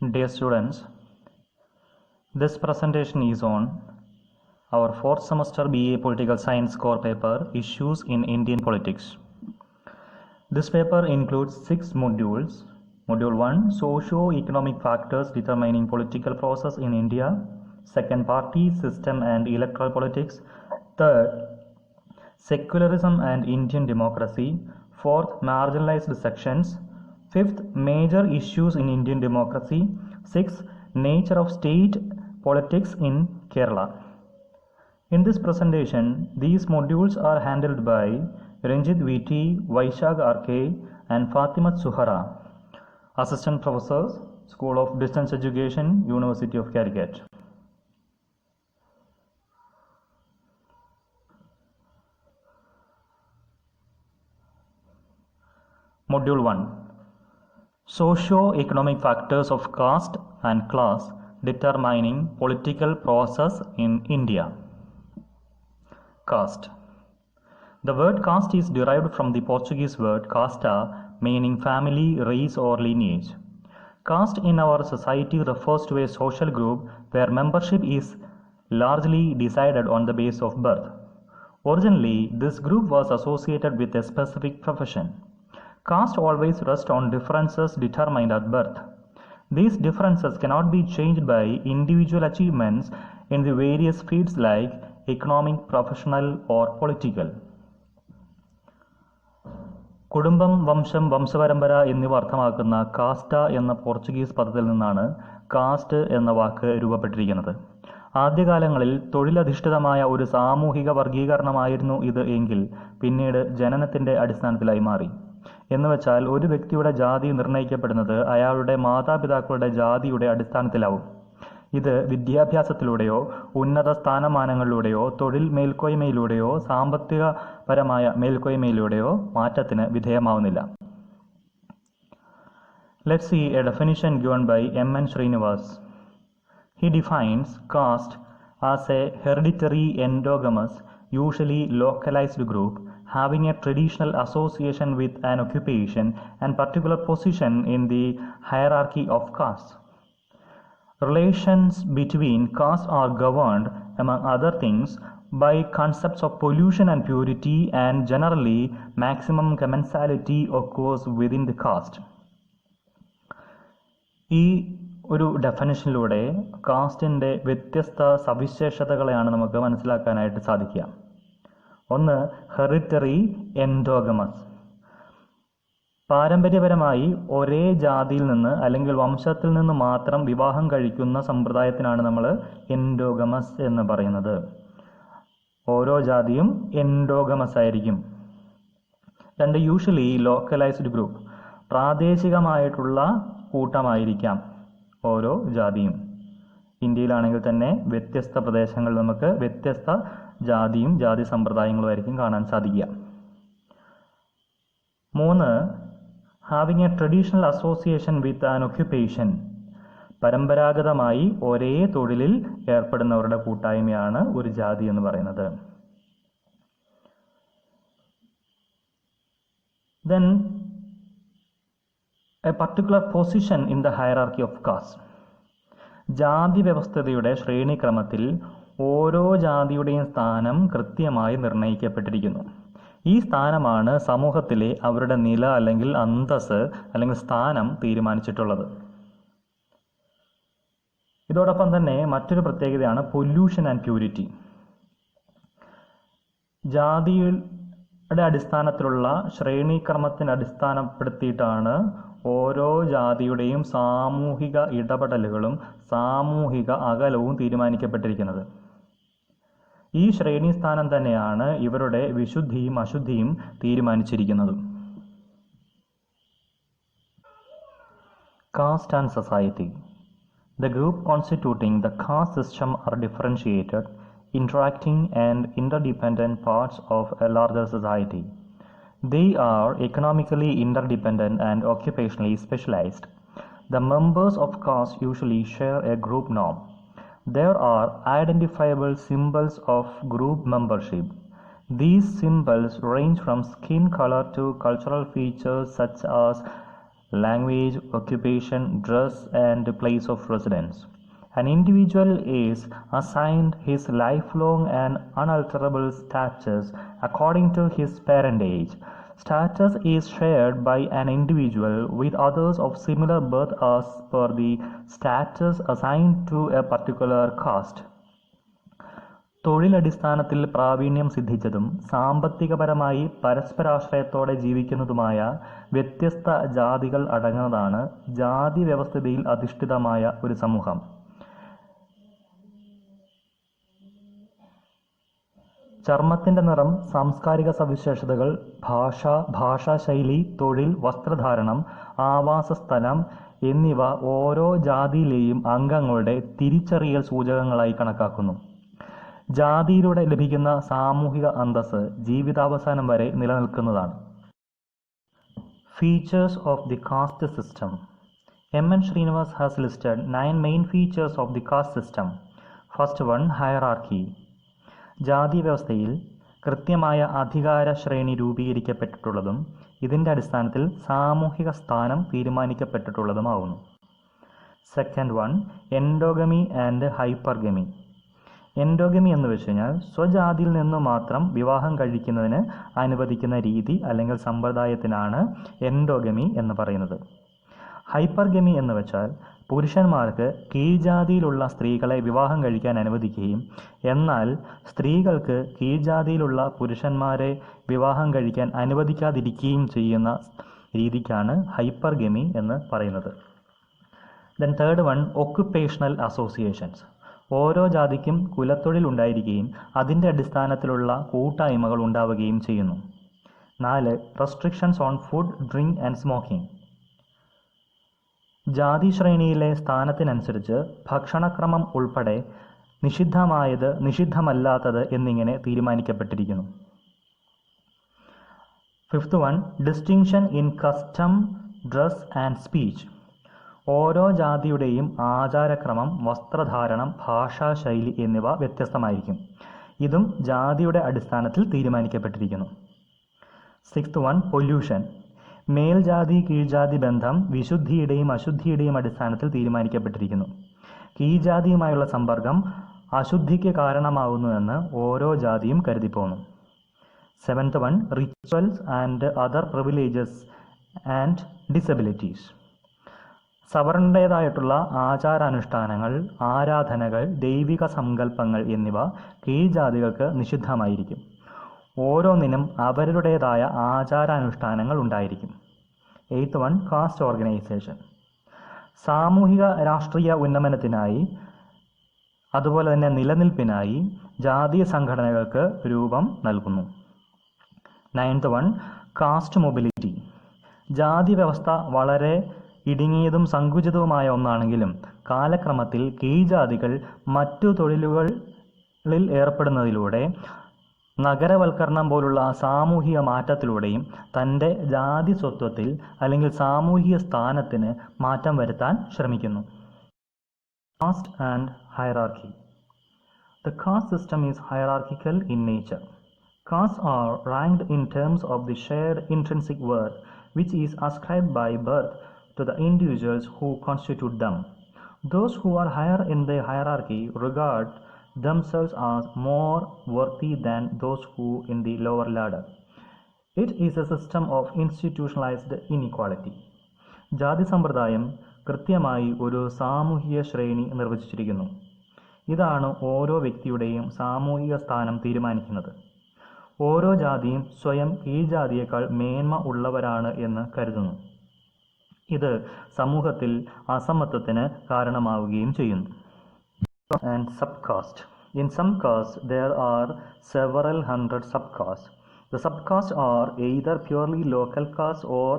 Dear students, this presentation is on our 4th semester BA Political Science core paper, Issues in Indian Politics. This paper includes 6 modules. Module 1, Socio-economic factors determining political process in India. Second, Party system and electoral politics. Third, Secularism and Indian democracy. Fourth, marginalized sections. Fifth, major issues in Indian democracy. Sixth, nature of state politics in Kerala. In this presentation, these modules are handled by Ranjit VT, Vaishag RK, and Fatimat Suhara, Assistant Professors, School of Distance Education, University of Calicut. Module 1, Socio-economic factors of caste and class determining political process in India. Caste. The word caste is derived from the Portuguese word casta, meaning family, race or lineage. Caste in our society refers to a social group where membership is largely decided on the basis of birth. Originally, this group was associated with a specific profession. Caste always rests on differences determined at birth. These differences cannot be changed by individual achievements in the various fields like economic, professional or political. കുടുംബം, വംശം, വംശപരമ്പര എന്നിവ അർത്ഥമാക്കുന്ന കാസ്റ്റ എന്ന Portuguese പദത്തിൽ നിന്നാണ് cast എന്ന വാക്ക് രൂപപ്പെട്ടിരിക്കുന്നത്. ആദ്യകാലങ്ങളിൽ തൊഴിലധിഷ്ഠിതമായ ഒരു സാമൂഹിക വർഗീകരണമായിരുന്നു ഇത് എങ്കിൽ പിന്നീട് ജനനത്തിന്റെ അടിസ്ഥാനത്തിലായി മാറി. എന്നുവെച്ചാൽ ഒരു വ്യക്തിയുടെ ജാതി നിർണ്ണയിക്കപ്പെടുന്നത് അയാളുടെ മാതാപിതാക്കളുടെ ജാതിയുടെ അടിസ്ഥാനത്തിലാവും. ഇത് വിദ്യാഭ്യാസത്തിലൂടെയോ ഉന്നത സ്ഥാനമാനങ്ങളിലൂടെയോ തൊഴിൽ മേൽക്കോയ്മയിലൂടെയോ സാമ്പത്തികപരമായ മേൽക്കോയ്മയിലൂടെയോ മാറ്റത്തിന് വിധേയമാവുന്നില്ല. Let's see a definition given by M.N. Srinivas. He defines caste as a hereditary endogamous, usually localized group having a traditional association with an occupation and particular position in the hierarchy of castes. Relations between castes are governed, among other things, by concepts of pollution and purity, and generally maximum commensality occurs within the caste. ഈ ഒരു ഡെഫിനിഷനിലൂടെ കാസ്റ്റിൻ്റെ വ്യത്യസ്ത സവിശേഷതകളെയാണ് നമുക്ക് മനസ്സിലാക്കാനായിട്ട് സാധിക്കുക. ഒന്ന്, hereditary endogamous. പാരമ്പര്യപരമായി ഒരേ ജാതിയിൽ നിന്ന് അല്ലെങ്കിൽ വംശത്തിൽ നിന്ന് മാത്രം വിവാഹം കഴിക്കുന്ന സമ്പ്രദായത്തിനാണ് നമ്മൾ എൻഡോഗമസ് എന്ന് പറയുന്നത്. ഓരോ ജാതിയും എൻഡോഗമസ് ആയിരിക്കും. രണ്ട്, യൂഷ്വലി ലോക്കലൈസ്ഡ് ഗ്രൂപ്പ്. പ്രാദേശികമായിട്ടുള്ള കൂട്ടമായിരിക്കാം ഓരോ ജാതിയും. ഇന്ത്യയിലാണെങ്കിൽ തന്നെ വ്യത്യസ്ത പ്രദേശങ്ങളിൽ നമുക്ക് വ്യത്യസ്ത ജാതിയും ജാതി സമ്പ്രദായങ്ങളുമായിരിക്കും കാണാൻ സാധിക്കുക. മൂന്ന്, having A traditional association with an occupation. പരമ്പരാഗതമായി ഒരേ തൊഴിലിൽ ഏർപ്പെടുന്നവരുടെ കൂട്ടായ്മയാണ് ഒരു ജാതി എന്ന് പറയുന്നത്. Then a particular position in the hierarchy of caste. ജാതി വ്യവസ്ഥതയുടെ ശ്രേണിക്രമത്തിൽ ഓരോ ജാതിയുടെയും സ്ഥാനം കൃത്യമായി നിർണയിക്കപ്പെട്ടിരിക്കുന്നു. ഈ സ്ഥാനമാണ് സമൂഹത്തിലെ അവരുടെ നില അല്ലെങ്കിൽ അന്തസ്സ് അല്ലെങ്കിൽ സ്ഥാനം തീരുമാനിച്ചിട്ടുള്ളത്. ഇതോടൊപ്പം തന്നെ മറ്റൊരു പ്രത്യേകതയാണ് പൊല്യൂഷൻ ആൻഡ് പ്യൂരിറ്റി. ജാതിയുടെ അടിസ്ഥാനത്തിലുള്ള ശ്രേണീക്രമത്തിന് അടിസ്ഥാനപ്പെടുത്തിയിട്ടാണ് ഓരോ ജാതിയുടെയും സാമൂഹിക ഇടപെടലുകളും സാമൂഹിക അകലവും തീരുമാനിക്കപ്പെട്ടിരിക്കുന്നത്. ഈ ശ്രേണിസ്ഥാനം തന്നെയാണ് ഇവരുടെ വിശുദ്ധിയും അശുദ്ധിയും തീരുമാനിച്ചിരിക്കുന്നത്. Caste and society. The group constituting the caste system are differentiated, interacting and interdependent parts of a larger society. They are economically interdependent and occupationally specialized. The members of caste usually share a group norm. There are identifiable symbols of group membership. These symbols range from skin color to cultural features such as language, occupation, dress, and place of residence. An individual is assigned his lifelong and unalterable status according to his parentage. Status is shared by an individual with others of similar birth as per the status assigned to a particular caste. തൊഴിലടിസ്ഥാനത്തിൽ പ്രാവീണ്യം സിദ്ധിച്ചതും സാമ്പത്തികപരമായി പരസ്പരാശ്രയത്തോടെ ജീവിക്കുന്നതുമായ വ്യത്യസ്ത ജാതികൾ അടങ്ങുന്നതാണ് ജാതി വ്യവസ്ഥിതിയിൽ അധിഷ്ഠിതമായ ഒരു സമൂഹം. ചർമ്മത്തിൻ്റെ നിറം, സാംസ്കാരിക സവിശേഷതകൾ, ഭാഷാശൈലി, തൊഴിൽ, വസ്ത്രധാരണം, ആവാസസ്ഥലം എന്നിവ ഓരോ ജാതിയിലെയും അംഗങ്ങളുടെ തിരിച്ചറിയൽ സൂചകങ്ങളായി കണക്കാക്കുന്നു. ജാതിയിലൂടെ ലഭിക്കുന്ന സാമൂഹിക അന്തസ്സ് ജീവിതാവസാനം വരെ നിലനിൽക്കുന്നതാണ്. Features of the caste system. M.N. Srinivas has listed 9 main features of the caste system. First one, hierarchy. ജാതി വ്യവസ്ഥയിൽ കൃത്യമായ അധികാര ശ്രേണി രൂപീകരിക്കപ്പെട്ടിട്ടുള്ളതും ഇതിൻ്റെ അടിസ്ഥാനത്തിൽ സാമൂഹിക സ്ഥാനം തീരുമാനിക്കപ്പെട്ടിട്ടുള്ളതുമാവുന്നു. Second one, endogamy and hypergamy. Endogamy എന്ന് വെച്ച് കഴിഞ്ഞാൽ സ്വജാതിയിൽ നിന്ന് മാത്രം വിവാഹം കഴിക്കുന്നതിന് അനുവദിക്കുന്ന രീതി അല്ലെങ്കിൽ സമ്പ്രദായത്തിനാണ് എൻഡോഗമി എന്ന് പറയുന്നത്. ഹൈപ്പർഗമി എന്ന് വെച്ചാൽ പുരുഷന്മാർക്ക് കീഴ്ജാതിയിലുള്ള സ്ത്രീകളെ വിവാഹം കഴിക്കാൻ അനുവദിക്കുകയും എന്നാൽ സ്ത്രീകൾക്ക് കീഴ്ജാതിയിലുള്ള പുരുഷന്മാരെ വിവാഹം കഴിക്കാൻ അനുവദിക്കാതിരിക്കുകയും ചെയ്യുന്ന രീതിക്കാണ് ഹൈപ്പർഗമി എന്ന് പറയുന്നത്. Then third one, occupational associations. ഓരോ ജാതിക്കും കുലത്തൊഴിൽ ഉണ്ടായിരിക്കുകയും അതിൻ്റെ അടിസ്ഥാനത്തിലുള്ള കൂട്ടായ്മകൾ ഉണ്ടാവുകയും ചെയ്യുന്നു. 4, restrictions on food, drink and smoking. ജാതി ശ്രേണിയിലെ സ്ഥാനത്തിനനുസരിച്ച് ഭക്ഷണക്രമം ഉൾപ്പെടെ നിഷിദ്ധമായത്, നിഷിദ്ധമല്ലാത്തത് എന്നിങ്ങനെ തീരുമാനിക്കപ്പെട്ടിരിക്കുന്നു. 5th one, distinction in custom, dress and speech. ഓരോ ജാതിയുടെയും ആചാരക്രമം, വസ്ത്രധാരണം, ഭാഷാശൈലി എന്നിവ വ്യത്യസ്തമായിരിക്കും. ഇതും ജാതിയുടെ അടിസ്ഥാനത്തിൽ തീരുമാനിക്കപ്പെട്ടിരിക്കുന്നു. 6th one, pollution. മേൽജാതി കീഴ്ജാതി ബന്ധം വിശുദ്ധിയുടെയും അശുദ്ധിയുടെയും അടിസ്ഥാനത്തിൽ തീരുമാനിക്കപ്പെട്ടിരിക്കുന്നു. കീഴ്ജാതിയുമായുള്ള സമ്പർക്കം അശുദ്ധിക്ക് കാരണമാകുന്നുവെന്ന് ഓരോ ജാതിയും കരുതിപ്പോന്നു. 7th one, rituals and other privileges and disabilities. സവർണരുടേതായിട്ടുള്ള ആചാരാനുഷ്ഠാനങ്ങൾ, ആരാധനകൾ, ദൈവിക സങ്കല്പങ്ങൾ എന്നിവ കീഴ്ജാതികൾക്ക് നിഷിദ്ധമായിരിക്കും. ഓരോന്നിനും അവരുടേതായ ആചാരാനുഷ്ഠാനങ്ങൾ ഉണ്ടായിരിക്കും. 8th one, cast organisation. സാമൂഹിക രാഷ്ട്രീയ ഉന്നമനത്തിനായി അതുപോലെ തന്നെ നിലനിൽപ്പിനായി ജാതീയ സംഘടനകൾക്ക് രൂപം നൽകുന്നു. 9th one, cast mobility. ജാതി വ്യവസ്ഥ വളരെ ഇടുങ്ങിയതും സങ്കുചിതവുമായ ഒന്നാണെങ്കിലും കാലക്രമത്തിൽ കീഴ്ജാതികൾ മറ്റു തൊഴിലുകളിൽ ഏർപ്പെടുന്നതിലൂടെ നഗരവൽക്കരണം പോലുള്ള സാമൂഹിക മാറ്റത്തിലൂടെയും തൻ്റെ ജാതി സ്വത്വത്തിൽ അല്ലെങ്കിൽ സാമൂഹിക സ്ഥാനത്തിന് മാറ്റം വരുത്താൻ ശ്രമിക്കുന്നു. Caste and hierarchy. The caste system is hierarchical in nature. Castes are ranked in terms of the shared intrinsic worth which is ascribed by birth to the individuals who constitute them. Those who are higher in the hierarchy regard themselves as more worthy than those who in the lower ladder. It is a system of institutionalized inequality. ജാതി സമ്പ്രദായം കൃത്യമായി ഒരു സാമൂഹിക ശ്രേണി നിർവചിച്ചിരിക്കുന്നു. ഇതാണ് ഓരോ വ്യക്തിയുടെയും സാമൂഹിക സ്ഥാനം തീരുമാനിക്കുന്നത്. ഓരോ ജാതിയും സ്വയം ഈ ജാതിയേക്കാൾ മേന്മ ഉള്ളവരാണ് എന്ന് കരുതുന്നു. ഇത് സമൂഹത്തിൽ അസമത്വത്തിന് കാരണമാവുകയും ചെയ്യുന്നു. And subcaste. In some castes there are several hundred subcastes. The subcastes are either purely local castes or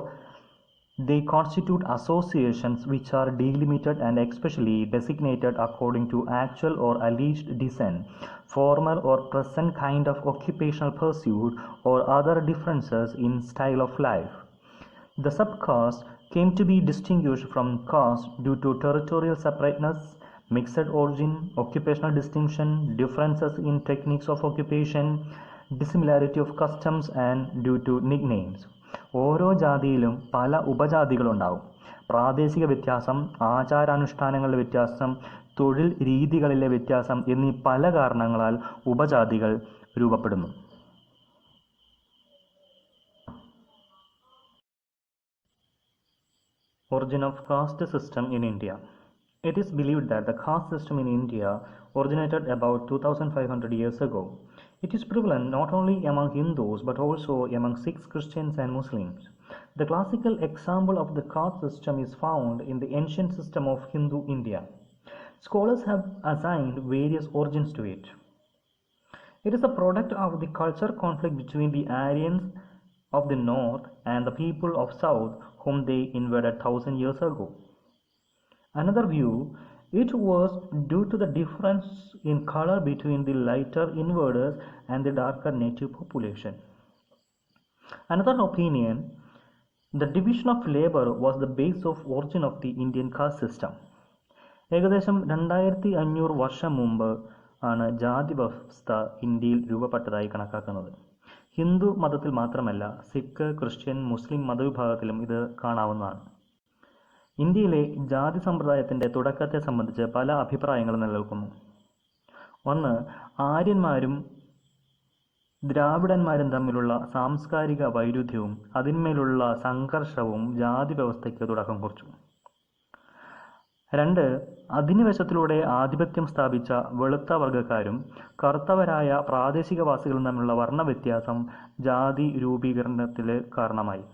they constitute associations which are delimited and especially designated according to actual or alleged descent, former or present kind of occupational pursuit or other differences in style of life. The subcaste came to be distinguished from caste due to territorial separateness, mixed origin, occupational distinction, differences in techniques of occupation, dissimilarity of customs, and due to nicknames. ഓരോ ജാതിയിലും പല ഉപജാതികളുണ്ടാവും. പ്രാദേശിക വ്യത്യാസം, ആചാരാനുഷ്ഠാനങ്ങളിലെ വ്യത്യാസം, തൊഴിൽ രീതികളിലെ വ്യത്യാസം എന്നീ പല കാരണങ്ങളാൽ ഉപജാതികൾ രൂപപ്പെടുന്നു. Origin of caste system in India. It is believed that the caste system in India originated about 2500 years ago. It is prevalent not only among Hindus but also among Sikhs, Christians and Muslims. The classical example of the caste system is found in the ancient system of Hindu India. Scholars have assigned various origins to it. It is a product of the cultural conflict between the Aryans of the north and the people of south whom they invaded 1000 years ago. Another view, it was due to the difference in color between the lighter invaders and the darker native population. Another opinion, the division of labor was the base of origin of the Indian caste system. ഏകദേശം 2500 വർഷം മുമ്പ് ആണ് ജാതി വ്യവസ്ഥ ഇന്ത്യയിൽ രൂപപ്പെട്ടതായി കണക്കാക്കുന്നത്. ഹിന്ദു മതത്തിൽ മാത്രമല്ല, സിഖ്, ക്രിസ്ത്യൻ, മുസ്ലിം മതവിഭാഗത്തിലും ഇത് കാണാവുന്നതാണ്. ഇന്ത്യയിലെ ജാതി സമ്പ്രദായത്തിൻ്റെ തുടക്കത്തെ സംബന്ധിച്ച് പല അഭിപ്രായങ്ങളും നിലനിൽക്കുന്നു. ഒന്ന്, ആര്യന്മാരും ദ്രാവിഡന്മാരും തമ്മിലുള്ള സാംസ്കാരിക വൈരുദ്ധ്യവും അതിന്മേലുള്ള സംഘർഷവും ജാതി വ്യവസ്ഥയ്ക്ക് തുടക്കം കുറിച്ചു. രണ്ട്, അധിനിവേശത്തിലൂടെ ആധിപത്യം സ്ഥാപിച്ച വെളുത്ത വർഗ്ഗക്കാരും കറുത്തവരായ പ്രാദേശികവാസികളും തമ്മിലുള്ള വർണ്ണവ്യത്യാസം ജാതി രൂപീകരണത്തിന് കാരണമായി.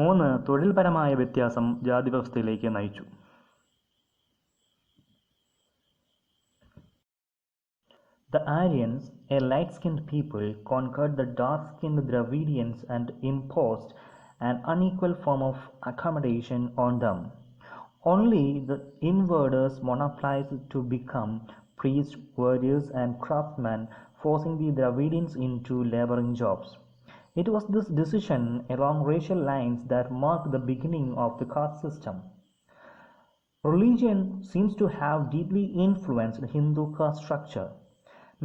മൂന്ന്, തൊഴിൽപരമായ വ്യത്യാസം ജാതി വ്യവസ്ഥയിലേക്ക് നയിച്ചു. The Aryans, a light-skinned people, conquered the dark-skinned Dravidians and imposed an unequal form of accommodation on them. Only the invaders monopolized to become priests, warriors and craftsmen, forcing the Dravidians into laboring jobs. It was this decision along racial lines that marked the beginning of the caste system. Religion seems to have deeply influenced Hindu caste structure.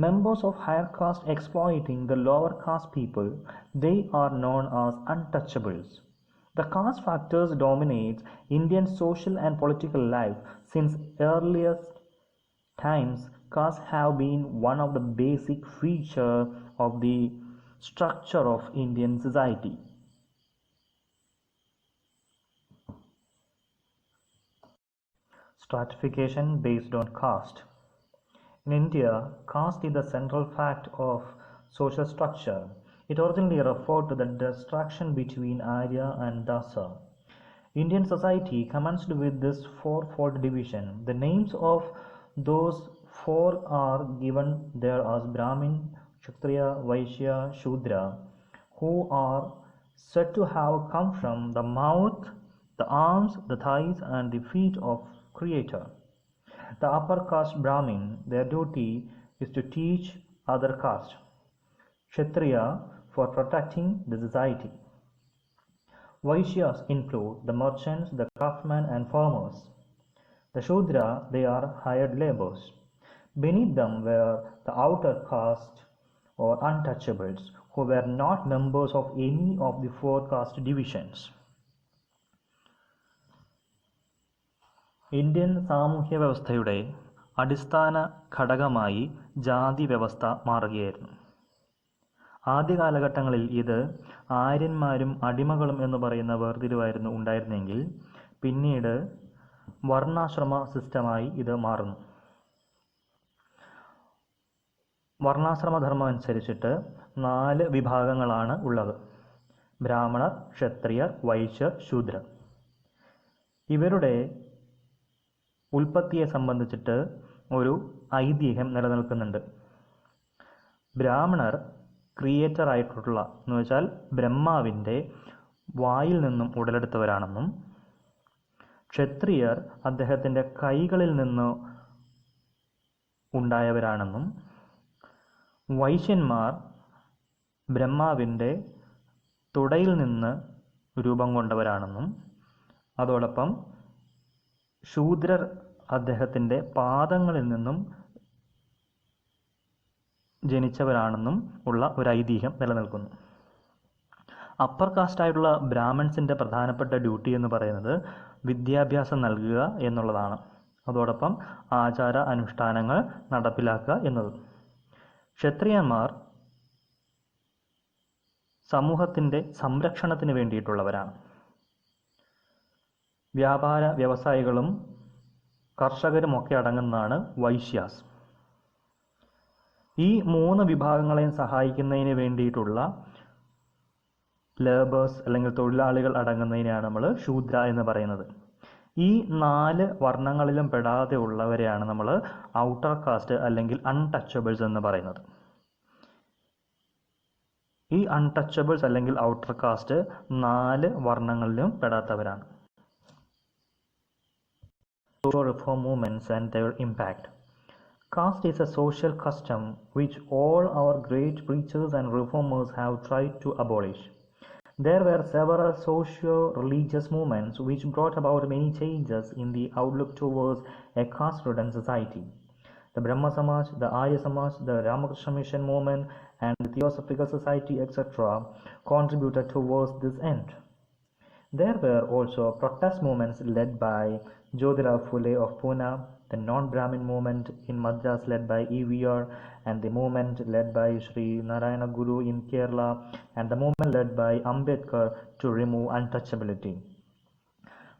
Members of higher caste exploiting the lower caste people, they are known as untouchables. The caste factors dominate Indian social and political life since earliest times. Castes have been one of the basic features of the structure of Indian society. Stratification based on caste. In India, caste is the central fact of social structure. It originally referred to the distinction between Arya and Dasa. Indian society commenced with this fourfold division. The names of those four are given there as Brahmin, Kshatriya, Vaishya, Shudra, who are said to have come from the mouth, the arms, the thighs and the feet of Creator. The upper caste Brahmin, their duty is to teach other caste. Kshatriya, for protecting the society. Vaishyas include the merchants, the craftsmen and farmers. The Shudra, they are hired laborers. Beneath them were the outer caste or untouchables, who were not members of any of the four caste divisions. Indian സാമൂഹ്യ വ്യവസ്ഥയുടെ അടിസ്ഥാന ഘടകമായി ജാതി വ്യവസ്ഥ മാറുകയായിരുന്നു. ആദ്യ കാലഘട്ടങ്ങളിൽ ഇത് ആര്യന്മാരും അടിമകളും എന്ന് പറയുന്ന വേർതിരിവായിരുന്നു ഉണ്ടായിരുന്നെങ്കിൽ പിന്നീട് വർണ്ണാശ്രമ സിസ്റ്റമായി ഇത് മാറുന്നു. വർണ്ണാശ്രമധർമ്മം അനുസരിച്ചിട്ട് 4 വിഭാഗങ്ങളാണ് ഉള്ളത്: ബ്രാഹ്മണർ, ക്ഷത്രിയർ, വൈശ്യർ, ശൂദ്രർ. ഇവരുടെ ഉൽപ്പത്തിയെ സംബന്ധിച്ചിട്ട് ഒരു ഐതിഹ്യം നിലനിൽക്കുന്നുണ്ട്. ബ്രാഹ്മണർ ക്രിയേറ്റർ ആയിട്ടുള്ള എന്ന് വെച്ചാൽ ബ്രഹ്മാവിൻ്റെ വായിൽ നിന്നും ഉടലെടുത്തവരാണെന്നും, ക്ഷത്രിയർ അദ്ദേഹത്തിൻ്റെ കൈകളിൽ നിന്ന് ഉണ്ടായവരാണെന്നും, വൈശ്യന്മാർ ബ്രഹ്മാവിൻ്റെ തുടയിൽ നിന്ന് രൂപം കൊണ്ടവരാണെന്നും, അതോടൊപ്പം ശൂദ്രർ അദ്ദേഹത്തിൻ്റെ പാദങ്ങളിൽ നിന്നും ജനിച്ചവരാണെന്നും ഉള്ള ഒരു ഐതിഹ്യം നിലനിൽക്കുന്നു. അപ്പർ കാസ്റ്റായിട്ടുള്ള ബ്രാഹ്മൺസിൻ്റെ പ്രധാനപ്പെട്ട ഡ്യൂട്ടി എന്ന് പറയുന്നത് വിദ്യാഭ്യാസം നൽകുക എന്നുള്ളതാണ്. അതോടൊപ്പം ആചാര അനുഷ്ഠാനങ്ങൾ നടപ്പിലാക്കുക എന്നത്. ക്ഷത്രിയന്മാർ സമൂഹത്തിൻ്റെ സംരക്ഷണത്തിന് വേണ്ടിയിട്ടുള്ളവരാണ്. വ്യാപാര വ്യവസായികളും കർഷകരുമൊക്കെ അടങ്ങുന്നതാണ് വൈശ്യാസ്. ഈ 3 വിഭാഗങ്ങളെയും സഹായിക്കുന്നതിന് വേണ്ടിയിട്ടുള്ള ലേബേഴ്സ് അല്ലെങ്കിൽ തൊഴിലാളികൾ അടങ്ങുന്നതിനെയാണ് നമ്മൾ ശൂദ്ര എന്ന് പറയുന്നത്. ഈ 4 വർണ്ണങ്ങളിലും പെടാതെ ഉള്ളവരെയാണ് നമ്മൾ ഔട്ടർ കാസ്റ്റ് അല്ലെങ്കിൽ അൺടച്ചബിൾസ് എന്ന് പറയുന്നത്. ഈ അൺടച്ചബിൾസ് അല്ലെങ്കിൽ ഔട്ടർ കാസ്റ്റ് 4 വർണ്ണങ്ങളിലും പെടാത്തവരാണ്. Social reform movements and their impact. Caste is a social custom which all our great preachers and reformers have tried to abolish. There were several socio-religious movements which brought about many changes in the outlook towards a caste-ridden society. The Brahma Samaj, the Arya Samaj, the Ramakrishna Mission movement, and the Theosophical Society, etc., contributed towards this end. There were also protest movements led by Jyotirao Phule of Pune, the non-Brahmin movement in Madras led by EVR, and the movement led by Sri Narayana Guru in Kerala, and the movement led by Ambedkar to remove untouchability.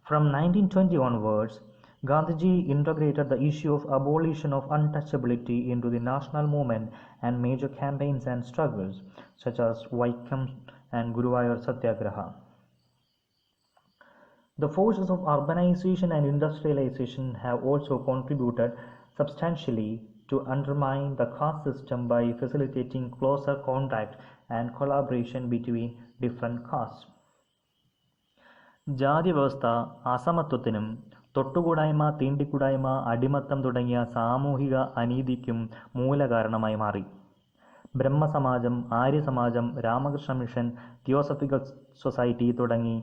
From 1920 onwards, Gandhiji integrated the issue of abolition of untouchability into the national movement and major campaigns and struggles, such as Vaikam and Guruvayur Satyagraha. The forces of urbanization and industrialization have also contributed substantially to undermine the caste system by facilitating closer contact and collaboration between different castes. ജാതി വ്യവസ്ഥ അസമത്വത്തിനും തൊട്ടുകൂടായ്മ, തീണ്ടിക്കൂടായ്മ, അടിമത്തം തുടങ്ങിയ സാമൂഹിക അനീതിക്കും മൂലകാരണമായി മാറി. ബ്രഹ്മസമാജം, ആര്യസമാജം, Ramakrishna mission, theosophical society തുടങ്ങി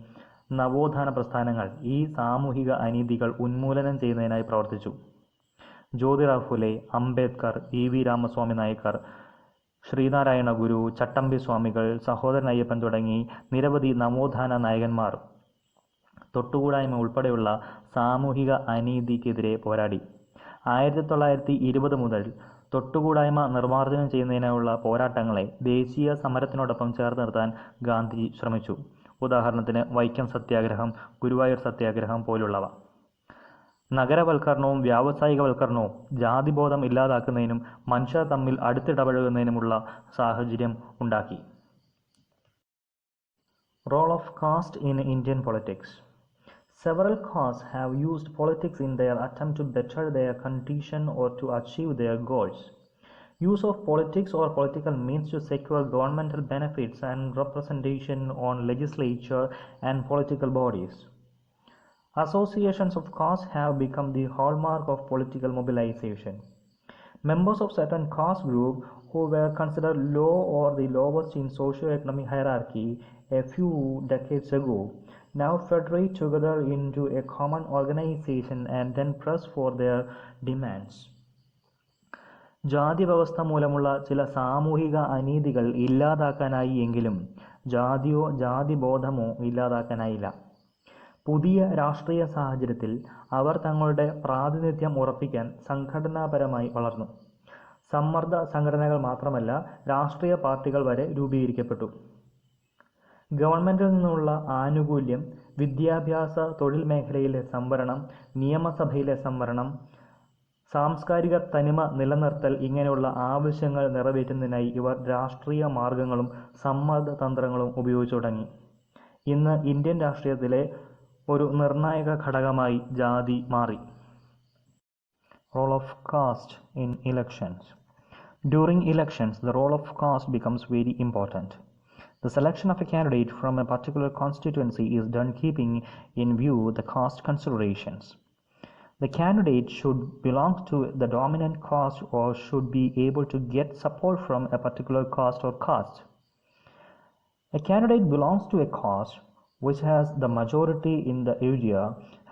നവോത്ഥാന പ്രസ്ഥാനങ്ങൾ ഈ സാമൂഹിക അനീതികൾ ഉന്മൂലനം ചെയ്യുന്നതിനായി പ്രവർത്തിച്ചു. ജ്യോതിറാവ് ഫുലെ, അംബേദ്കർ, EV രാമസ്വാമി നായ്ക്കർ, ശ്രീനാരായണ ഗുരു, ചട്ടമ്പി സ്വാമികൾ, സഹോദരൻ അയ്യപ്പൻ തുടങ്ങി നിരവധി നവോത്ഥാന നായകന്മാർ തൊട്ടുകൂടായ്മ ഉൾപ്പെടെയുള്ള സാമൂഹിക അനീതിക്കെതിരെ പോരാടി. 1920 മുതൽ തൊട്ടുകൂടായ്മ നിർമ്മാർജ്ജനം ചെയ്യുന്നതിനായുള്ള പോരാട്ടങ്ങളെ ദേശീയ സമരത്തിനോടൊപ്പം ചേർത്ത് നിർത്താൻ ഗാന്ധിജി ശ്രമിച്ചു. ഉദാഹരണത്തിന് വൈക്കം സത്യാഗ്രഹം, ഗുരുവായൂർ സത്യാഗ്രഹം പോലുള്ളവ. നഗരവൽക്കരണവും വ്യാവസായികവൽക്കരണവും ജാതിബോധം ഇല്ലാതാക്കുന്നതിനും മനുഷ്യർ തമ്മിൽ അടുത്തിടപഴകുന്നതിനുമുള്ള സാഹചര്യം ഉണ്ടാക്കി. Role of caste in Indian politics. Several castes have used politics in their attempt to better their condition or to achieve their goals. Use of politics or political means to secure governmental benefits and representation on legislature and political bodies. Associations of castes have become the hallmark of political mobilization. Members of certain caste group who were considered low or the lowest in socio-economic hierarchy a few decades ago now federate together into a common organization and then press for their demands. ജാതി വ്യവസ്ഥ മൂലമുള്ള ചില സാമൂഹിക അനീതികൾ ഇല്ലാതാക്കാനായി എങ്കിലും ജാതിയോ ജാതിബോധമോ ഇല്ലാതാക്കാനായില്ല. പുതിയ രാഷ്ട്രീയ സാഹചര്യത്തിൽ അവർ തങ്ങളുടെ പ്രാതിനിധ്യം ഉറപ്പിക്കാൻ സംഘടനാപരമായി വളർന്നു. സമ്മർദ്ദ സംഘടനകൾ മാത്രമല്ല, രാഷ്ട്രീയ പാർട്ടികൾ വരെ രൂപീകരിക്കപ്പെട്ടു. ഗവൺമെന്റിൽ നിന്നുള്ള ആനുകൂല്യം, വിദ്യാഭ്യാസ തൊഴിൽ മേഖലയിലെ സംവരണം, നിയമസഭയിലെ സംവരണം, സാംസ്കാരിക തനിമ നിലനിർത്തൽ ഇങ്ങനെയുള്ള ആവശ്യങ്ങൾ നിറവേറ്റുന്നതിനായി ഇവർ രാഷ്ട്രീയ മാർഗങ്ങളും സമ്മർദ്ദ തന്ത്രങ്ങളും ഉപയോഗിച്ചു തുടങ്ങി. ഇന്ന് ഇന്ത്യൻ രാഷ്ട്രീയത്തിലെ ഒരു നിർണായക ഘടകമായി ജാതി മാറി. Role of caste in elections. During elections the role of caste becomes very important. The selection of a candidate from a particular constituency is done keeping in view the caste considerations. The candidate should belong to the dominant caste or should be able to get support from a particular caste or caste. A candidate belongs to a caste which has the majority in the area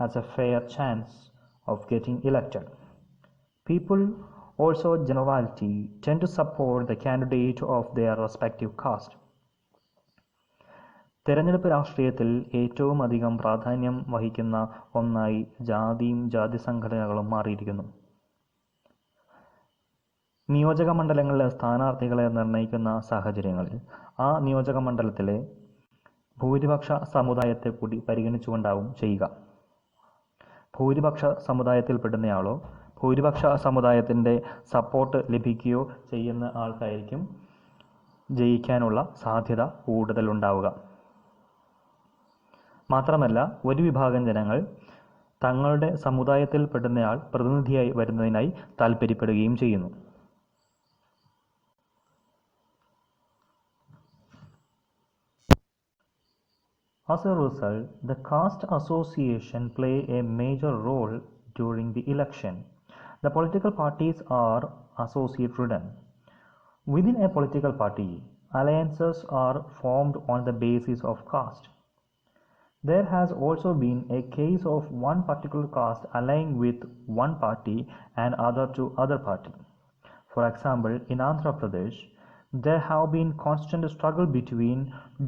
has a fair chance of getting elected. People, also generality, tend to support the candidate of their respective caste. തെരഞ്ഞെടുപ്പ് രാഷ്ട്രീയത്തിൽ ഏറ്റവും അധികം പ്രാധാന്യം വഹിക്കുന്ന ഒന്നായി ജാതിയും ജാതി സംഘടനകളും മാറിയിരിക്കുന്നു. നിയോജകമണ്ഡലങ്ങളിലെ സ്ഥാനാർത്ഥികളെ നിർണയിക്കുന്ന സാഹചര്യങ്ങളിൽ ആ നിയോജകമണ്ഡലത്തിലെ ഭൂരിപക്ഷ സമുദായത്തെ കൂടി പരിഗണിച്ചുകൊണ്ടാവും ചെയ്യുക. ഭൂരിപക്ഷ സമുദായത്തിൽപ്പെടുന്നയാളോ ഭൂരിപക്ഷ സമുദായത്തിൻ്റെ സപ്പോർട്ട് ലഭിക്കുകയോ ചെയ്യുന്ന ആൾക്കായിരിക്കും ജയിക്കാനുള്ള സാധ്യത കൂടുതലുണ്ടാവുക. മാത്രമല്ല, ഒരു വിഭാഗം ജനങ്ങൾ തങ്ങളുടെ സമുദായത്തിൽപ്പെടുന്നയാൾ പ്രതിനിധിയായി വരുന്നതിനായി താൽപ്പര്യപ്പെടുകയും ചെയ്യുന്നു. As a result, the caste association play a major role during the election. The political parties are associate-ridden. Within a political party, alliances are formed on the basis of caste. There has also been a case of one particular caste allying with one party and other to other party. For example, in Andhra Pradesh, there have been constant struggle between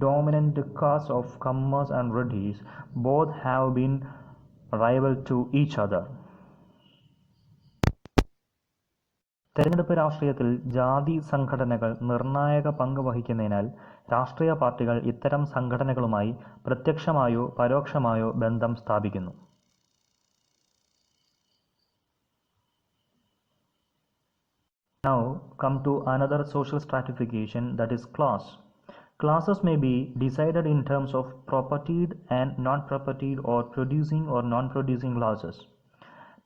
dominant castes of Kammas and Reddys. Both have been rival to each other. തെരഞ്ഞെടുപ്പ് രാഷ്ട്രീയത്തിൽ ജാതി സംഘടനകൾ നിർണായക പങ്ക് വഹിക്കുന്നതിനാൽ രാഷ്ട്രീയ പാർട്ടികൾ ഇത്തരം സംഘടനകളുമായി പ്രത്യക്ഷമായോ പരോക്ഷമായോ ബന്ധം സ്ഥാപിക്കുന്നു. Now come to another social stratification, that is class. Classes may be decided in terms of propertied and non-propertied or producing or non-producing classes.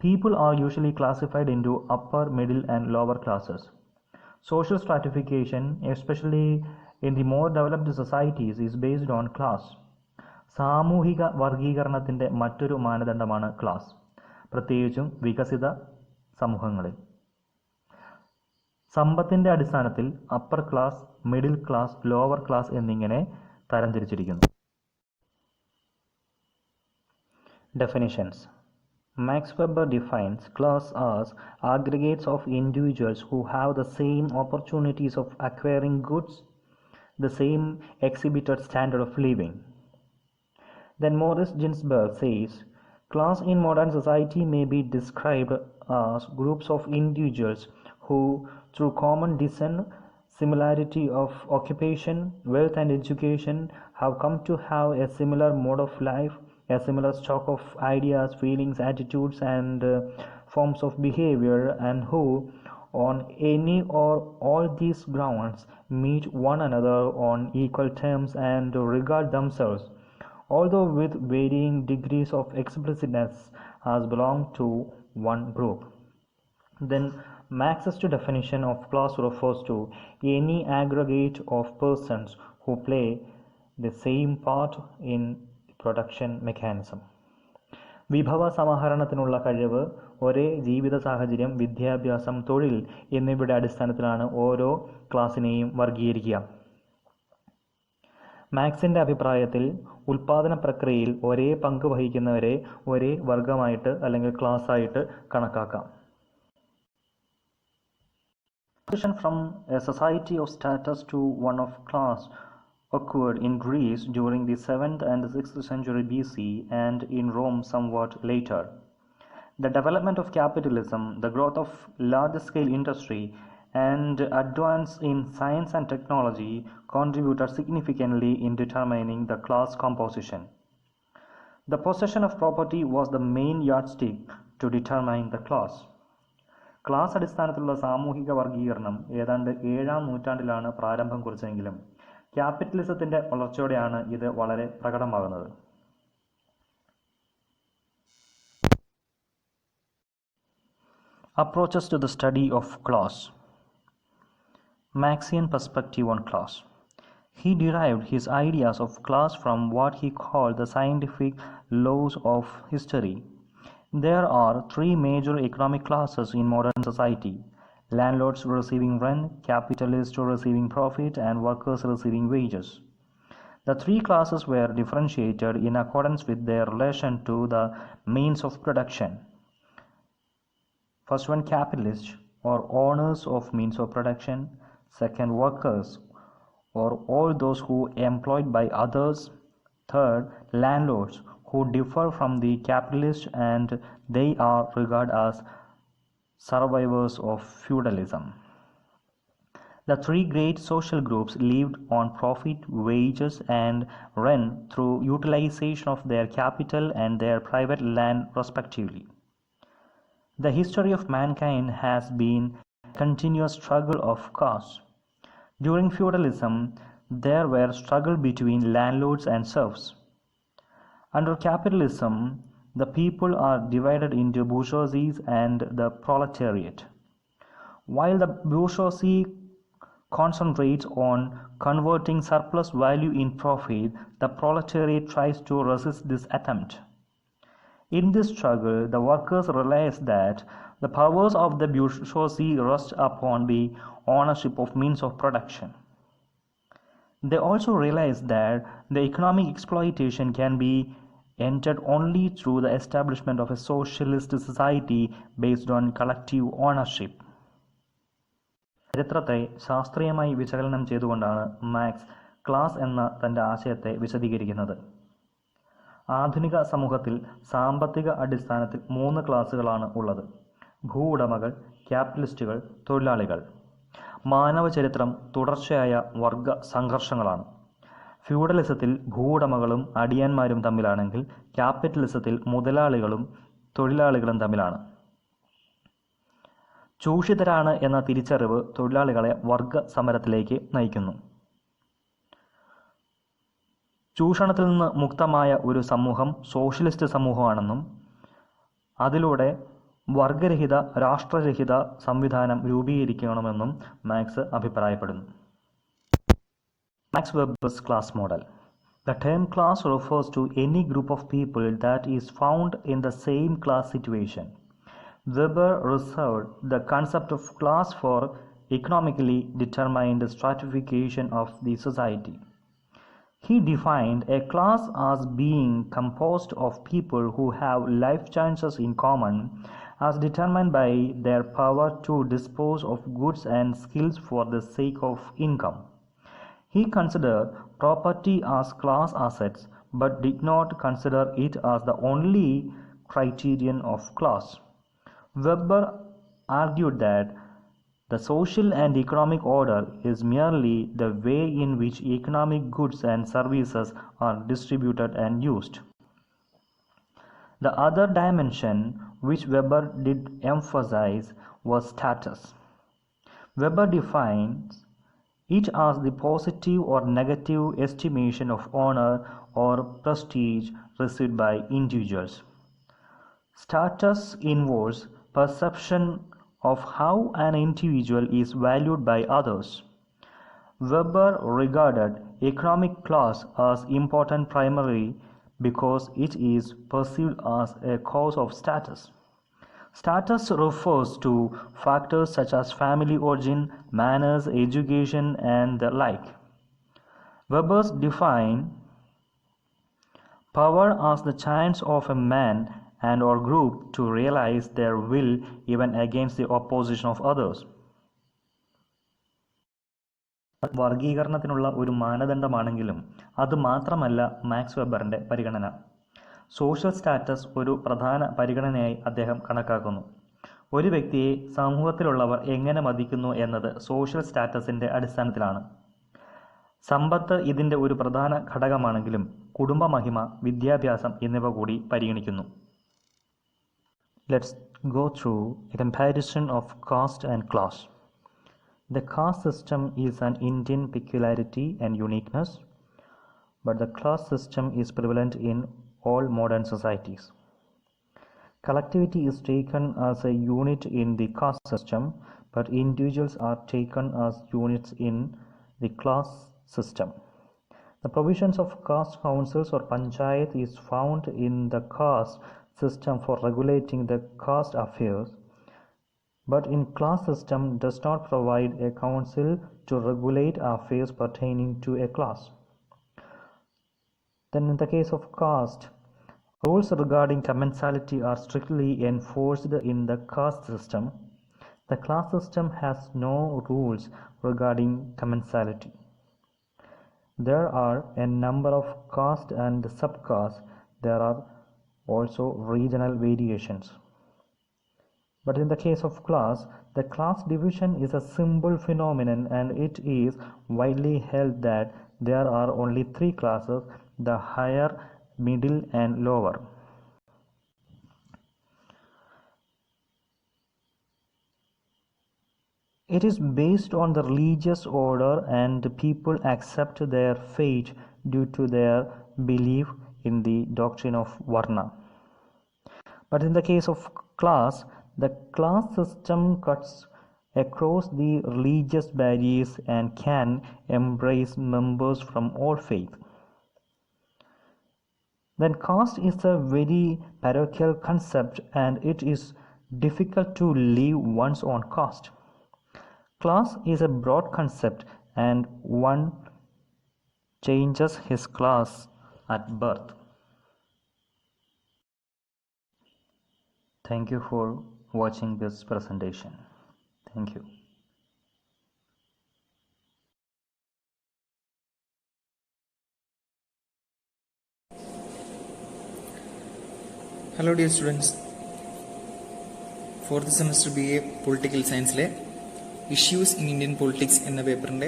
People are usually classified into upper, middle and lower classes. Social stratification, especially in the more developed societies, is based on class. സാമൂഹിക വർഗീകരണത്തിൻ്റെ മറ്റൊരു മാനദണ്ഡമാണ് class, പ്രത്യേകിച്ചും വികസിത സമൂഹങ്ങളിൽ. സമ്പത്തിൻ്റെ അടിസ്ഥാനത്തിൽ upper class, middle class, lower class എന്നിങ്ങനെ തരംതിരിച്ചിരിക്കുന്നു. Definitions. Max Weber defines class as aggregates of individuals who have the same opportunities of acquiring goods, the same exhibited standard of living. Then Morris Ginsburg says, class in modern society may be described as groups of individuals who, through common descent, similarity of occupation, wealth and education, have come to have a similar mode of life, a similar stock of ideas, feelings, attitudes and forms of behavior, and who, on any or all these grounds, meet one another on equal terms and regard themselves, although with varying degrees of explicitness, as belong to one group. Then Marxist definition of class refers to any aggregate of persons who play the same part in production mechanism. വിഭവ സമാഹരണത്തിനുള്ള കഴിവ്, ഒരേ ജീവിത സാഹചര്യം, വിദ്യാഭ്യാസം, തൊഴിൽ എന്നിവയുടെ അടിസ്ഥാനത്തിലാണ് ഓരോ ക്ലാസ്സിനെയും വർഗീകരിക്കുക. മാക്സിൻ്റെ അഭിപ്രായത്തിൽ ഉൽപാദന പ്രക്രിയയിൽ ഒരേ പങ്ക് വഹിക്കുന്നവരെ ഒരേ വർഗമായിട്ട് അല്ലെങ്കിൽ ക്ലാസ്സായിട്ട് കണക്കാക്കാം. From a society of status to one of class occurred in Greece during the 7th and 6th century BC and in Rome somewhat later. The development of capitalism, the growth of large-scale industry, and advance in science and technology contributed significantly in determining the class composition. The possession of property was the main yardstick to determine the class. Class അടിസ്ഥാനത്തിലുള്ള സാമൂഹിക വർഗീകരണം ഏതാണ്ട് 7ാം നൂറ്റാണ്ടിലാണ് പ്രാരംഭം കുറിച്ചെങ്കിലും ക്യാപിറ്റലിസത്തിൻ്റെ വളർച്ചയോടെയാണ് ഇത് വളരെ പ്രകടമാകുന്നത്. Approaches to the study of class. Marxian perspective on class. He derived his ideas of class from what he called the scientific laws of history. There are 3 major economic classes in modern society: landlords receiving rent, capitalists receiving profit, and workers receiving wages. The 3 classes were differentiated in accordance with their relation to the means of production. First one, capitalists or owners of means of production. Second, workers or all those who employed by others. Third, landlords, who differ from the capitalists and they are regarded as survivors of feudalism. The three great social groups lived on profit, wages, and rent through utilization of their capital and their private land respectively. The history of mankind has been a continuous struggle of castes. During feudalism, there were struggles between landlords and serfs. Under capitalism, the people are divided into bourgeoisie and the proletariat. While the bourgeoisie concentrates on converting surplus value in profit, the proletariat tries to resist this attempt. In this struggle, the workers realize that the powers of the bourgeoisie rest upon the ownership of means of production. They also realize that the economic exploitation can be ended only through the establishment of a socialist society based on collective ownership. ചരിത്രത്തെ ശാസ്ത്രീയമായി വിശകലനം ചെയ്തുകൊണ്ടാണ് marks class എന്ന തൻ്റെ ആശയത്തെ വിശദീകരിക്കുന്നത്. ആധുനിക സമൂഹത്തിൽ സാമ്പത്തിക അടിസ്ഥാനത്തിൽ 3 ക്ലാസുകളാണ് ഉള്ളത്: ഭൂവുടമകൾ, ക്യാപിറ്റലിസ്റ്റുകൾ, തൊഴിലാളികൾ. മാനവ ചരിത്രം തുടർച്ചയായ വർഗ സംഘർഷങ്ങളാണ്. ഫ്യൂഡലിസത്തിൽ ഭൂവുടമകളും അടിയാന്മാരും തമ്മിലാണെങ്കിൽ ക്യാപിറ്റലിസത്തിൽ മുതലാളികളും തൊഴിലാളികളും തമ്മിലാണ്. ചൂഷിതരാണ് എന്ന തിരിച്ചറിവ് തൊഴിലാളികളെ വർഗ സമരത്തിലേക്ക് നയിക്കുന്നു. ചൂഷണത്തിൽ നിന്ന് മുക്തമായ ഒരു സമൂഹം സോഷ്യലിസ്റ്റ് സമൂഹമാണെന്നും അതിലൂടെ വർഗരഹിത രാഷ്ട്രരഹിത സംവിധാനം രൂപീകരിക്കണമെന്നും മാർക്സ് അഭിപ്രായപ്പെടുന്നു. Max Weber's class model. The term class refers to any group of people that is found in the same class situation. Weber reserved the concept of class for economically determined stratification of the society. He defined a class as being composed of people who have life chances in common as determined by their power to dispose of goods and skills for the sake of income. He considered property as class assets but did not consider it as the only criterion of class. Weber argued that the social and economic order is merely the way in which economic goods and services are distributed and used. The other dimension which Weber did emphasize was status. Weber defines it as the positive or negative estimation of honor or prestige received by individuals. Status involves perception of how an individual is valued by others. Weber regarded economic class as important primarily because it is perceived as a cause of status. Status refers to factors such as family origin, manners, education, and the like. Weber defined power as the chance of a man and or group to realize their will even against the opposition of others. വർഗീകരണത്തിനുള്ള ഒരു മാനദണ്ഡമാണെങ്കിലും അത് മാത്രമല്ല max വെബറിൻ്റെ പരിഗണന. Social status ഒരു പ്രധാന പരിഗണനയായി അദ്ദേഹം കണക്കാക്കുന്നു. ഒരു വ്യക്തിയെ സമൂഹത്തിലുള്ളവർ എങ്ങനെ മതിക്കുന്നു എന്നത് സോഷ്യൽ സ്റ്റാറ്റസിൻ്റെ അടിസ്ഥാനത്തിലാണ്. സമ്പത്ത് ഇതിൻ്റെ ഒരു പ്രധാന ഘടകമാണെങ്കിലും കുടുംബമഹിമ, വിദ്യാഭ്യാസം എന്നിവ കൂടി പരിഗണിക്കുന്നു. Let's go through a comparison of caste and class. The caste system is an Indian peculiarity and uniqueness, but the class system is prevalent in all modern societies. Collectivity is taken as a unit in the caste system, but individuals are taken as units in the class system. The provisions of caste councils or panchayat is found in the caste system for regulating the caste affairs, but in class system does not provide a council to regulate affairs pertaining to a class. Then in the case of caste, rules regarding commensality are strictly enforced in the caste system. The class system has no rules regarding commensality. There are a number of caste and subcaste. There are also regional variations. But in the case of class, the class division is a simple phenomenon, and it is widely held that there are only three classes: the higher, middle, and lower. It is based on the religious order, and people accept their fate due to their belief in the doctrine of Varna. But in the case of class, the class system cuts across the religious barriers and can embrace members from all faiths. Then caste is a very parochial concept, and it is difficult to leave one's own caste. Class is a broad concept, and one changes his class at birth. Thank you for watching this presentation. Thank you. Hello dear students, 4th semester BA Political Science Issues in Indian Politics എന്ന പേപ്പറിൻ്റെ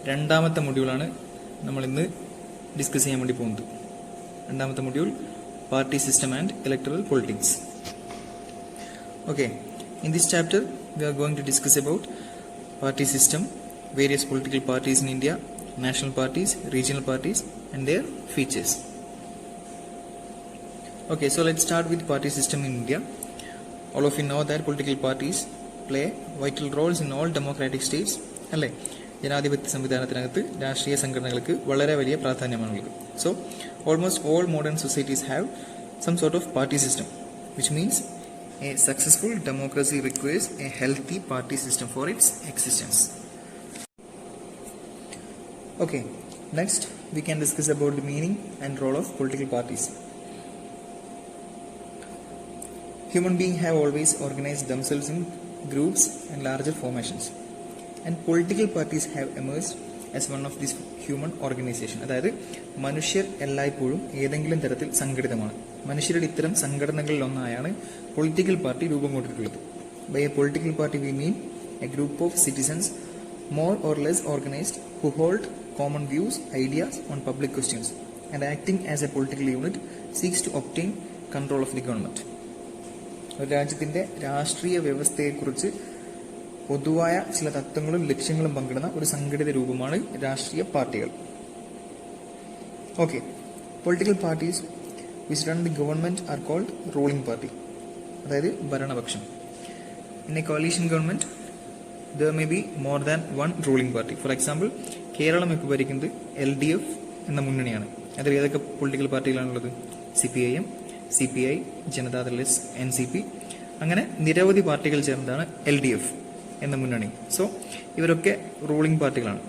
രണ്ടാമത്തെ മൊഡ്യൂളാണ് നമ്മളിന്ന് discuss ചെയ്യാൻ വേണ്ടി പോകുന്നത്. രണ്ടാമത്തെ module party system and electoral politics. Okay, in this chapter we are going to discuss about party system, various political parties in India, national parties, regional parties and their features. Okay, so let's start with party system in India. All of you know that political parties play vital roles in all democratic states. അല്ലേ? ജനാധിപത്യ സംവിധാനത്തിനകത്ത് രാഷ്ട്രീയ സംഘടനകൾക്ക് വളരെ വലിയ പ്രാധാന്യമാണുള്ളത്. So, almost all modern societies have some sort of party system, which means a successful democracy requires a healthy party system for its existence. Okay, next we can discuss about the meaning and role of political parties. Human beings have always organized themselves in groups and larger formations, and political parties have emerged as one of these human organization. അതായത് മനുഷ്യർ എല്ലായ്പ്പോഴും ഏതെങ്കിലും തരത്തിൽ സംഘടിതമാണ്. മനുഷ്യരുടെ ഇത്തരം സംഘടനകളിൽ ഒന്നായാണ് political party രൂപം കൊണ്ടിട്ടുള്ളത്. By a political party we mean a group of citizens more or less organized who hold common views, ideas on public questions, and acting as a political unit seeks to obtain control of the government. ഒരു രാജ്യത്തിന്റെ രാഷ്ട്രീയ വ്യവസ്ഥയെക്കുറിച്ച് പൊതുവായ ചില തത്വങ്ങളും ലക്ഷ്യങ്ങളും പങ്കിടുന്ന ഒരു സംഘടിത രൂപമാണ് രാഷ്ട്രീയ പാർട്ടികൾ. Okay, political parties which run the government are called ruling party, അതായത് ഭരണപക്ഷം. In a coalition government there may be more than one ruling party. For example, Keralam ഇപ്പോൾ ഭരിക്കുന്നത് LDF എന്ന മുന്നണിയാണ്. അതിൽ ഏതൊക്കെ പൊളിറ്റിക്കൽ പാർട്ടികളാണുള്ളത്? CPIM, CPI, Janata Dal S, NCP, അങ്ങനെ നിരവധി പാർട്ടികൾ ചേർന്നതാണ് LDF എന്ന മുന്നണി. സോ ഇവരൊക്കെ ruling പാർട്ടികളാണ്.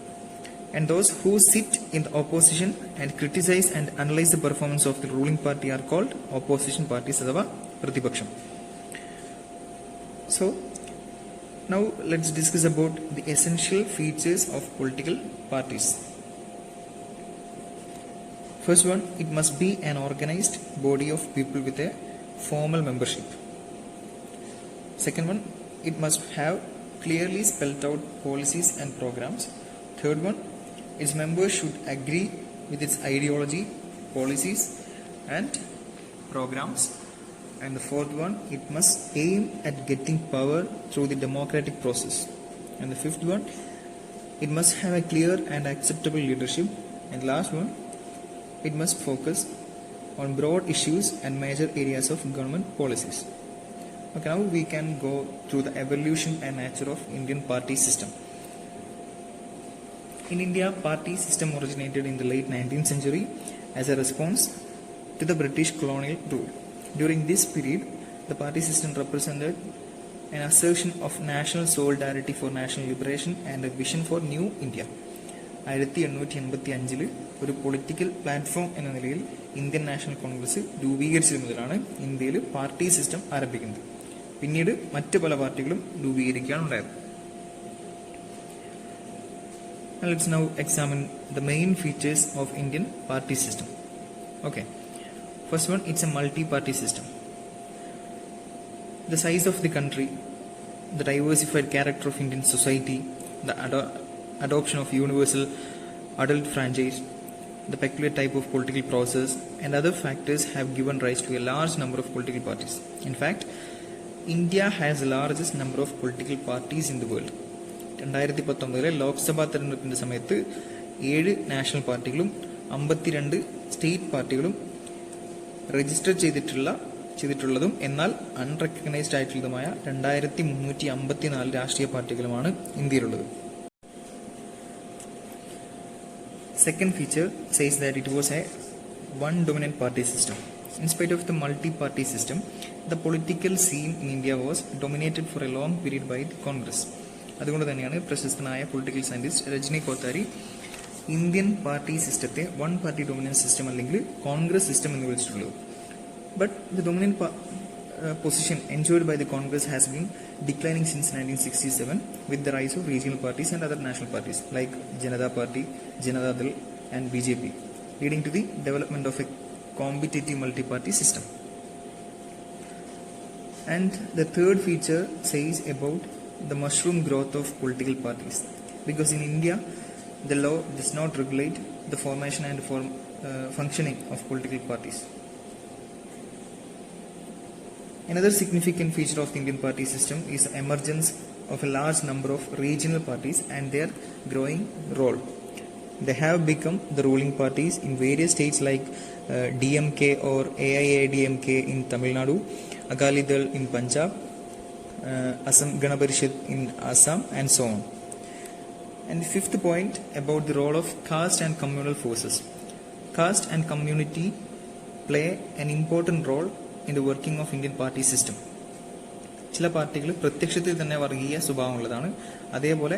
And those who sit in the opposition and criticize and analyze the performance of the ruling party are called opposition parties അഥവാ പ്രതിപക്ഷം. So now let's discuss about the essential features of political parties. First one, it must be an organized body of people with a formal membership. Second one, it must have clearly spelled out policies and programs. Third one, its members should agree with its ideology, policies and programs. And the fourth one, it must aim at getting power through the democratic process. And the fifth one, it must have a clear and acceptable leadership. And last one, it must focus on broad issues and major areas of government policies. Okay, now we can go through the evolution and nature of Indian party system. In India, party system originated in the late 19th century as a response to the British colonial rule. During this period, the party system represented an assertion of national solidarity for national liberation and a vision for new India. 1885 ഒരു political platform എന്ന നിലയിൽ Indian National Congress രൂപീകരിച്ചത് മുതലാണ് ഇന്ത്യയിൽ party system ആരംഭിക്കുന്നത്. പിന്നീട് മറ്റ് പല പാർട്ടികളും രൂപീകരിക്കുകയാണ് ഉണ്ടായത്. And let's now examine the main features of Indian party system. Okay, first one, it's a multi-party system. The size of the country, the diversified character of Indian society, the adoption of universal adult franchise, the peculiar type of political process, and other factors have given rise to a large number of political parties. In fact, India has the largest number of political parties in the world. 2019 Lok Sabha തെരഞ്ഞെടുപ്പിന്റെ സമയത്ത് 7 national പാർട്ടികളും 52 state പാർട്ടികളും register ചെയ്തിട്ടുള്ളതും എന്നാൽ unrecognised ആയിട്ടുള്ളതുമായ 2354 രാഷ്ട്രീയ പാർട്ടികളുമാണ് ഇന്ത്യയിലുള്ളത്. Second feature says that it was a one dominant party system. In spite of the multi-party system, the political scene in India was dominated for a long period by the Congress. അതുകൊണ്ട് തന്നെയാണ് പ്രശസ്തനായ political scientist Rajani Kothari Indian party സിസ്റ്റത്തെ one party dominance system അല്ലെങ്കിൽ Congress system എന്ന് വിളിച്ചിട്ടുള്ളത്. But the dominant position enjoyed by the Congress has been declining since 1967 with the rise of regional parties and other national parties like Janata Party, Janata Dal and BJP, leading to the development of a competitive multi-party system. And the third feature says about the mushroom growth of political parties, because in India the law does not regulate the formation and functioning of political parties. Another significant feature of the Indian party system is the emergence of a large number of regional parties and their growing role. They have become the ruling parties in various states like DMK or AIADMK in Tamil Nadu, Akali Dal in Punjab, Assam Gana Parishad in Assam, and so on. And the fifth point about the role of caste and communal forces. Caste and community play an important role in the working of Indian party system. ചില പാർട്ടികൾ പ്രത്യക്ഷത്തിൽ തന്നെ വർഗീയ സ്വഭാവമുള്ളതാണ്. അതേപോലെ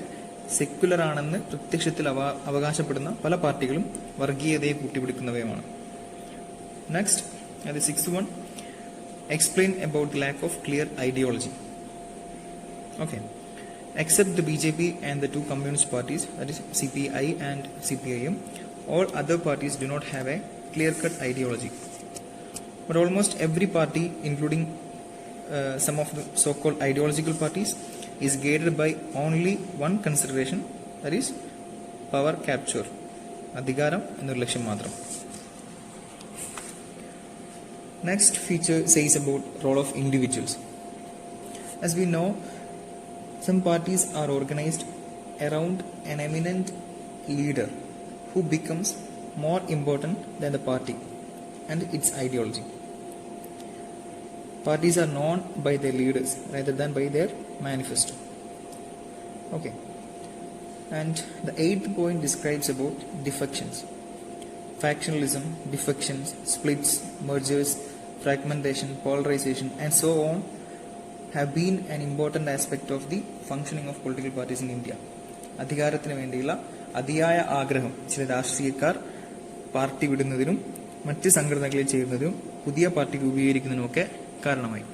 secular ആണെന്ന് പ്രത്യക്ഷത്തിൽ അവകാശപ്പെടുന്ന പല പാർട്ടികളും വർഗീയതയെ കൂട്ടിപ്പിടിക്കുന്നവയുമാണ്. Next, the sixth one, explain about the lack of clear ideology. Okay, except the BJP and the two communist parties, that is CPI and CPIM, all other parties do not have a clear-cut ideology. But almost every party, including some of the so-called ideological parties, is guided by only one consideration, that is power capture. Adhikaram എന്നൊരു ലക്ഷ്യം മാത്രം. Next feature says about role of individuals. As we know, some parties are organized around an eminent leader who becomes more important than the party and its ideology. Parties are known by their leaders rather than by their manifesto. Okay. And the eighth point describes about defections. Factionalism, defections, splits, mergers, fragmentation, polarization, and so on have been an important aspect of the functioning of political parties in India. അധികാരത്തിന് വേണ്ടിയുള്ള അതിയായ ആഗ്രഹം ചില രാഷ്ട്രീയക്കാർ party വിടുന്നതിനും മറ്റ് സംഘടനകളിൽ ചേരുന്നതിനും പുതിയ party രൂപീകരിക്കുന്നതിനുമൊക്കെ കാരണമായി.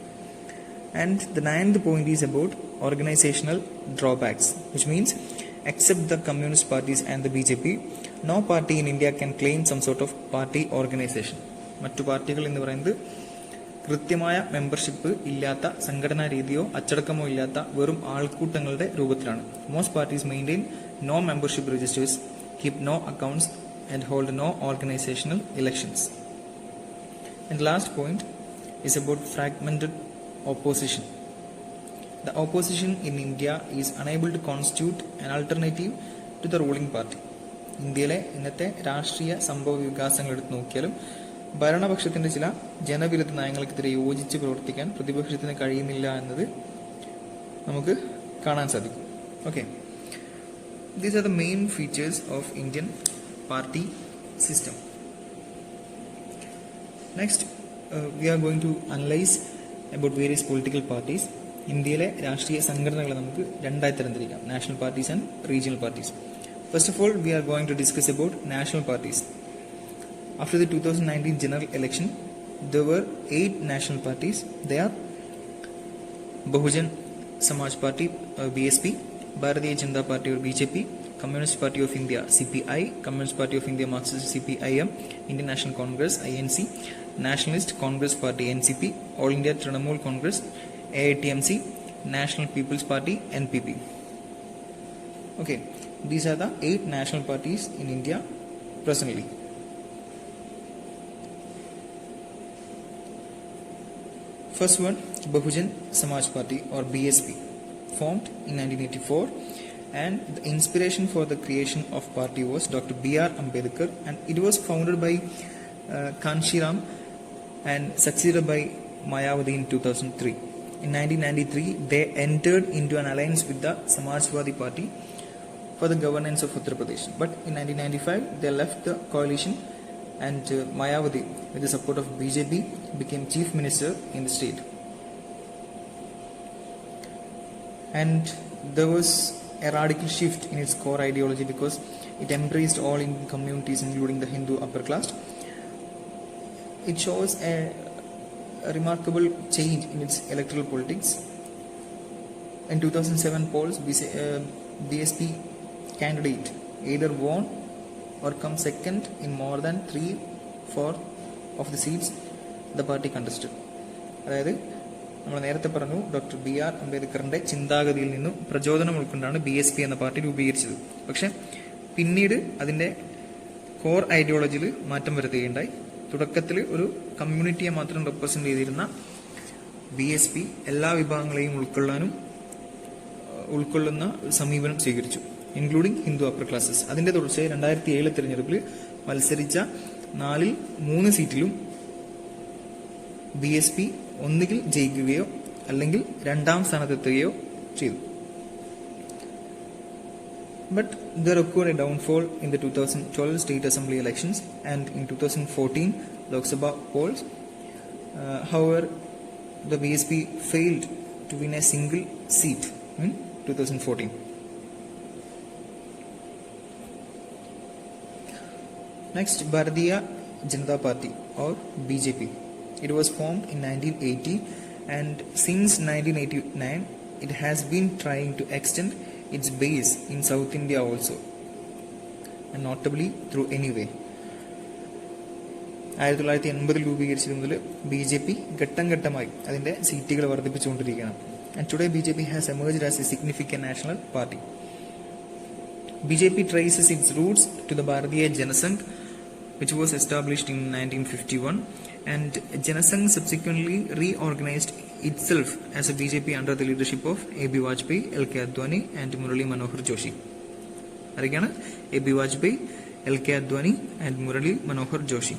And the ninth point is about organizational drawbacks, which means except the communist parties and the BJP, no party in India can claim some sort of party organization. മറ്റു പാർട്ടികൾ എന്ന് പറയുന്നത് കൃത്യമായ മെമ്പർഷിപ്പ് ഇല്ലാത്ത സംഘടനാ രീതിയോ അച്ചടക്കമോ ഇല്ലാത്ത വെറും ആൾക്കൂട്ടങ്ങളുടെ രൂപത്തിലാണ്. Most parties maintain no membership registers, keep no accounts and hold no organizational elections. And the last point is about fragmented opposition. The opposition in India is unable to constitute an alternative to the ruling party. ഇന്ത്യയിലെ ഇന്നത്തെ രാഷ്ട്രീയ സംഭവ വികാസങ്ങൾ എടുത്ത് നോക്കിയാലും ഭരണപക്ഷത്തിന്റെ ചില ജനവിരുദ്ധ നയങ്ങൾക്കെതിരെ യോജിച്ച് പ്രവർത്തിക്കാൻ പ്രതിപക്ഷത്തിന് കഴിയുന്നില്ല എന്നത് നമുക്ക് കാണാൻ സാധിക്കും. Okay, these are the main features of Indian party system. Next, we are going to analyze about various political parties. ഇന്ത്യയിലെ രാഷ്ട്രീയ സംഘടനകളെ നമുക്ക് രണ്ടായി തരംതിരിക്കാം, national parties and regional parties. First of all, we are going to discuss about national parties. After the 2019 general election, there were 8 national parties. They are Bahujan Samaj Party, BSP, Bharatiya Janata Party or BJP, Communist Party of India CPI, Communist Party of India Marxist CPIM, Indian National Congress INC, Nationalist Congress Party NCP, All India Trinamool Congress AITMC, National People's Party NPP. Okay, these are the 8 national parties in India presently. First one, Bahujan Samaj Party or BSP, formed in 1984, and the inspiration for the creation of party was Dr. B.R. Ambedkar, and it was founded by Kanshiram and succeeded by Mayavadi in 2003. In 1993, they entered into an alliance with the Samajwadi Party for the governance of Uttar Pradesh. But in 1995, they left the coalition, and Mayavadi, with the support of BJP, became chief minister in the state. And there was a radical shift in its core ideology because it embraced all Indian communities, including the Hindu upper class. It shows a remarkable change in its electoral politics. In 2007 polls, BSP candidate either won or come second in more than 3/4 of the seats the party contested. അതായത് നമ്മൾ നേരത്തെ പറഞ്ഞു, doctor B R അംബേദ്കറിന്റെ ചിന്താഗതിയിൽ നിന്നും പ്രചോദനം ഉൾക്കൊണ്ടാണ് BSP എന്ന party രൂപീകരിച്ചത്. പക്ഷെ പിന്നീട് അതിന്റെ കോർ ഐഡിയോളജിയിൽ മാറ്റം വരുത്തുകയുണ്ടായി. തുടക്കത്തിൽ ഒരു കമ്മ്യൂണിറ്റിയെ മാത്രം റെപ്രസെന്റ് ചെയ്തിരുന്ന BSP എല്ലാ വിഭാഗങ്ങളെയും ഉൾക്കൊള്ളുന്ന സമീപനം സ്വീകരിച്ചു, ഇൻക്ലൂഡിംഗ് ഹിന്ദു അപ്പർ ക്ലാസസ്. അതിന്റെ തുടർച്ചയായി 2007 തെരഞ്ഞെടുപ്പിൽ മത്സരിച്ച 4-ൽ 3 സീറ്റിലും BSP ഒന്നുകിൽ ജയിക്കുകയോ അല്ലെങ്കിൽ 2ാം സ്ഥാനത്തെത്തുകയോ ചെയ്തു. But there occurred a downfall in the 2012 state assembly elections and in 2014 Lok Sabha polls. However, the BSP failed to win a single seat in 2014. Next, Bharatiya Janata Party or BJP. It was formed in 1980, and since 1989 it has been trying to extend its base in South India also, and notably through Anyway. 1980 രൂപീകരിച്ചത് മുതൽ BJP ഘട്ടം ഘട്ടമായി അതിന്റെ സീറ്റുകൾ വർദ്ധിപ്പിച്ചുകൊണ്ടിരിക്കുകയാണ്. And today BJP has emerged as a significant national party. BJP traces its roots to the Bharatiya Janasangh, which was established in 1951, and Janasangh subsequently reorganized itself as a BJP under the leadership of A.B. Vajpayee, L.K. Advani and Murali Manohar Joshi. Arigana A.B. Vajpayee, L.K. Advani and Murali Manohar Joshi.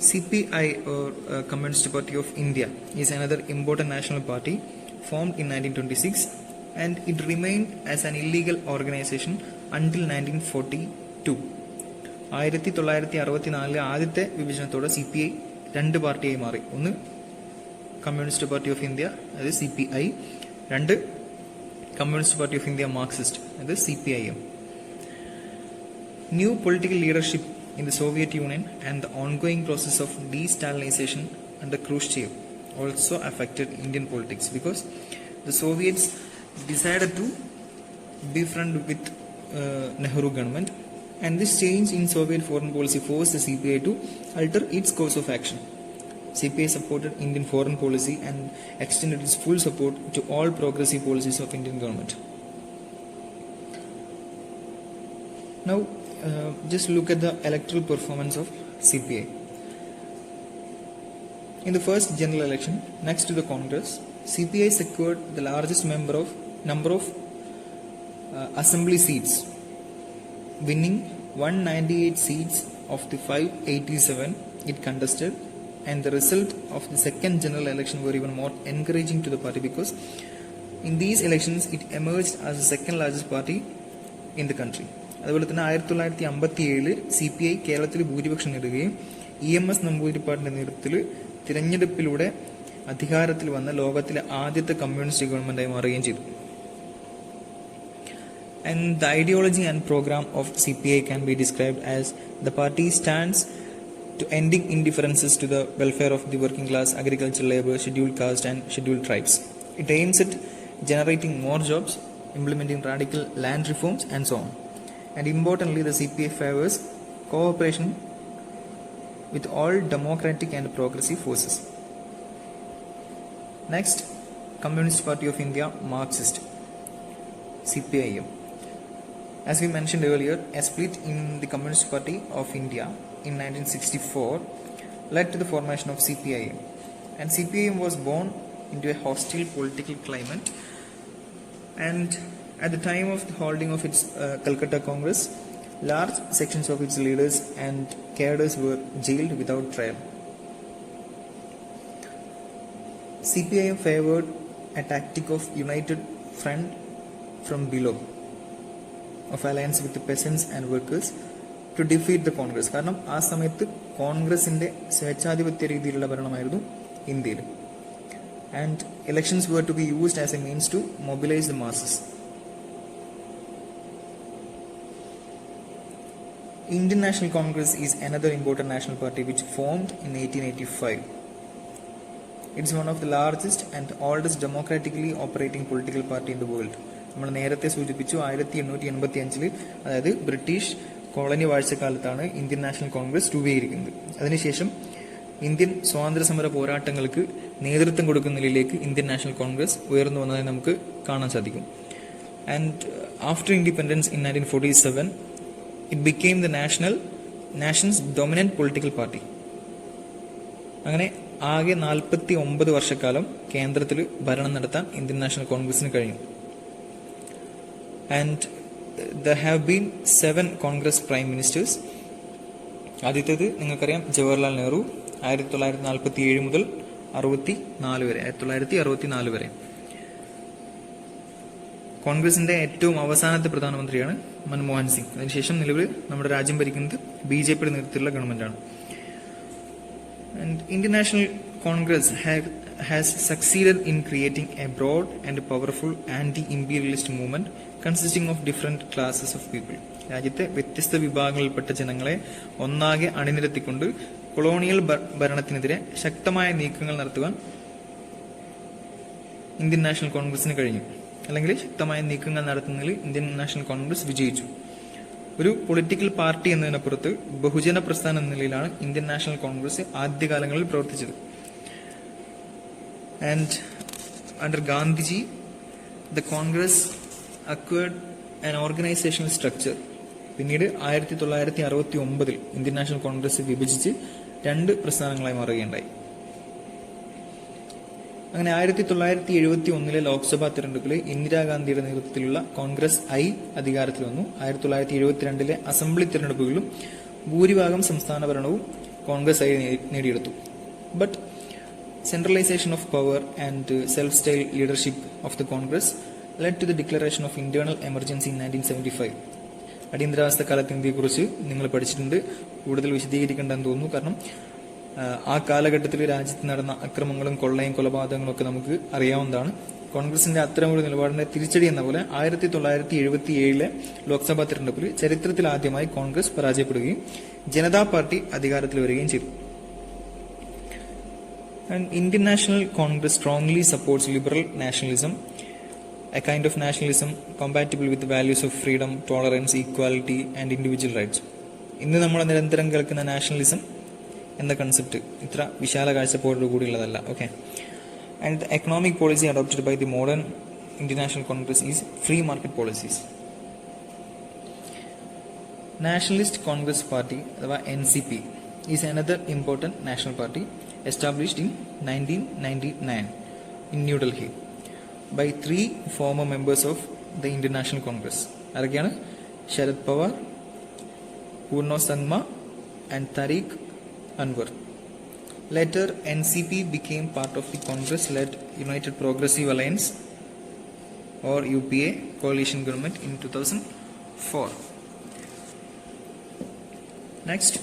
CPI or Communist Party of India is another important national party formed in 1926, and it remained as an illegal organization until 1942. 1964 ആദ്യത്തെ വിഭജനത്തോടെ CPI 2 പാർട്ടിയായി മാറി. ഒന്ന് communist party of India, അത് CPI. 2 communist party of India Marxist, അത് CPIM. New political leadership in the Soviet Union and the ongoing process of de-Stalinization under Khrushchev also affected Indian politics, because the Soviets decided to befriend with Nehru government, and this change in Soviet foreign policy forced the CPI to alter its course of action. CPI supported Indian foreign policy and extended its full support to all progressive policies of Indian government. Now, just look at the electoral performance of CPI. In the first general election, next to the Congress, CPI secured the largest number of assembly seats, winning 198 seats of the 587 it contested, and the result of the second general election were even more encouraging to the party, because in these elections it emerged as the second largest party in the country. അതുപോലെ തന്നെ 1957 CPI കേരളത്തിൽ ഭൂരിപക്ഷം നേടുകയും EMS നമ്പൂതിരിപ്പാടിന്റെ നേതൃത്വത്തിൽ തിരഞ്ഞെടുപ്പിലൂടെ അധികാരത്തിൽ വന്ന ലോകത്തിലെ ആദ്യത്തെ കമ്മ്യൂണിസ്റ്റ് ഗവൺമെന്റായി മാറുകയും ചെയ്തു. And the ideology and program of CPI can be described as the party stands to ending indifferences to the welfare of the working class, agricultural labor, scheduled caste and scheduled tribes. It aims at generating more jobs, implementing radical land reforms, and so on. And importantly, the CPI favors cooperation with all democratic and progressive forces. Next, Communist Party of India, Marxist, CPIM. As we mentioned earlier, a split in the Communist Party of India in 1964 led to the formation of CPIM. And CPIM was born into a hostile political climate, and at the time of the holding of its Calcutta Congress, large sections of its leaders and cadres were jailed without trial. CPIM favored a tactic of united front from below, of alliance with the peasants and workers to defeat the Congress. കാരണം ആ സമയത്ത് കോൺഗ്രസിന്റെ സ്വേച്ഛാധിപത്യ രീതിയിലുള്ള ഭരണമായിരുന്നു ഇന്ത്യയിൽ. And elections were to be used as a means to mobilize the masses. Indian National Congress is another important national party which formed in 1885. It is one of the largest and oldest democratically operating political party in the world. നമ്മൾ നേരത്തെ സൂചിപ്പിച്ചു 1885 അതായത് British colony വാഴ്ചക്കാലത്താണ് Indian National Congress രൂപീകരിക്കുന്നത്. അതിനുശേഷം Indian സ്വാതന്ത്ര്യ സമര പോരാട്ടങ്ങൾക്ക് നേതൃത്വം കൊടുക്കുന്ന നിലയിലേക്ക് ഇന്ത്യൻ നാഷണൽ കോൺഗ്രസ് ഉയർന്നു വന്നതായി നമുക്ക് കാണാൻ സാധിക്കും. And after independence in 1947 it became the nation's dominant political party. അങ്ങനെ ആകെ 49 വർഷക്കാലം കേന്ദ്രത്തിൽ ഭരണം നടത്താൻ ഇന്ത്യൻ നാഷണൽ കോൺഗ്രസിന് കഴിഞ്ഞു. And there have been 7 Congress prime ministers. ആദ്യത്തേത് നിങ്ങൾക്കറിയാം, ജവഹർലാൽ നെഹ്റു 1947 മുതൽ 1964 വരെ. കോൺഗ്രസിന്റെ ഏറ്റവും അവസാനത്തെ പ്രധാനമന്ത്രിയാണ് മൻമോഹൻ സിംഗ്. അതിനുശേഷം നിലവിൽ നമ്മുടെ രാജ്യം ഭരിക്കുന്നത് BJPയുടെ നേതൃത്വത്തിലുള്ള ഗവൺമെന്റാണ്. And Indian National Congress has succeeded in creating a broad and powerful anti imperialist movement consisting of different classes of people. രാജ്യത്തെ വ്യത്യസ്ത വിഭാഗങ്ങളിൽപ്പെട്ട ജനങ്ങളെ ഒന്നാകെ അണിനിരത്തിക്കൊണ്ട് കൊളോണിയൽ ഭരണത്തിനെതിരെ ശക്തമായ നീക്കങ്ങൾ നടത്തുവാൻ ഇന്ത്യൻ നാഷണൽ കോൺഗ്രസിന് കഴിഞ്ഞു. അല്ലെങ്കിൽ ശക്തമായ നീക്കങ്ങൾ നടത്തുന്നതിൽ ഇന്ത്യൻ നാഷണൽ കോൺഗ്രസ് വിജയിച്ചു. ഒരു പൊളിറ്റിക്കൽ പാർട്ടി എന്നതിനപ്പുറത്ത് ബഹുജന പ്രസ്ഥാനം എന്ന നിലയിലാണ് ഇന്ത്യൻ നാഷണൽ കോൺഗ്രസ് ആദ്യകാലങ്ങളിൽ പ്രവർത്തിച്ചത്. And under Gandhiji the Congress acquired an organisational structure. പിന്നീട് 1969 ഇന്ത്യൻ നാഷണൽ കോൺഗ്രസ് വിഭജിച്ച് 2 പ്രസ്ഥാനങ്ങളായി മാറുകയുണ്ടായി. അങ്ങനെ 1971 ലോക്സഭാ തെരഞ്ഞെടുപ്പിൽ ഇന്ദിരാഗാന്ധിയുടെ നേതൃത്വത്തിലുള്ള കോൺഗ്രസ് ഐ അധികാരത്തിൽ വന്നു. 1972 അസംബ്ലി തെരഞ്ഞെടുപ്പുകളിലും ഭൂരിഭാഗം സംസ്ഥാന ഭരണവും കോൺഗ്രസ് ഐ നേടിയെടുത്തു. But centralisation of power and self style leadership of the Congress led to the declaration of internal emergency in 1975. അടിയന്തരാവസ്ഥ കാലത്ത് ഇന്ത്യയെക്കുറിച്ച് നിങ്ങൾ പഠിച്ചിട്ടുണ്ട്. കൂടുതൽ വിശദീകരിക്കേണ്ടെന്ന് തോന്നുന്നു. കാരണം ആ കാലഘട്ടത്തിൽ രാജ്യത്ത് നടന്ന അക്രമങ്ങളും കൊള്ളയും കൊലപാതകങ്ങളും ഒക്കെ നമുക്ക് അറിയാവുന്നതാണ്. കോൺഗ്രസിന്റെ അത്തരമൊരു നിലപാടിന്റെ തിരിച്ചടി എന്ന പോലെ 1977 ലോക്സഭാ തെരഞ്ഞെടുപ്പിൽ ചരിത്രത്തിൽ ആദ്യമായി കോൺഗ്രസ് പരാജയപ്പെടുകയും ജനതാ പാർട്ടി അധികാരത്തിൽ വരികയും ചെയ്തു. And Indian National Congress strongly supports liberal nationalism, a kind of nationalism compatible with the values of freedom, tolerance, equality and individual rights. ഇന്ന് നമ്മൾ നിരന്തരം കേൾക്കുന്ന നാഷണലിസം എന്ന കൺസെപ്റ്റ് ഇത്ര വിശാല കാഴ്ചപ്പാടോടു കൂടിയുള്ളതല്ല. Okay. And the economic policy adopted by the modern Indian National Congress is free market policies. Nationalist Congress party അഥവാ NCP is another important national party established in 1999 in New Delhi by 3 former members of the Indian National Congress. ആരൊക്കെയാണ്? ശരത് പവാർ, പൂർണ്ണ സംഗ്മ and Tariq Anwar. Later, NCP became part of the Congress-led United Progressive Alliance or UPA coalition government in 2004. Next,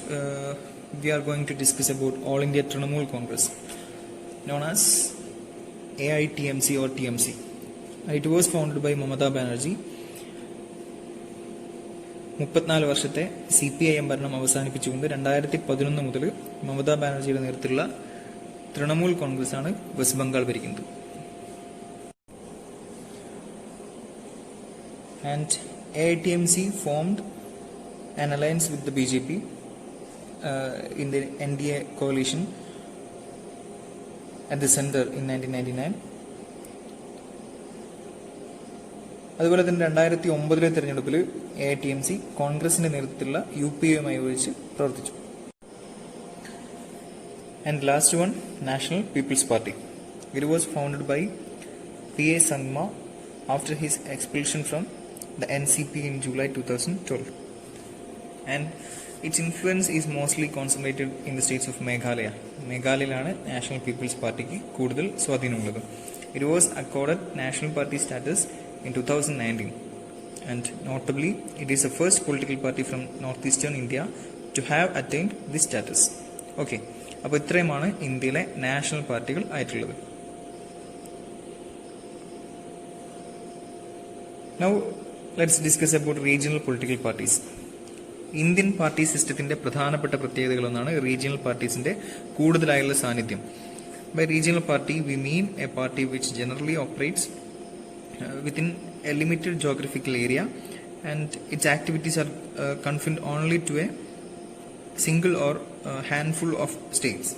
we are going to discuss about All India Trinamool Congress, known as AITMC or TMC. It was founded by Mamata Banerjee. 34 വർഷത്തെ CPIM ഭരണം അവസാനിപ്പിച്ചുകൊണ്ട് 2011 മുതൽ മമതാ ബാനർജിയുടെ നേതൃത്വത്തിലുള്ള തൃണമൂൽ കോൺഗ്രസ് ആണ് west Bengal ഭരിക്കുന്നത്. and AITMC formed an alliance with the BJP in the NDA coalition at the center in 1999. അതുപോലെ തന്നെ 2009 തെരഞ്ഞെടുപ്പിൽ AITMC കോൺഗ്രസിന്റെ നേതൃത്വത്തിലുള്ള UPA-യുമായി യോജിച്ച് പ്രവർത്തിച്ചു. And last one, National People's Party. It was founded by P.A. Sangma after his expulsion from the NCP in July 2012. And its influence is mostly concentrated in the states of Meghalaya. Meghalayilana National People's Partyക്ക് കൂടുതൽ സ്വാധീനമുള്ളത്. It was accorded National Party status in 2019. And notably, it is the first political party from northeastern India to have attained this status. Okay. അപ്പോൾ ഇത്രയുമാണ് ഇന്ത്യയിലെ national പാർട്ടികൾ ആയിട്ടുള്ളത്. Now let's discuss about regional political parties. Indian party സിസ്റ്റത്തിന്റെ പ്രധാനപ്പെട്ട പ്രത്യേകതകളൊന്നാണ് regional പാർട്ടീസിന്റെ കൂടുതലായുള്ള സാന്നിധ്യം. By regional party we mean a party which generally operates within a limited geographical area and its activities are confined only to a single or handful of states.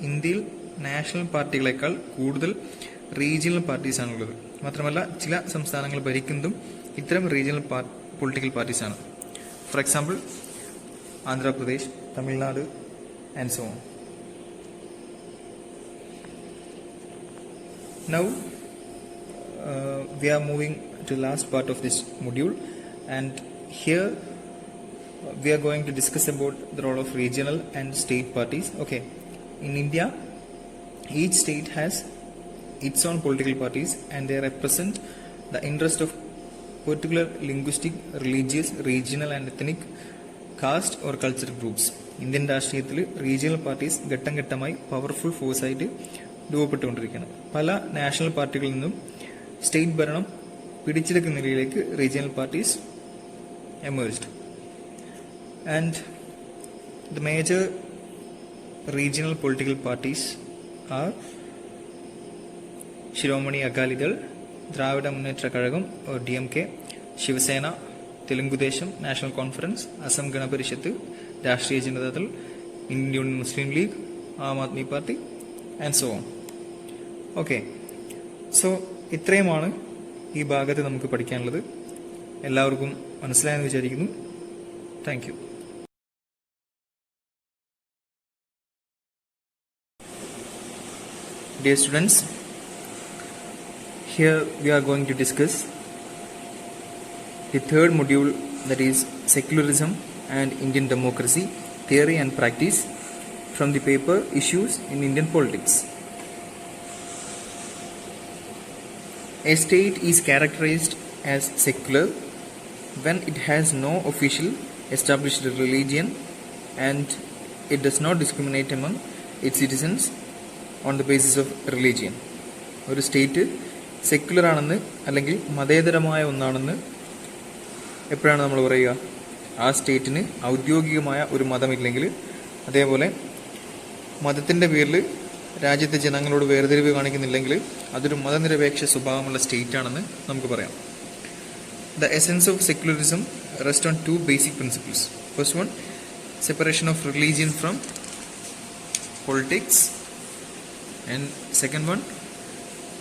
ഇന്ത്യയിൽ national പാർട്ടികളെക്കാൾ കൂടുതൽ regional പാർട്ടീസാണുള്ളത്. മാത്രമല്ല ചില സംസ്ഥാനങ്ങൾ ഭരിക്കുന്നതും ഇത്തരം റീജിയണൽ പൊളിറ്റിക്കൽ പാർട്ടീസാണ്. For example Andhra Pradesh, Tamil Nadu and so on. Now we are moving to the last part of this module, and here we are going to discuss about the role of regional and state parties. Okay, in India, each state has its own political parties and they represent the interest of particular linguistic, religious, regional and ethnic, caste or cultural groups. Indian രാഷ്ട്രീയത്തിൽ regional parties ഘട്ടം ഘട്ടമായി powerful ഫോഴ്സായിട്ട് രൂപപ്പെട്ടുകൊണ്ടിരിക്കുകയാണ്. പല national പാർട്ടികളിൽ നിന്നും state ഭരണം പിടിച്ചെടുക്കുന്ന നിലയിലേക്ക് regional parties emerged. And the major regional political parties are Shiromani Akali Dal, Dravida Munnetra Kazhagam or DMK, Shiva Sena, Telugu Desam National Conference, Assam Gana Parishad, Rashtriya Janata Dal, Indian Muslim League, Aam Aadmi Party and so on. Okay, so ഇത്രയുമാണ് ഈ ഭാഗത്ത് നമുക്ക് പഠിക്കാനുള്ളത്. എല്ലാവർക്കും മനസ്സിലായെന്ന് വിചാരിക്കുന്നു. Thank you. Dear students, here we are going to discuss the third module, that is Secularism and Indian Democracy, Theory and Practice, from the paper Issues in Indian Politics. A state is characterized as secular when it has no official established religion and it does not discriminate among its citizens on the basis of religion. ഒരു state secular ആണെന്ന് അല്ലെങ്കിൽ മതേതരമായ ഒന്നാണെന്ന് എപ്പോഴാണ് നമ്മൾ പറയുക? ആ സ്റ്റേറ്റിന് ഔദ്യോഗികമായ ഒരു മതമില്ലെങ്കിൽ, അതേപോലെ മതത്തിൻ്റെ പേരിൽ രാജ്യത്തെ ജനങ്ങളോട് വേർതിരിവ് കാണിക്കുന്നില്ലെങ്കിൽ അതൊരു മതനിരപേക്ഷ സ്വഭാവമുള്ള സ്റ്റേറ്റ് ആണെന്ന് നമുക്ക് പറയാം. The essence of secularism rests on two basic principles. First one, separation of religion from politics, and second one,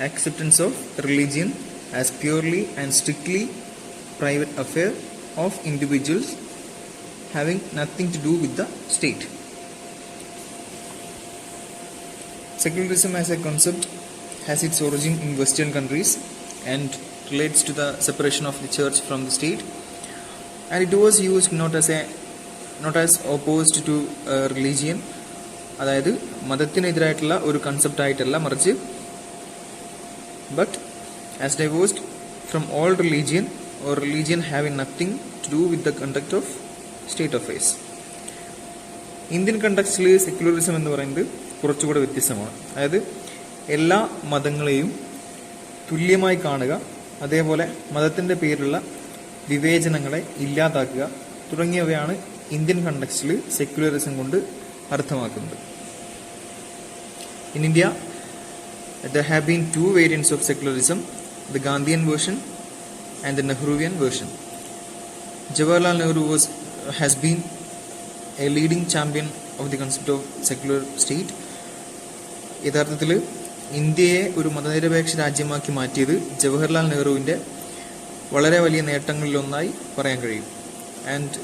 acceptance of religion as purely and strictly private affair of individuals having nothing to do with the state. Secularism as a concept has its origin in Western countries and relates to the separation of the church from the state, and it was used not as opposed to religion, അതായത് മതത്തിനെതിരായിട്ടുള്ള ഒരു concept ആയിട്ടല്ല, മറിച്ച് but as divorced from all religion or religion having nothing to do with the conduct of state affairs. Indian കണ്ടക്സ്റ്റിൽ secularism എന്ന് പറയുന്നത് കുറച്ചുകൂടെ വ്യത്യസ്തമാണ്. അതായത് എല്ലാ മതങ്ങളെയും തുല്യമായി കാണുക, അതേപോലെ മതത്തിൻ്റെ പേരിലുള്ള വിവേചനങ്ങളെ ഇല്ലാതാക്കുക തുടങ്ങിയവയാണ് ഇന്ത്യൻ കണ്ടക്സ്റ്റിൽ സെക്യുലറിസം കൊണ്ട് അർത്ഥമാക്കുന്നത്. In India, there have been two variants of secularism, the Gandhian version and the Nehruvian version. Jawaharlal Nehru has been a leading champion of the concept of secular state. യഥാർത്ഥത്തിൽ ഇന്ത്യയെ ഒരു മതനിരപേക്ഷ രാജ്യമാക്കി മാറ്റിയത് ജവഹർലാൽ നെഹ്റുവിൻ്റെ വളരെ വലിയ നേട്ടങ്ങളിലൊന്നായി പറയാൻ കഴിയും. And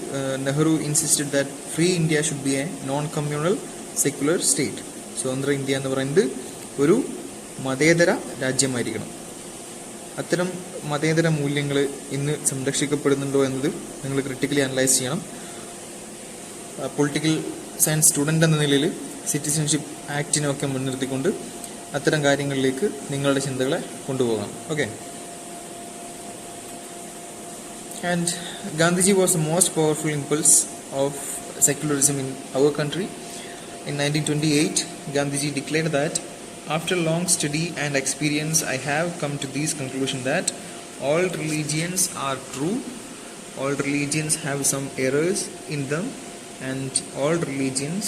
Nehru insisted that free India should be A non communal secular state. സ്വതന്ത്ര ഇന്ത്യ എന്ന് പറയുന്നത് ഒരു മതേതര രാജ്യമായിരിക്കണം. അത്തരം മതേതര മൂല്യങ്ങൾ ഇന്ന് സംരക്ഷിക്കപ്പെടുന്നുണ്ടോ എന്നത് നിങ്ങൾ ക്രിട്ടിക്കലി അനലൈസ് ചെയ്യണം. പൊളിറ്റിക്കൽ സയൻസ് സ്റ്റുഡൻ്റ് എന്ന നിലയിൽ സിറ്റിസൺഷിപ്പ് ആക്ടിനൊക്കെ മുൻനിർത്തിക്കൊണ്ട് അത്തരം കാര്യങ്ങളിലേക്ക് നിങ്ങളുടെ ചിന്തകളെ കൊണ്ടുപോകാം. Okay. And Gandhiji was the most powerful impulse of secularism in our country. In 1928, Gandhiji declared that after long study and experience, I have come to this conclusion that all religions are true, all religions have some errors in them, and all religions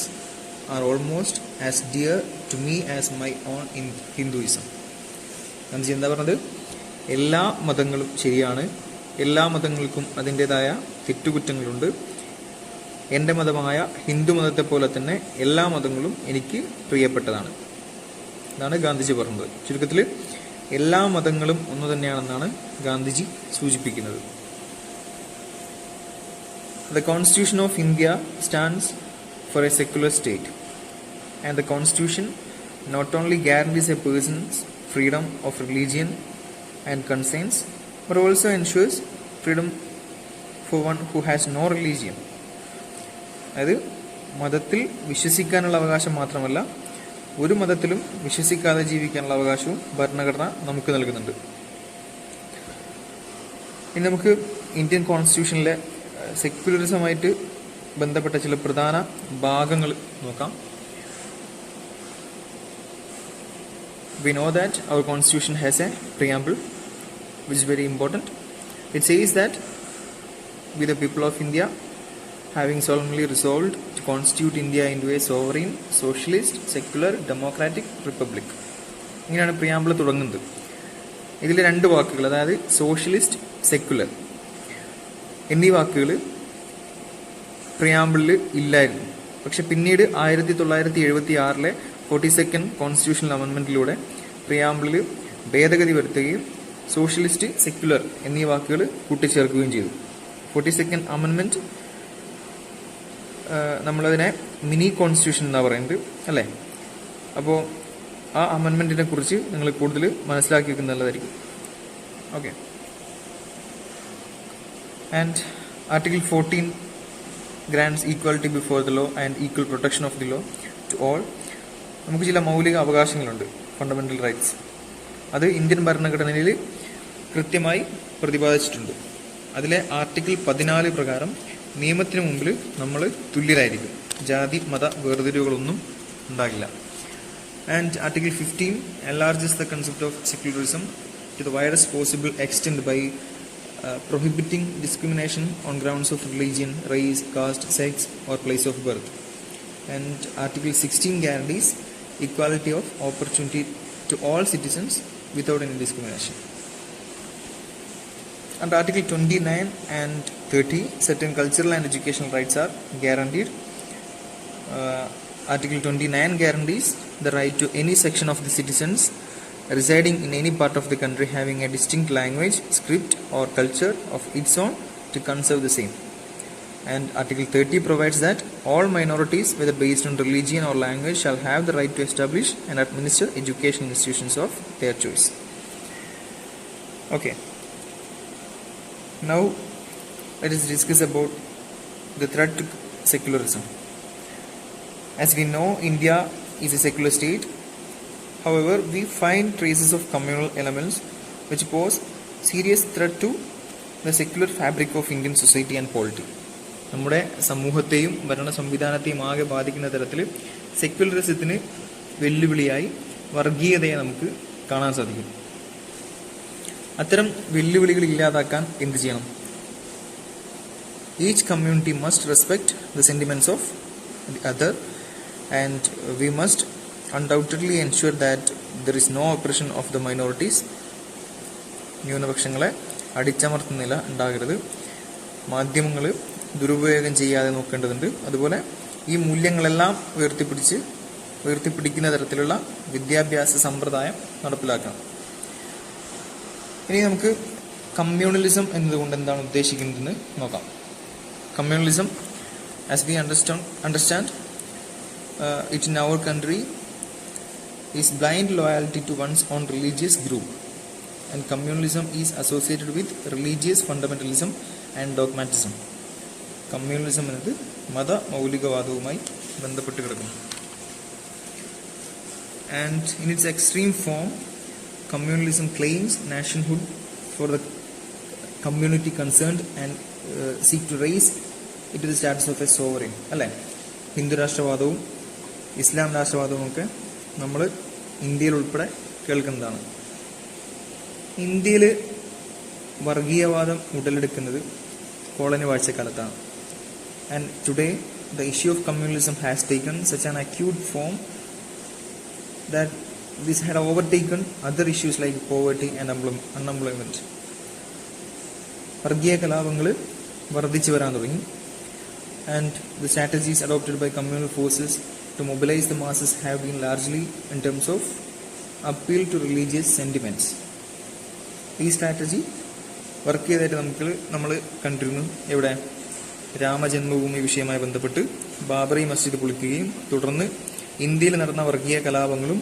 are almost as dear to me as my own in Hinduism. Gandhiji എന്താ പറഞ്ഞത്? എല്ലാ മതങ്ങളും ശരിയാണ്, എല്ലാ മതങ്ങൾക്കും അതിൻ്റെതായ തെറ്റുകുറ്റങ്ങളുണ്ട്. എൻ്റെ മതമായ ഹിന്ദു മതത്തെ പോലെ തന്നെ എല്ലാ മതങ്ങളും എനിക്ക് പ്രിയപ്പെട്ടതാണ്. ഇതാണ് ഗാന്ധിജി പറഞ്ഞത്. ചുരുക്കത്തിൽ എല്ലാ മതങ്ങളും ഒന്നു തന്നെയാണെന്നാണ് ഗാന്ധിജി സൂചിപ്പിക്കുന്നത്. The Constitution of India stands for a secular state, and the Constitution not only guarantees a person's freedom of religion and conscience, but also ensures freedom for one who has no religion. അതായത് മതത്തിൽ വിശ്വസിക്കാനുള്ള അവകാശം മാത്രമല്ല, ഒരു മതത്തിലും വിശ്വസിക്കാതെ ജീവിക്കാനുള്ള അവകാശവും ഭരണഘടന നമുക്ക് നൽകുന്നുണ്ട്. ഇനി നമുക്ക് ഇന്ത്യൻ കോൺസ്റ്റിറ്റ്യൂഷനിലെ സെക്യുലറിസമായിട്ട് ബന്ധപ്പെട്ട ചില പ്രധാന ഭാഗങ്ങൾ നോക്കാം. We know that our constitution has a preamble which is very important. It says that we the people of India having solemnly resolved to constitute India into a sovereign, socialist, secular, democratic republic. ഇങ്ങനെയാണ് preamble തുടങ്ങുന്നത്. ഇതിൽ രണ്ട് വാക്കുകൾ, അതായത് socialist, secular എന്നീ വാക്കുകൾ പ്രിയാമ്പിളിൽ ഇല്ലായിരുന്നു. പക്ഷെ പിന്നീട് 1976 42nd കോൺസ്റ്റിറ്റ്യൂഷണൽ അമെൻമെന്റിലൂടെ പ്രിയാമ്പിളിൽ ഭേദഗതി വരുത്തുകയും സോഷ്യലിസ്റ്റ്, സെക്യുലർ എന്നീ വാക്കുകൾ കൂട്ടിച്ചേർക്കുകയും ചെയ്തു. 42nd അമെൻമെന്റ് നമ്മളതിനെ മിനി കോൺസ്റ്റിറ്റ്യൂഷൻ എന്നാണ് പറയുന്നത്, അല്ലേ? അപ്പോൾ ആ അമെൻമെന്റിനെ കുറിച്ച് നിങ്ങൾ കൂടുതൽ മനസ്സിലാക്കി വെക്കുന്നത് നല്ലതായിരിക്കും. Okay. And article 14 grants equality before the law and equal protection of the law to all. നമുക്ക് ചില മൗലിക അവകാശങ്ങളുണ്ട്, ഫണ്ടമെന്റൽ റൈറ്റ്സ്. അത് ഇന്ത്യൻ ഭരണഘടനയിൽ കൃത്യമായി പ്രതിപാദിച്ചിട്ടുണ്ട്. അതിലെ ആർട്ടിക്കിൾ 14 പ്രകാരം നിയമത്തിന് മുമ്പിൽ നമ്മൾ തുല്യരായിരിക്കും, ജാതി മത വേർതിരിവുകളൊന്നും ഉണ്ടാകില്ല. And article 15 enlarges the concept of secularism to the widest possible extent by prohibiting discrimination on grounds of religion, race, caste, sex or place of birth. And Article 16 guarantees equality of opportunity to all citizens without any discrimination. Under Article 29 and 30, certain cultural and educational rights are guaranteed. Article 29 guarantees the right to any section of the citizens residing in any part of the country having a distinct language, script or culture of its own to conserve the same. And Article 30 provides that all minorities, whether based on religion or language, shall have the right to establish and administer education institutions of their choice. Okay. Now let us discuss about the threat to secularism. As we know, India is a secular state. However, we find traces of communal elements which pose serious threat to the secular fabric of Indian society and polity. നമ്മുടെ സമൂഹത്തെയും ഭരണ സംവിധാനത്തെയും ആകെ ബാധിക്കുന്ന തരത്തിൽ സെക്യുലറിസത്തിന് വെല്ലുവിളിയായി വർഗീയതയെ നമുക്ക് കാണാൻ സാധിക്കും. അത്തരം വെല്ലുവിളികൾ ഇല്ലാതാക്കാൻ എന്ത് ചെയ്യണം? Each community must respect the sentiments of the other, and we must undoubtedly ensure that there is no oppression of the minorities, ന്യൂനപക്ഷങ്ങളെ അടിച്ചമർത്തുന്ന നില ഉണ്ടാകരുത്. മാധ്യമങ്ങൾ ദുരുപയോഗം ചെയ്യാതെ നോക്കേണ്ടതുണ്ട്. അതുപോലെ ഈ മൂല്യങ്ങളെല്ലാം ഉയർത്തിപ്പിടിക്കുന്ന തരത്തിലുള്ള വിദ്യാഭ്യാസ സമ്പ്രദായം നടപ്പിലാക്കണം. ഇനി നമുക്ക് കമ്മ്യൂണലിസം എന്നതുകൊണ്ട് എന്താണ് ഉദ്ദേശിക്കുന്നതെന്ന് നോക്കാം. Communalism, as we understand it in our country, is blind loyalty to one's own religious group, and communalism is associated with religious fundamentalism and dogmatism. Communalism എന്നത് മത മൗലികവാദവുമായി ബന്ധപ്പെട്ട് കിടക്കുന്നു. And in its extreme form, communalism claims nationhood for the community concerned and seek to raise it to the status of a sovereign. അല്ലേ? ഹിന്ദു രാഷ്ട്രവാദവും ഇസ്ലാം രാഷ്ട്രവാദവും ഒക്കെ നമ്മൾ ഇന്ത്യയിൽ ഉൾപ്പെടെ കേൾക്കുന്നതാണ്. ഇന്ത്യയിൽ വർഗീയവാദം ഉടലെടുക്കുന്നത് colony വാഴ്ചക്കാലത്താണ്. And today the issue of communalism has taken such an acute form that this had overtaken other issues like poverty and unemployment. വർഗീയ കലാപങ്ങൾ വർദ്ധിച്ചു വരാൻ തുടങ്ങി. And the strategies adopted by communal forces to mobilize the masses have been largely in terms of appeal to religious sentiments. ഈ strategy work ചെയ്തതായിട്ട് നമ്മൾ കണ്ടിരുന്നു. എവിടെ? രാമജന്മഭൂമി വിഷയവുമായി ബന്ധപ്പെട്ട് ബാബറി മസ്ജിദ് പൊളിക്കുകയും തുടർന്ന് ഇന്ത്യയിൽ നടന്ന വർഗീയ കലാപങ്ങളും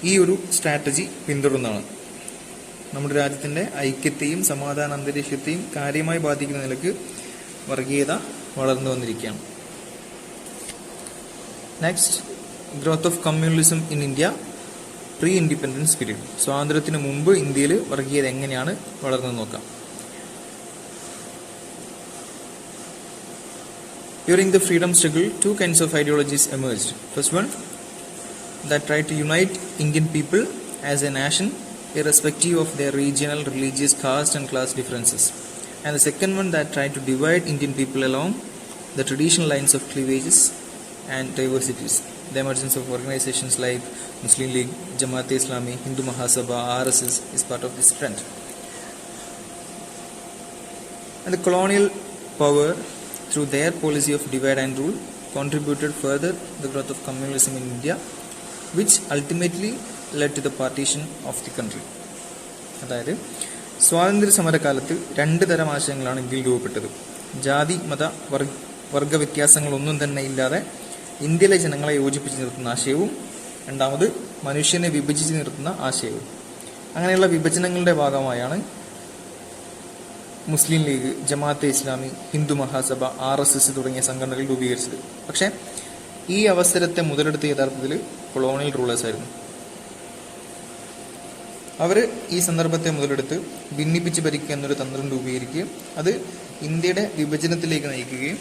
ഈ ഒരു സ്ട്രാറ്റജി പിന്തുടർന്നതാണ്. നമ്മുടെ രാജ്യത്തിന്റെ ഐക്യത്തെയും സമാധാന അന്തരീക്ഷത്തെയും കാര്യമായി ബാധിക്കുന്ന നിലക്ക് വർഗീയത വളർന്നു വന്നിരിക്കുകയാണ്. Next, growth of communalism in India pre independence period. സ്വാതന്ത്ര്യത്തിന് മുമ്പ് ഇന്ത്യയിൽ വർഗീയത എങ്ങനെയാണ് വളർന്നു നോക്കാം. During the freedom struggle, two kinds of ideologies emerged. First one, that tried to unite Indian people as a nation irrespective of their regional, religious, caste and class differences. And the second one that tried to divide Indian people along the traditional lines of cleavages and diversities. The emergence of organizations like Muslim League, Jamaat-e-Islami, Hindu Mahasabha, RSS is part of this trend. And the colonial power, through their policy of divide and rule, contributed further the growth of communalism in India, which ultimately led to the partition of the country. അതായത് സ്വാതന്ത്ര്യ സമരകാലത്ത് രണ്ട് തരം ആശയങ്ങളാണ് ഇന്ത്യയിൽ രൂപപ്പെട്ടത്. ജാതി മത വർഗ വ്യത്യാസങ്ങളൊന്നും തന്നെ ഇല്ലാതെ ഇന്ത്യയിലെ ജനങ്ങളെ യോജിപ്പിച്ച് നിർത്തുന്ന ആശയവും, രണ്ടാമത് മനുഷ്യനെ വിഭജിച്ച് നിർത്തുന്ന ആശയവും. അങ്ങനെയുള്ള വിഭജനങ്ങളുടെ ഭാഗമായാണ് മുസ്ലിം ലീഗ്, ജമാഅത്തെ-ഇസ്ലാമി, ഹിന്ദു മഹാസഭ, RSS തുടങ്ങിയ സംഘടനകൾ രൂപീകരിച്ചത്. പക്ഷെ ഈ അവസരത്തെ മുതലെടുത്ത യഥാർത്ഥത്തിൽ കൊളോണിയൽ റൂളേഴ്സ് ആയിരുന്നു. അവർ ഈ സന്ദർഭത്തെ മുതലെടുത്ത് ഭിന്നിപ്പിച്ച് ഭരിക്കുക എന്നൊരു തന്ത്രം രൂപീകരിക്കുകയും അത് ഇന്ത്യയുടെ വിഭജനത്തിലേക്ക് നയിക്കുകയും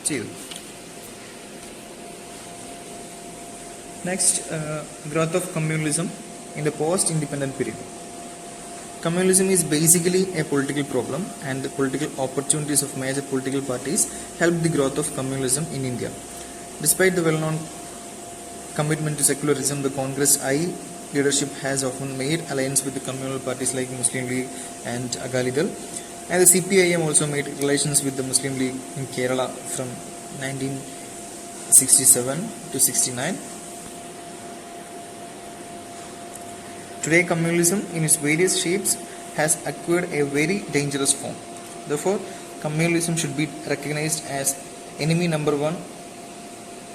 ചെയ്തു. Next, growth of communalism in the post independent period. Communalism is basically a political problem, and the political opportunities of major political parties helped the growth of communalism in India. Despite the well-known commitment to secularism, the Congress I leadership has often made alliance with the communal parties like Muslim League and Agalidal, and the CPIM also made relations with the Muslim League in Kerala from 1967 to 69. Today, communalism in its various shapes has acquired a very dangerous form. Therefore, communalism should be recognized as enemy number one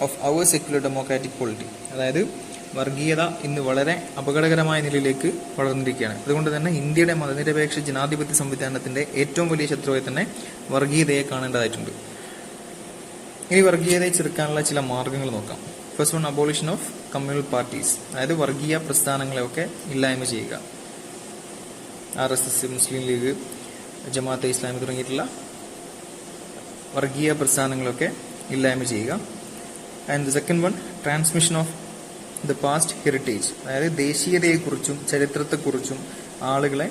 of our secular democratic polity. അതായത് വർഗീയത ഇന്ന് വളരെ അപകടകരമായ നിലയിലേക്ക് വളർന്നിരിക്കുകയാണ്. അതുകൊണ്ട് തന്നെ ഇന്ത്യയുടെ മതനിരപേക്ഷ ജനാധിപത്യ സംവിധാനത്തിന്റെ ഏറ്റവും വലിയ ശത്രുവായി തന്നെ വർഗീയതയെ കാണേണ്ടതായിട്ടുണ്ട്. ഇനി വർഗീയതയെ ചെറുക്കാനുള്ള ചില മാർഗങ്ങൾ നോക്കാം. First one, abolition of communal parties. അതായത് വർഗീയ പ്രസ്ഥാനങ്ങളെയൊക്കെ ഇല്ലായ്മ ചെയ്യുക. RSS, മുസ്ലിം ലീഗ്, ജമാഅത്തെ-ഇസ്ലാമി തുടങ്ങിയിട്ടുള്ള വർഗീയ പ്രസ്ഥാനങ്ങളൊക്കെ ഇല്ലായ്മ ചെയ്യുക. And the second one, transmission of the past heritage. അതായത് ദേശീയതയെക്കുറിച്ചും ചരിത്രത്തെക്കുറിച്ചും ആളുകളെ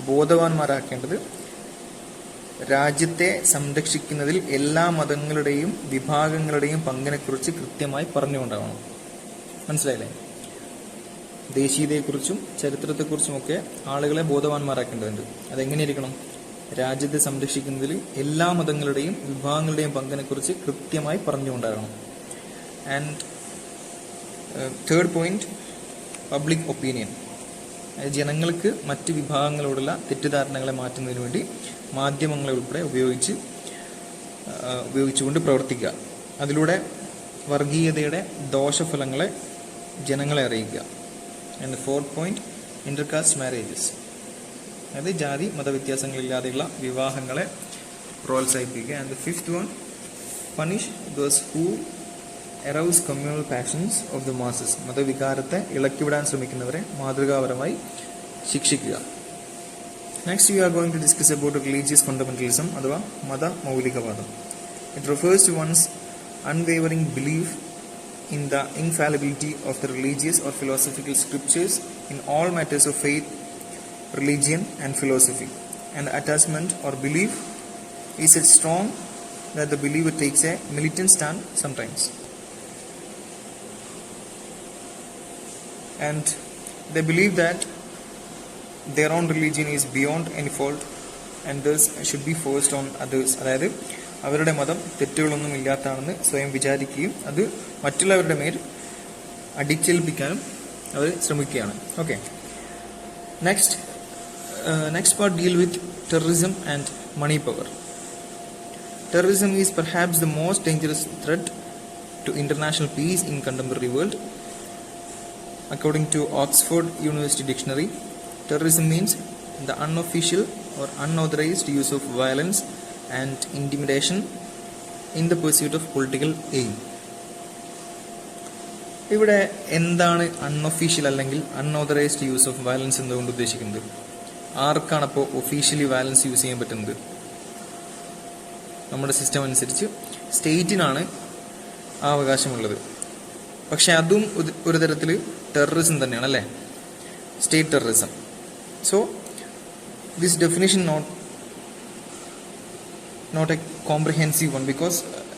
ബോധവാന്മാരാക്കേണ്ടത് രാജ്യത്തെ സംരക്ഷിക്കുന്നതിൽ എല്ലാ മതങ്ങളുടെയും വിഭാഗങ്ങളുടെയും പങ്കിനെക്കുറിച്ച് കൃത്യമായി പറഞ്ഞുകൊണ്ടാവണം. മനസ്സിലായില്ലേ? ദേശീയതയെക്കുറിച്ചും ചരിത്രത്തെക്കുറിച്ചുമൊക്കെ ആളുകളെ ബോധവാന്മാരാക്കേണ്ടതുണ്ട്. അതെങ്ങനെയിരിക്കണം? രാജ്യത്തെ സംരക്ഷിക്കുന്നതിൽ എല്ലാ മതങ്ങളുടെയും വിഭാഗങ്ങളുടെയും പങ്കിനെക്കുറിച്ച് കൃത്യമായി പറഞ്ഞുകൊണ്ടാകണം. And third point, public opinion. ജനങ്ങൾക്ക് മറ്റ് വിഭാഗങ്ങളോടുള്ള തെറ്റിദ്ധാരണകളെ മാറ്റുന്നതിന് വേണ്ടി മാധ്യമങ്ങളെ ഉൾപ്പെടെ ഉപയോഗിച്ചുകൊണ്ട് പ്രവർത്തിക്കുക. അതിലൂടെ വർഗീയതയുടെ ദോഷഫലങ്ങളെ ജനങ്ങളെ അറിയിക്കുക. And fourth point, intercaste marriages. അതായത് ജാതി മതവ്യത്യാസങ്ങളില്ലാതെയുള്ള വിവാഹങ്ങളെ പ്രോത്സാഹിപ്പിക്കുക. And the fifth one, punish those who arouse communal passions of the masses. മതവികാരത്തെ ഇളക്കിവിടാൻ ശ്രമിക്കുന്നവരെ മാതൃകാപരമായി ശിക്ഷിക്കുക. Next we are going to discuss about religious fundamentalism അഥവാ മത മൗലികവാദം. It refers to one's unwavering belief in the infallibility of the religious or philosophical scriptures in all matters of faith, religion and philosophy. And the attachment or belief is so strong that the believer takes a militant stand sometimes. And they believe that their own religion is beyond any fault and thus should be forced on others. അതായത് അവരുടെ മതം തെറ്റുകളൊന്നും ഇല്ലാത്തതാണെന്ന് സ്വയം വിചാരിക്കുകയും അത് മറ്റുള്ളവരുടെ മേൽ അടിച്ചേൽപ്പിക്കാനും അവർ ശ്രമിക്കുകയാണ്. Okay, next part deal with terrorism and money power. Terrorism is perhaps the most dangerous threat to international peace in contemporary world. According to Oxford University Dictionary, terrorism means the unofficial or unauthorized use of violence and intimidation in the pursuit of political aim. ഇവിടെ എന്താണ് unofficial അല്ലെങ്കിൽ unauthorised use of violence എന്നുകൊണ്ട് ഉദ്ദേശിക്കുന്നത്? ആർക്കാണ് അപ്പോൾ officially violence use ചെയ്യാൻ പറ്റുന്നത്? നമ്മുടെ സിസ്റ്റം അനുസരിച്ച് സ്റ്റേറ്റിനാണ് ആ അവകാശമുള്ളത്. പക്ഷെ അതും ഒരു തരത്തിൽ ടെററിസം തന്നെയാണ്, അല്ലേ? State terrorism. So this definition not a comprehensive one because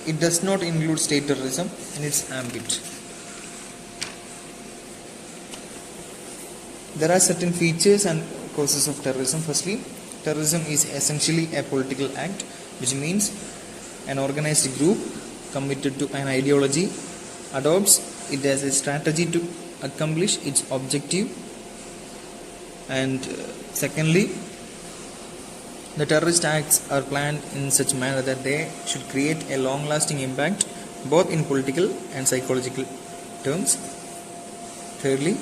it does not include state terrorism in its ambit. There are certain features and causes of terrorism. Firstly, terrorism is essentially a political act, which means an organized group committed to an ideology adopts it as a strategy to accomplish its objective. And secondly, the terrorist acts are planned in such manner that they should create a long-lasting impact both in political and psychological terms. Thirdly,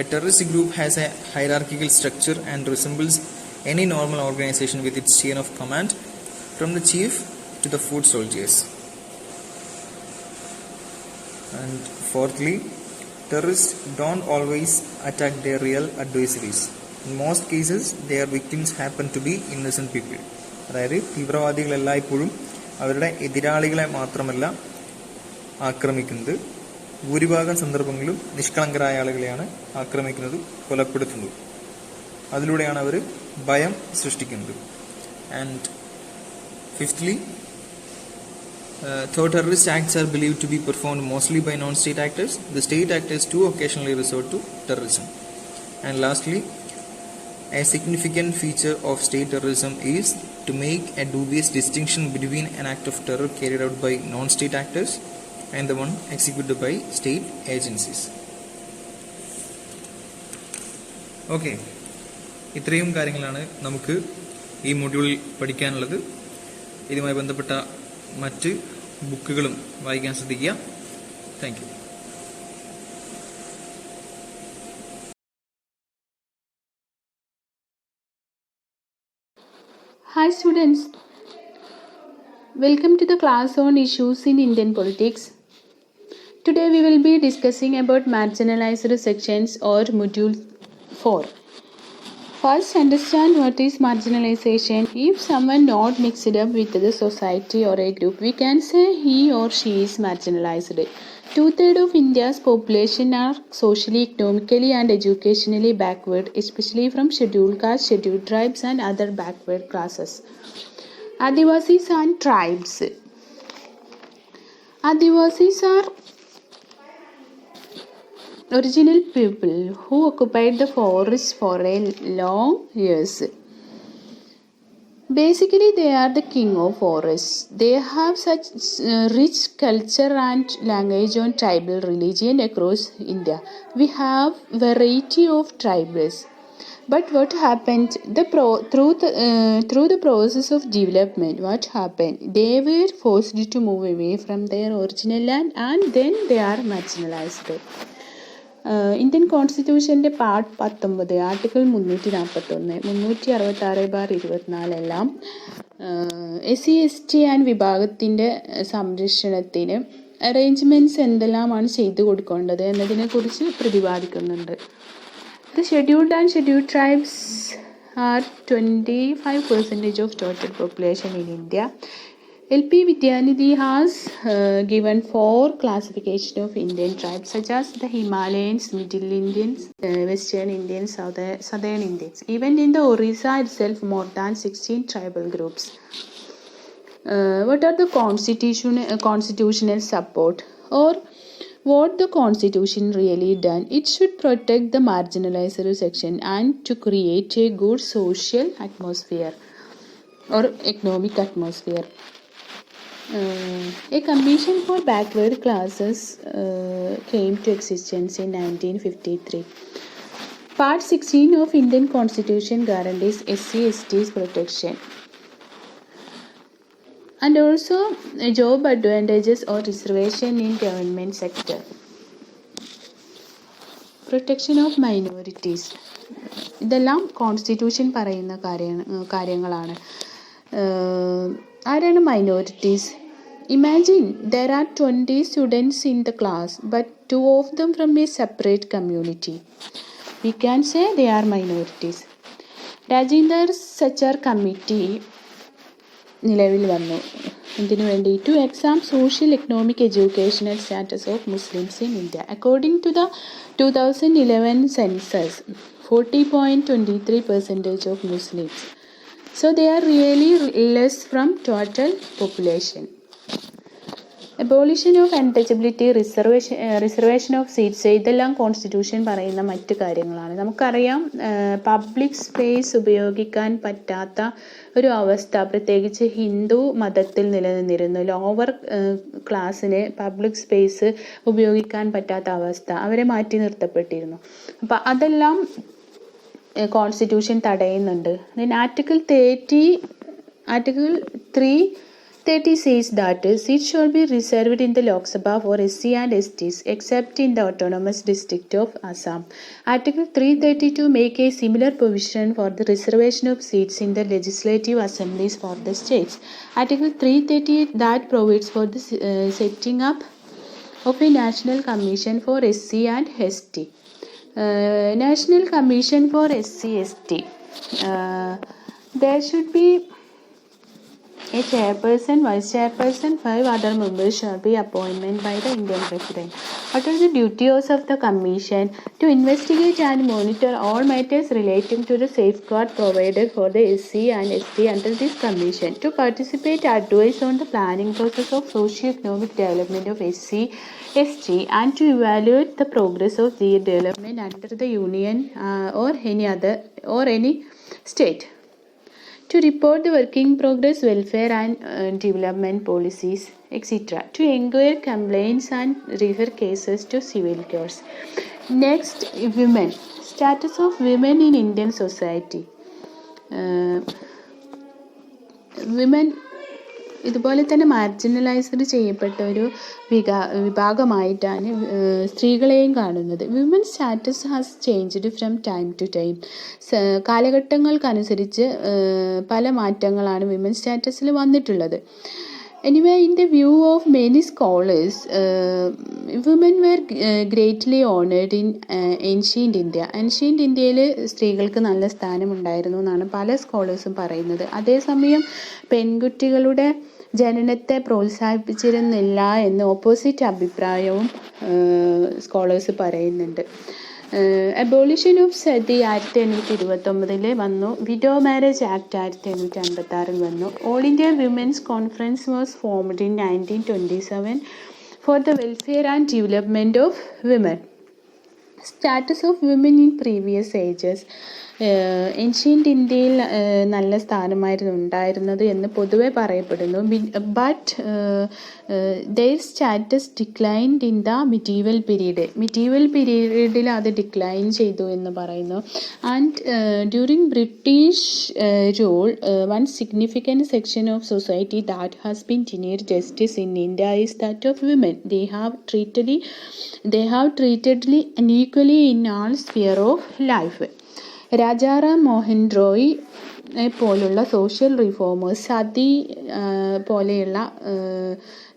a terrorist group has a hierarchical structure and resembles any normal organization with its chain of command from the chief to the foot soldiers. And fourthly, terrorists don't always attack their real adversaries. In most cases, their victims happen to be innocent people. അതായത് തീവ്രവാദികൾ എല്ലായ്പ്പോഴും അവരുടെ എതിരാളികളെ മാത്രമല്ല ആക്രമിക്കുന്നത്, ഭൂരിഭാഗം സന്ദർഭങ്ങളിലും നിഷ്കളങ്കരായ ആളുകളെയാണ് ആക്രമിക്കുന്നത്, കൊലപ്പെടുത്തുന്നത്. അതിലൂടെയാണ് അവർ ഭയം സൃഷ്ടിക്കുന്നത്. And fifthly, though terrorist acts are believed to be performed mostly by non-state actors, the state actors too occasionally resort to terrorism. And lastly, a significant feature of state terrorism is to make a dubious distinction between an act of terror carried out by non-state actors and the one executed by state agencies. Okay, ഇത്രയും കാര്യങ്ങളാണ് നമുക്ക് ഈ മൊഡ്യൂളിൽ പഠിക്കാനുള്ളത്. ഇതുമായി ബന്ധപ്പെട്ട മറ്റ് ബുക്കുകളും വായിക്കാൻ ശ്രദ്ധിക്കുക. Thank you. Hi students, welcome to the class on issues in Indian politics. Today we will be discussing about marginalized sections or module 4. First, understand what is marginalization. If someone not mixed up with the society or a group, we can say he or she is marginalized. 2/3 of India's population are socially, economically and educationally backward, especially from scheduled castes, scheduled tribes and other backward classes. Adivasis and tribes. Adivasis are original people who occupied the forest for a long years. Basically, they are the king of forests. They have such rich culture and language on tribal religion across India. We have variety of tribes. But what happened? Through the process of development, what happened? They were forced to move away from their original land, and then they are marginalized. Indian കോൺസ്റ്റിറ്റ്യൂഷൻ്റെ part 19 article 341 എല്ലാം SC/ST and വിഭാഗത്തിൻ്റെ സംരക്ഷണത്തിന് arrangements എന്തെല്ലാമാണ് ചെയ്തു കൊടുക്കേണ്ടത് എന്നതിനെക്കുറിച്ച് പ്രതിപാദിക്കുന്നുണ്ട്. The scheduled and scheduled tribes are 25% of total population in India. LP Vidyanidhi has given 4 classifications of Indian tribes such as the Himalayans, Middle Indians, Western Indians, Southern Indians. Even in the Orissa itself, more than 16 tribal groups. What are the constitutional support, or what the constitution really done? It should protect the marginalized section and to create a good social atmosphere or economic atmosphere. A commission for backward classes came to existence in 1953. Part 16 of Indian Constitution guarantees SC/ST's protection and also job advantages or reservation in government sector. Protection of minorities. ഇതെല്ലാം constitution പറയുന്ന കാര്യങ്ങളാണ്. ആരാണ് minorities? Imagine there are 20 students in the class, but 2 of them from a separate community. We can say they are minorities. Rajendra Sachar Committee നിലവിൽ വന്നു. ഇതിനു വേണ്ടി to examine social, economic, educational status of Muslims in India. According to the 2011 census, 40.23% of Muslims. So they are really less from total population. Abolition of untouchability, reservation of seats, ഇതെല്ലാം constitution പറയുന്ന മറ്റു കാര്യങ്ങളാണ്. നമുക്കറിയാം, public space ഉപയോഗിക്കാൻ പറ്റാത്ത ഒരു അവസ്ഥ പ്രത്യേകിച്ച് ഹിന്ദു മതത്തിൽ നിലനിന്നിരുന്നു. ലോവർ ക്ലാസ്സിന് പബ്ലിക് സ്പേസ് ഉപയോഗിക്കാൻ പറ്റാത്ത അവസ്ഥ, അവരെ മാറ്റി നിർത്തപ്പെട്ടിരുന്നു. അപ്പം അതെല്ലാം constitution തടയുന്നുണ്ട്. Then Article 330 says that seats shall be reserved in the Lok Sabha for SC and STs except in the autonomous district of Assam. Article 332 make a similar provision for the reservation of seats in the legislative assemblies for the states. Article 338 that provides for the setting up of a national commission for SC and ST. National Commission for SC/ST. There should be a chairperson, vice chairperson, 5 other members shall be appointed by the Indian President. What are the duties of the Commission? To investigate and monitor all matters relating to the safeguard provided for the SC and ST under this Commission. To participate, advise on the planning process of socio-economic development of SC/ST and to evaluate the progress of their development under the Union or any state. To report the working progress, welfare and development policies, etc. To inquire complaints and refer cases to civil courts. Next, women. Status of women in Indian society. Women ഇതുപോലെ തന്നെ marginalised ചെയ്യപ്പെട്ട ഒരു വിഭാഗമായിട്ടാണ് സ്ത്രീകളെയും കാണുന്നത്. Women status has changed from time to time. കാലഘട്ടങ്ങൾക്കനുസരിച്ച് പല മാറ്റങ്ങളാണ് വിമൻ സ്റ്റാറ്റസിൽ വന്നിട്ടുള്ളത്. Anyway, in the view of many scholars, women were greatly honored in ancient India. Ancient ഇന്ത്യയിൽ സ്ത്രീകൾക്ക് നല്ല സ്ഥാനമുണ്ടായിരുന്നു എന്നാണ് പല സ്കോളേഴ്സും പറയുന്നത്. അതേസമയം പെൺകുട്ടികളുടെ ജനനത്തെ പ്രോത്സാഹിപ്പിച്ചിരുന്നില്ല എന്ന് ഓപ്പോസിറ്റ് അഭിപ്രായവും സ്കോളേഴ്സ് പറയുന്നുണ്ട്. അബോളിഷൻ ഓഫ് സതി 1829 വന്നു. വിഡോ മാരേജ് ആക്ട് 1856 വന്നു. All India women's conference was formed in 1927 for the welfare and development of women. Status of women in previous ages. Ancient ഇന്ത്യയിൽ നല്ല സ്ഥാനമായിരുന്നു ഉണ്ടായിരുന്നത് എന്ന് പൊതുവെ പറയപ്പെടുന്നു. But their status declined in the medieval period. Medieval പീരീഡിൽ അത് ഡിക്ലൈൻ ചെയ്തു എന്ന് പറയുന്നു. And during British rule one significant section of society that has been denied justice in India is that of women. They have treatedly and equally in all sphere of life. Rajaram Mohan Roy പോലുള്ള social reformers sati പോലെയുള്ള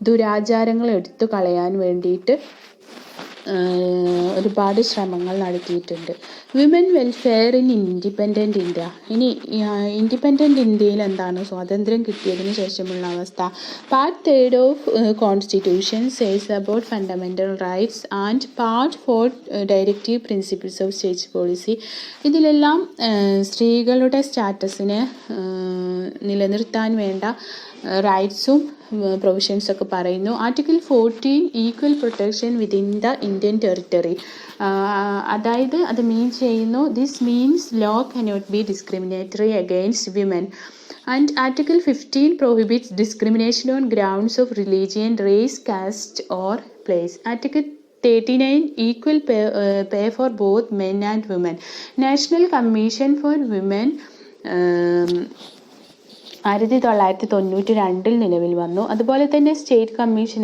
ദുരാചാരങ്ങൾ എടുത്തു കളയാൻ വേണ്ടിയിട്ട് ഒരുപാട് ശ്രമങ്ങൾ നടത്തിയിട്ടുണ്ട്. Women welfare in independent India. ഇനി independent ഇന്ത്യയിൽ എന്താണ് സ്വാതന്ത്ര്യം കിട്ടിയതിന് ശേഷമുള്ള അവസ്ഥ? Part 3 of constitution says about fundamental rights and part 4 directive principles of state policy. ഇതിലെല്ലാം സ്ത്രീകളുടെ സ്റ്റാറ്റസിനെ നിലനിർത്താൻ വേണ്ട റൈറ്റ്സും പ്രൊവിഷൻസൊക്കെ പറയുന്നു. Article 14 equal protection within the Indian territory. അതായത് അത് മീൻ ചെയ്യുന്നു this means law cannot be discriminatory against women. And article 15 prohibits discrimination on grounds of religion, race, caste or place. Article 39 equal pay for both men and women. National Commission for Women 1992 നിലവിൽ വന്നു. അതുപോലെ തന്നെ state commission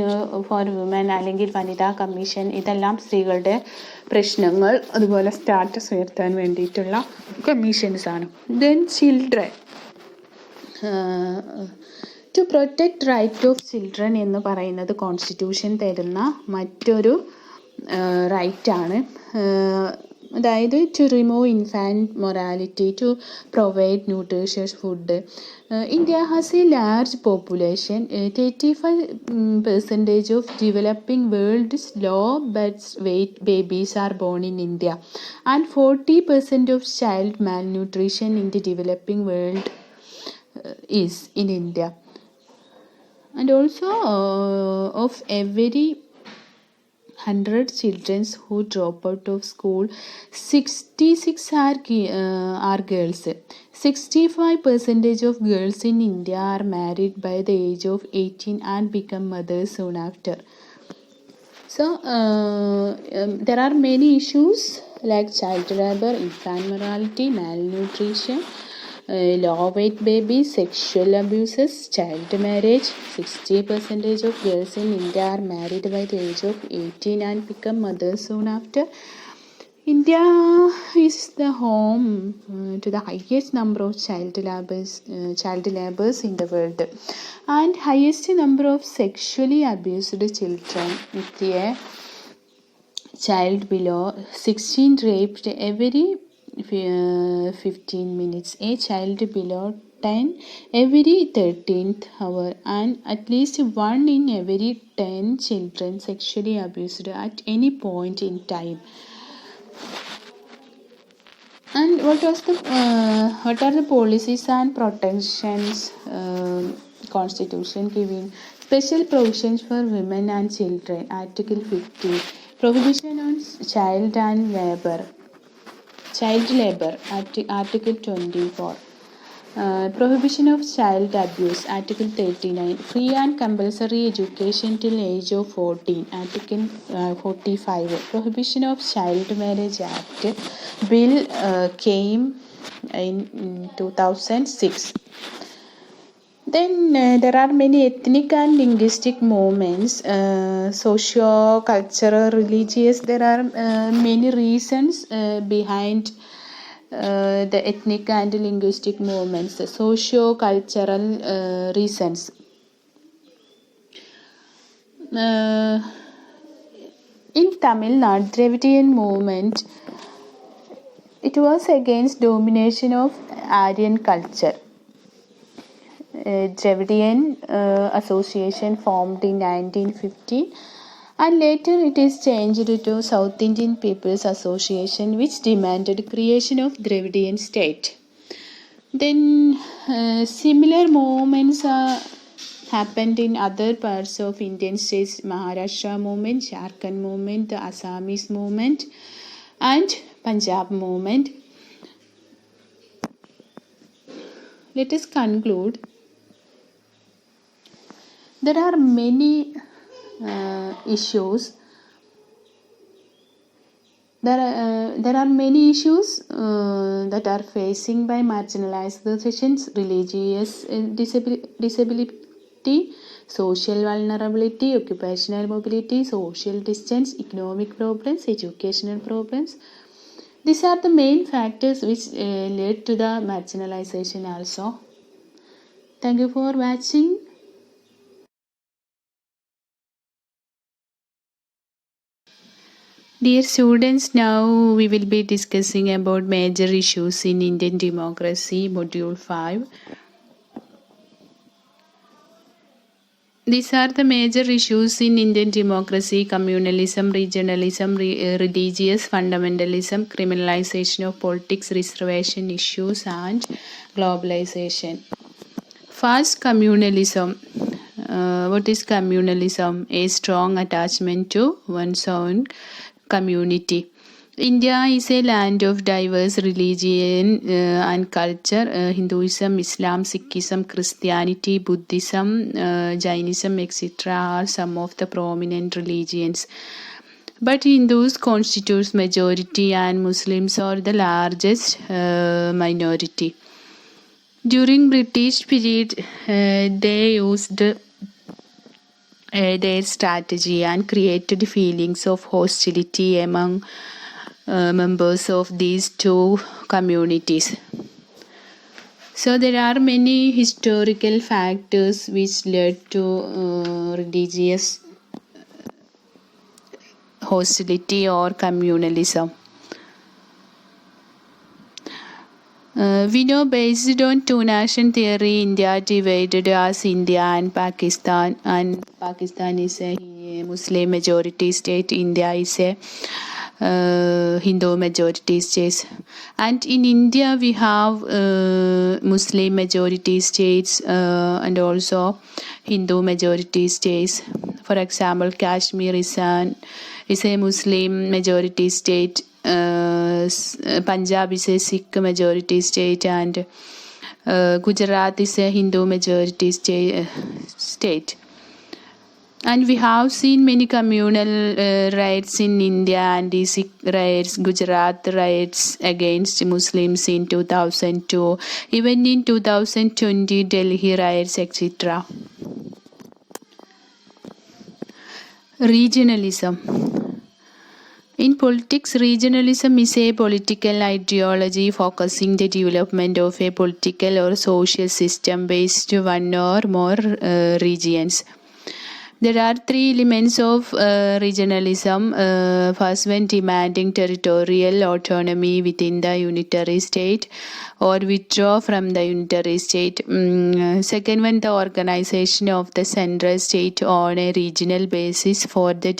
for woman അല്ലെങ്കിൽ വനിതാ commission, ഇതെല്ലാം സ്ത്രീകളുടെ പ്രശ്നങ്ങൾ അതുപോലെ സ്റ്റാറ്റസ് ഉയർത്താൻ വേണ്ടിയിട്ടുള്ള കമ്മീഷൻസ് ആണ്. Then children, to protect right of children എന്ന് പറയുന്നത് കോൺസ്റ്റിറ്റ്യൂഷൻ തരുന്ന മറ്റൊരു റൈറ്റാണ്. അതായത് to remove infant mortality, to provide nutritious food. India has a large population. 35% of developing world's low birth weight babies are born in India and 40% of child malnutrition in the developing world is in India. And also of every 100 children who drop out of school, 66 are girls. 65% of girls in India are married by the age of 18 and become mothers soon after. So there are many issues like child labor, infant mortality, malnutrition, low weight babies, sexual abuses, child marriage. 60% of girls in India are married by the age of 18 and become mothers soon after. India is the home to the highest number of child laborers in the world and highest number of sexually abused children, with a child below 16 raped every 15 minutes, a child below 10 every 13th hour, and at least 1 in every 10 children sexually abused at any point in time. And what are the policies and protections Constitution giving? Special provisions for women and children. Article 50, prohibition on child labor. Article 24, prohibition of child abuse. Article 39, free and compulsory education till age of 14. Article 45, prohibition of child marriage act. Bill came in 2006. Then there are many ethnic and linguistic movements, socio-cultural, religious. There are many reasons behind the ethnic and linguistic movements, socio-cultural reasons. In Tamil Nadu, Dravidian movement, it was against domination of Aryan culture. Dravidian Association formed in 1915 and later it is changed to South Indian People's Association, which demanded creation of Dravidian state. Then similar movements happened in other parts of Indian states, Maharashtra movement, Jharkhand movement, the Assamese movement, and Punjab movement. Let us conclude. There are many issues. There are many issues that are facing by marginalized sections: religious disability, social vulnerability, occupational mobility, social distance, economic problems, educational problems. These are the main factors which led to the marginalization also. Thank you for watching. Dear students, now we will be discussing about major issues in Indian democracy, Module 5. These are the major issues in Indian democracy: communalism, regionalism, religious fundamentalism, criminalization of politics, reservation issues, and globalization. First, communalism. What is communalism? A strong attachment to one's own community. India is a land of diverse religion and culture. Hinduism, Islam, Sikhism, Christianity, Buddhism, Jainism, etc. are some of the prominent religions. But Hindus constitute majority and Muslims are the largest minority. During British period, they used their strategy and created feelings of hostility among members of these two communities. So there are many historical factors which led to religious hostility or communalism. We know, based on two-nation theory, India divided as India and Pakistan is a Muslim majority state, India is a Hindu majority states, and in India we have Muslim majority states and also Hindu majority states. For example, Kashmir is a Muslim majority state, Punjab is a Sikh majority state, and Gujarat is a Hindu majority state. And we have seen many communal riots in India, and the Sikh riots, Gujarat riots against Muslims in 2002, even in 2020 Delhi riots, etc. Regionalism. In politics, regionalism is a political ideology focusing the development of a political or social system based on one or more regions. There are three elements of regionalism. First one, demanding territorial autonomy within the unitary state or withdraw from the unitary state. Second one, the organization of the central state on a regional basis for the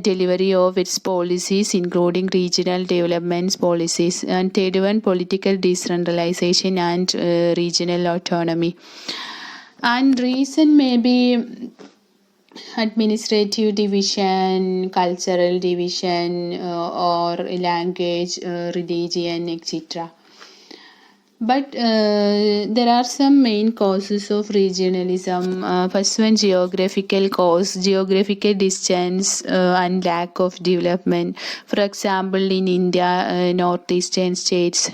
delivery of its policies, including regional development policies. And third one, political decentralization and regional autonomy. And reason may be administrative division, cultural division, or language, religion, etc. But there are some main causes of regionalism. First one, geographical cause, geographical distance and lack of development. For example, in India, northeastern states.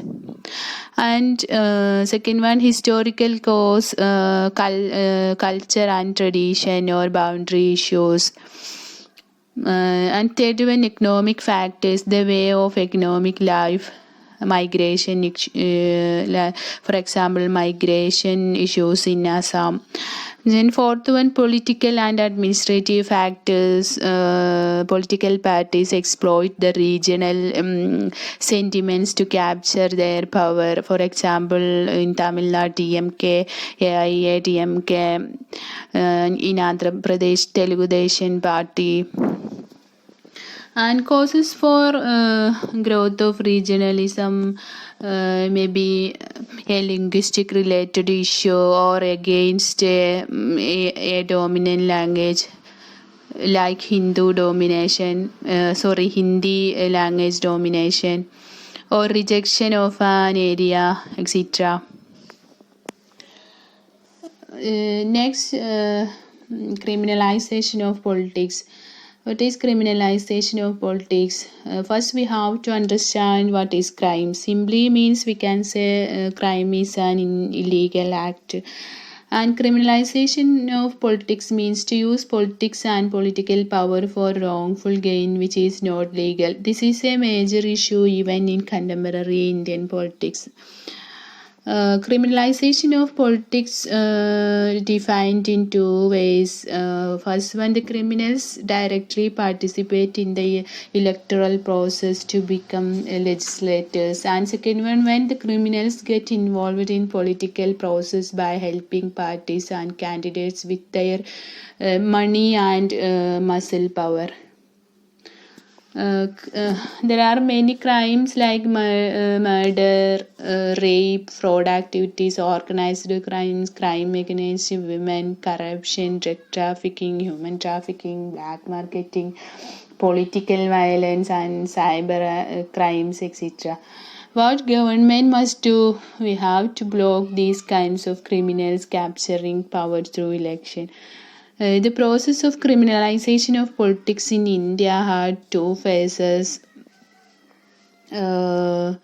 And second one, historical cause, culture and tradition or boundary issues. And third one, economic factors, the way of economic life. Migration, for example, migration issues in Assam. Then fourth one, political and administrative factors. Political parties exploit the regional sentiments to capture their power. For example, in Tamil Nadu, DMK, AIADMK, in Andhra Pradesh, Telugu Desam Party. And causes for growth of regionalism may be a linguistic related issue or against a dominant language. like Hindi language domination, or rejection of an area, etc. Next, criminalization of politics. What is criminalization of politics? First, we have to understand what is crime. Simply means we can say crime is an illegal act. And criminalization of politics means to use politics and political power for wrongful gain, which is not legal. This is a major issue even in contemporary Indian politics. Criminalization of politics defined in two ways. First one, the criminals directly participate in the electoral process to become legislators, and second one, when the criminals get involved in political process by helping parties and candidates with their money and muscle power. There are many crimes like murder, rape, fraud activities, organized crimes, crime against women, corruption, drug trafficking, human trafficking, black marketing, political violence, and cyber crimes, etc. What government must do? We have to block these kinds of criminals capturing power through election. The process of criminalization of politics in India had two phases. In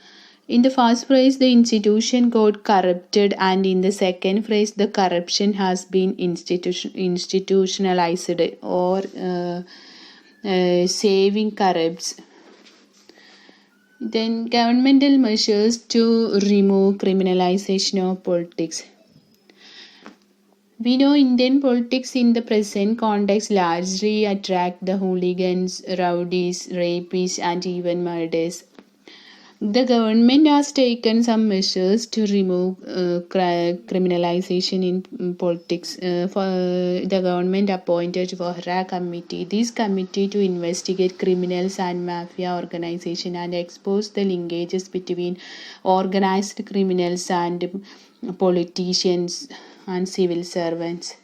the first phase, the institution got corrupted, and in the second phase, the corruption has been institutionalized or saving corrupts. Then, governmental measures to remove criminalization of politics. We know Indian politics in the present context largely attract the hooligans, rowdies, rapists, and even murderers. The government has taken some measures to remove criminalization in politics. The government appointed Vohra Committee. This committee to investigate criminals and mafia organization and expose the linkages between organized criminals and politicians and civil servants.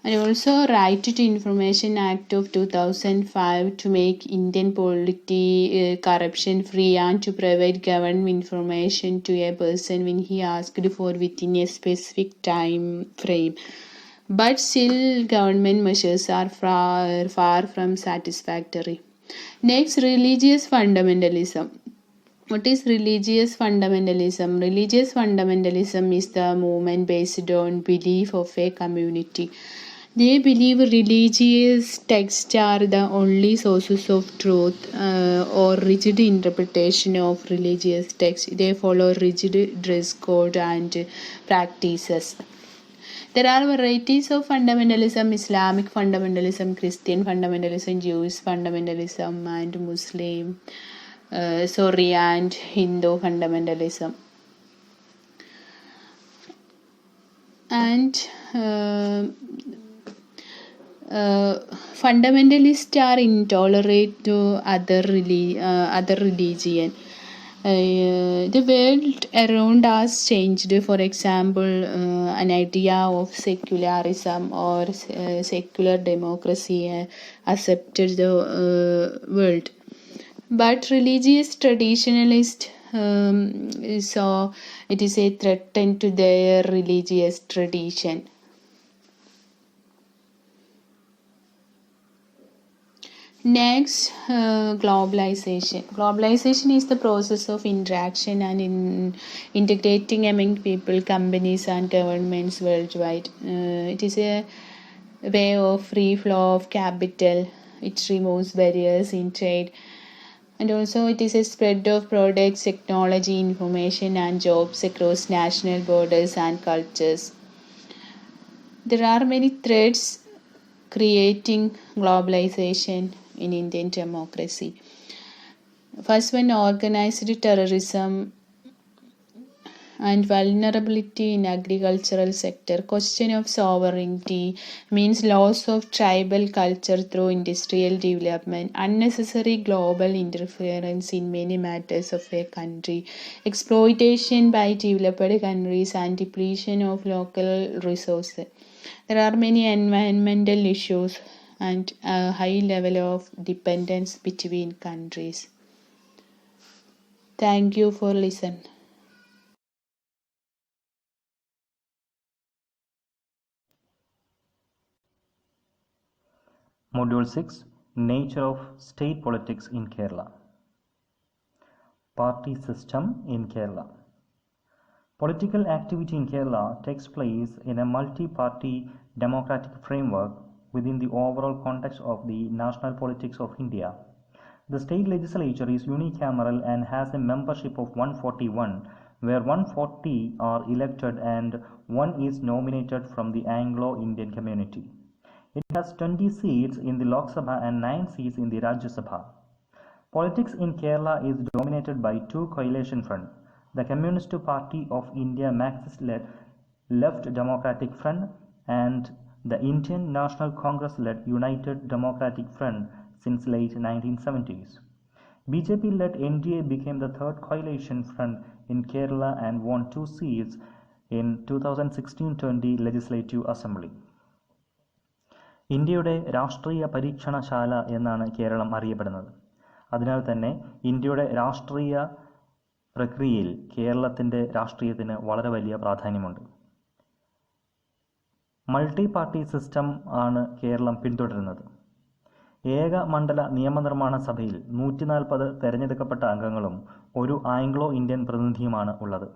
And also Right to Information Act of 2005 to make Indian polity corruption free and to provide government information to a person when he asked for within a specific time frame. But still government measures are far from satisfactory. Next, religious fundamentalism. What is religious fundamentalism? Religious fundamentalism is the movement based on belief of a community. They believe religious texts are the only sources of truth or rigid interpretation of religious texts. They follow rigid dress code and practices. There are varieties of fundamentalism: Islamic fundamentalism, Christian fundamentalism, Jewish fundamentalism, and Muslim. And Hindu fundamentalism. And fundamentalists are intolerant to other religion. The world around us changed. For example, an idea of secularism or secular democracy accepted the world. But religious traditionalists saw it is a threat to their religious tradition. Next, globalization. Globalization is the process of interaction and integrating among people, companies, and governments worldwide. It is a way of free flow of capital. It removes barriers in trade. And also it is a spread of products, technology, information, and jobs across national borders and cultures. There are many threats creating globalization in Indian democracy. First one, organized terrorism and vulnerability in agricultural sector. Question of sovereignty means loss of tribal culture through industrial development, unnecessary global interference in many matters of a country, exploitation by developed countries, and depletion of local resources. There are many environmental issues and a high level of dependence between countries. Thank you for listening. Module 6 Nature of State Politics in Kerala. Party System in Kerala. Political activity in Kerala takes place in a multi-party democratic framework within the overall context of the national politics of India. The state legislature is unicameral and has a membership of 141, where 140 are elected and 1 is nominated from the Anglo-Indian community. It has 20 seats in the Lok Sabha and 9 seats in the Rajya Sabha. Politics in Kerala is dominated by two coalition fronts, the Communist Party of India Marxist-led Left Democratic Front and the Indian National Congress-led United Democratic Front since late 1970s. BJP-led NDA became the third coalition front in Kerala and won 2 seats in 2016-20 Legislative Assembly. ഇന്ത്യയുടെ രാഷ്ട്രീയ പരീക്ഷണശാല എന്നാണ് കേരളം അറിയപ്പെടുന്നത്. അതിനാൽ തന്നെ ഇന്ത്യയുടെ രാഷ്ട്രീയ പ്രക്രിയയിൽ കേരളത്തിൻ്റെ രാഷ്ട്രീയത്തിന് വളരെ വലിയ പ്രാധാന്യമുണ്ട്. മൾട്ടി പാർട്ടി സിസ്റ്റം ആണ് കേരളം പിന്തുടരുന്നത്. ഏക മണ്ഡല നിയമനിർമ്മാണ സഭയിൽ 140 തെരഞ്ഞെടുക്കപ്പെട്ട അംഗങ്ങളും ഒരു ആംഗ്ലോ ഇന്ത്യൻ പ്രതിനിധിയുമാണ് ഉള്ളത്.